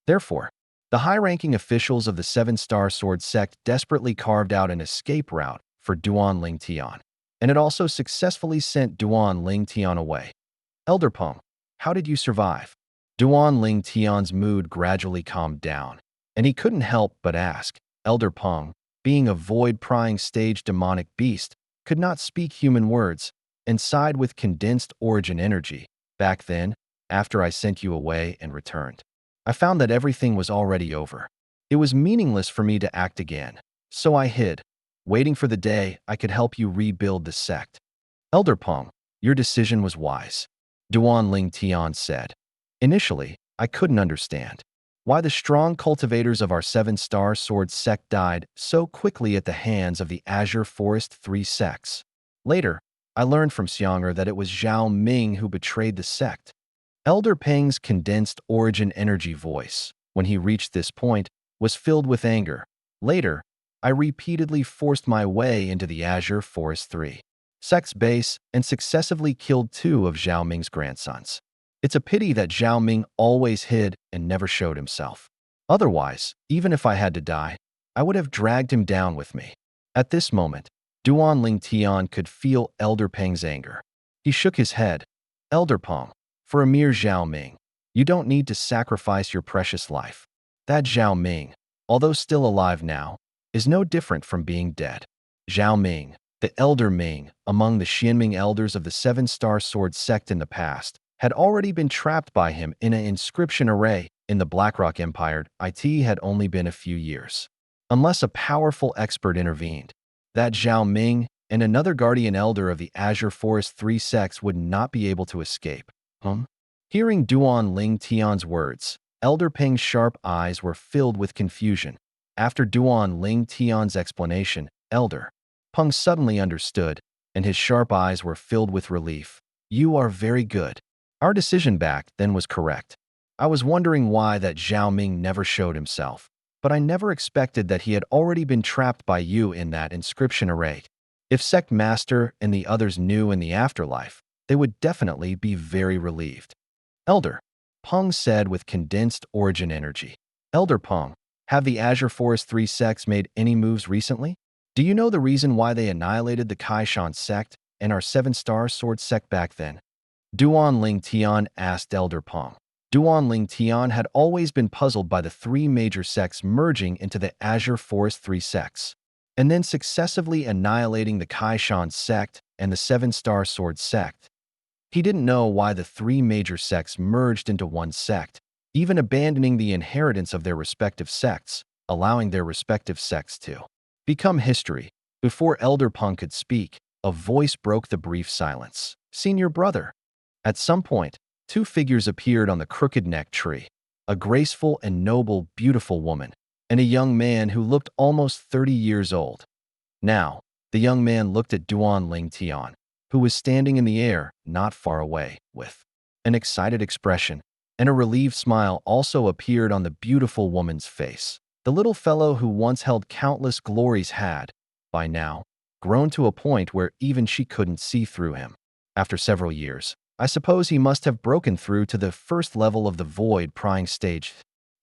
Therefore, the high-ranking officials of the Seven-Star Sword Sect desperately carved out an escape route for Duan Ling Tian, and it also successfully sent Duan Ling Tian away. Elder Peng, how did you survive? Duan Ling Tian's mood gradually calmed down, and he couldn't help but ask. Elder Peng, being a void-prying stage demonic beast, could not speak human words, and sighed with condensed origin energy. Back then, after I sent you away and returned, I found that everything was already over. It was meaningless for me to act again, so I hid, waiting for the day I could help you rebuild the sect. Elder Peng, your decision was wise, Duan Ling Tian said. Initially, I couldn't understand why the strong cultivators of our Seven-Star Sword Sect died so quickly at the hands of the Azure Forest 3 sects. Later, I learned from Xianger that it was Zhao Ming who betrayed the sect. Elder Peng's condensed origin energy voice, when he reached this point, was filled with anger. Later, I repeatedly forced my way into the Azure Forest 3 sect's base and successively killed 2 of Zhao Ming's grandsons. It's a pity that Zhao Ming always hid and never showed himself. Otherwise, even if I had to die, I would have dragged him down with me. At this moment, Duan Ling Tian could feel Elder Peng's anger. He shook his head. Elder Peng, for a mere Zhao Ming, you don't need to sacrifice your precious life. That Zhao Ming, although still alive now, is no different from being dead. Zhao Ming, the Elder Ming, among the Xianming elders of the Seven-Star Sword sect in the past, had already been trapped by him in an inscription array in the Blackrock Empire. It had only been a few years. Unless a powerful expert intervened, that Zhao Ming and another guardian elder of the Azure Forest 3 sects would not be able to escape. Hearing Duan Ling Tian's words, Elder Peng's sharp eyes were filled with confusion. After Duan Ling Tian's explanation, Elder Peng suddenly understood, and his sharp eyes were filled with relief. You are very good. Our decision back then was correct. I was wondering why that Zhao Ming never showed himself, but I never expected that he had already been trapped by you in that inscription array. If Sect Master and the others knew in the afterlife, they would definitely be very relieved. Elder Peng said with condensed origin energy. Elder Peng, have the Azure Forest 3 sects made any moves recently? Do you know the reason why they annihilated the Kaishan sect and our Seven-Star Sword sect back then? Duan Ling Tian asked Elder Peng. Duan Ling Tian had always been puzzled by the 3 major sects merging into the Azure Forest 3 sects, and then successively annihilating the Kaishan sect and the Seven-Star Sword sect. He didn't know why the 3 major sects merged into one sect, even abandoning the inheritance of their respective sects, allowing their respective sects to become history. Before Elder Peng could speak, a voice broke the brief silence. Senior brother. At some point, 2 figures appeared on the crooked neck tree, a graceful and noble, beautiful woman, and a young man who looked almost 30 years old. Now, the young man looked at Duan Ling Tian, who was standing in the air not far away, with an excited expression, and a relieved smile also appeared on the beautiful woman's face. The little fellow who once held countless glories had, by now, grown to a point where even she couldn't see through him. After several years, I suppose he must have broken through to the first level of the void prying stage.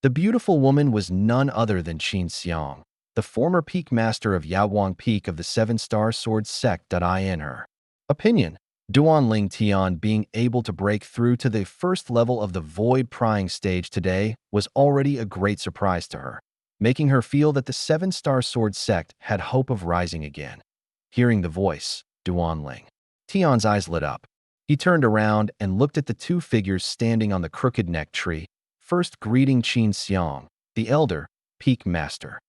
The beautiful woman was none other than Qin Xiang, the former peak master of Yaoguang Peak of the Seven-Star Sword sect. In her opinion, Duan Ling Tian being able to break through to the first level of the void prying stage today was already a great surprise to her, making her feel that the Seven-Star Sword sect had hope of rising again. Hearing the voice, Duan Ling Tian's eyes lit up. He turned around and looked at the 2 figures standing on the crooked neck tree, first greeting Qin Xiang, the elder peak master.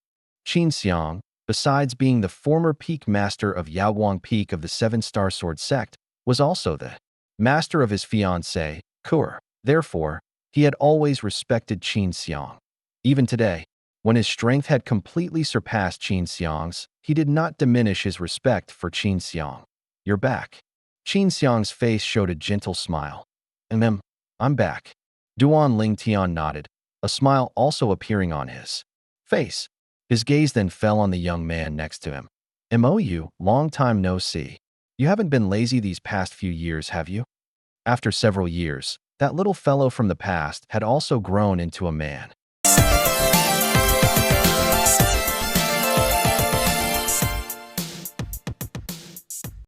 Qin Xiang, besides being the former peak master of Yaoguang Peak of the Seven-Star Sword sect, was also the master of his fiancée, Kur. Therefore, he had always respected Qin Xiang. Even today, when his strength had completely surpassed Qin Xiang's, he did not diminish his respect for Qin Xiang. You're back. Qin Xiang's face showed a gentle smile. I'm back. Duan Ling Tian nodded, a smile also appearing on his face. His gaze then fell on the young man next to him. "Mou, long time no see. You haven't been lazy these past few years, have you?" After several years, that little fellow from the past had also grown into a man.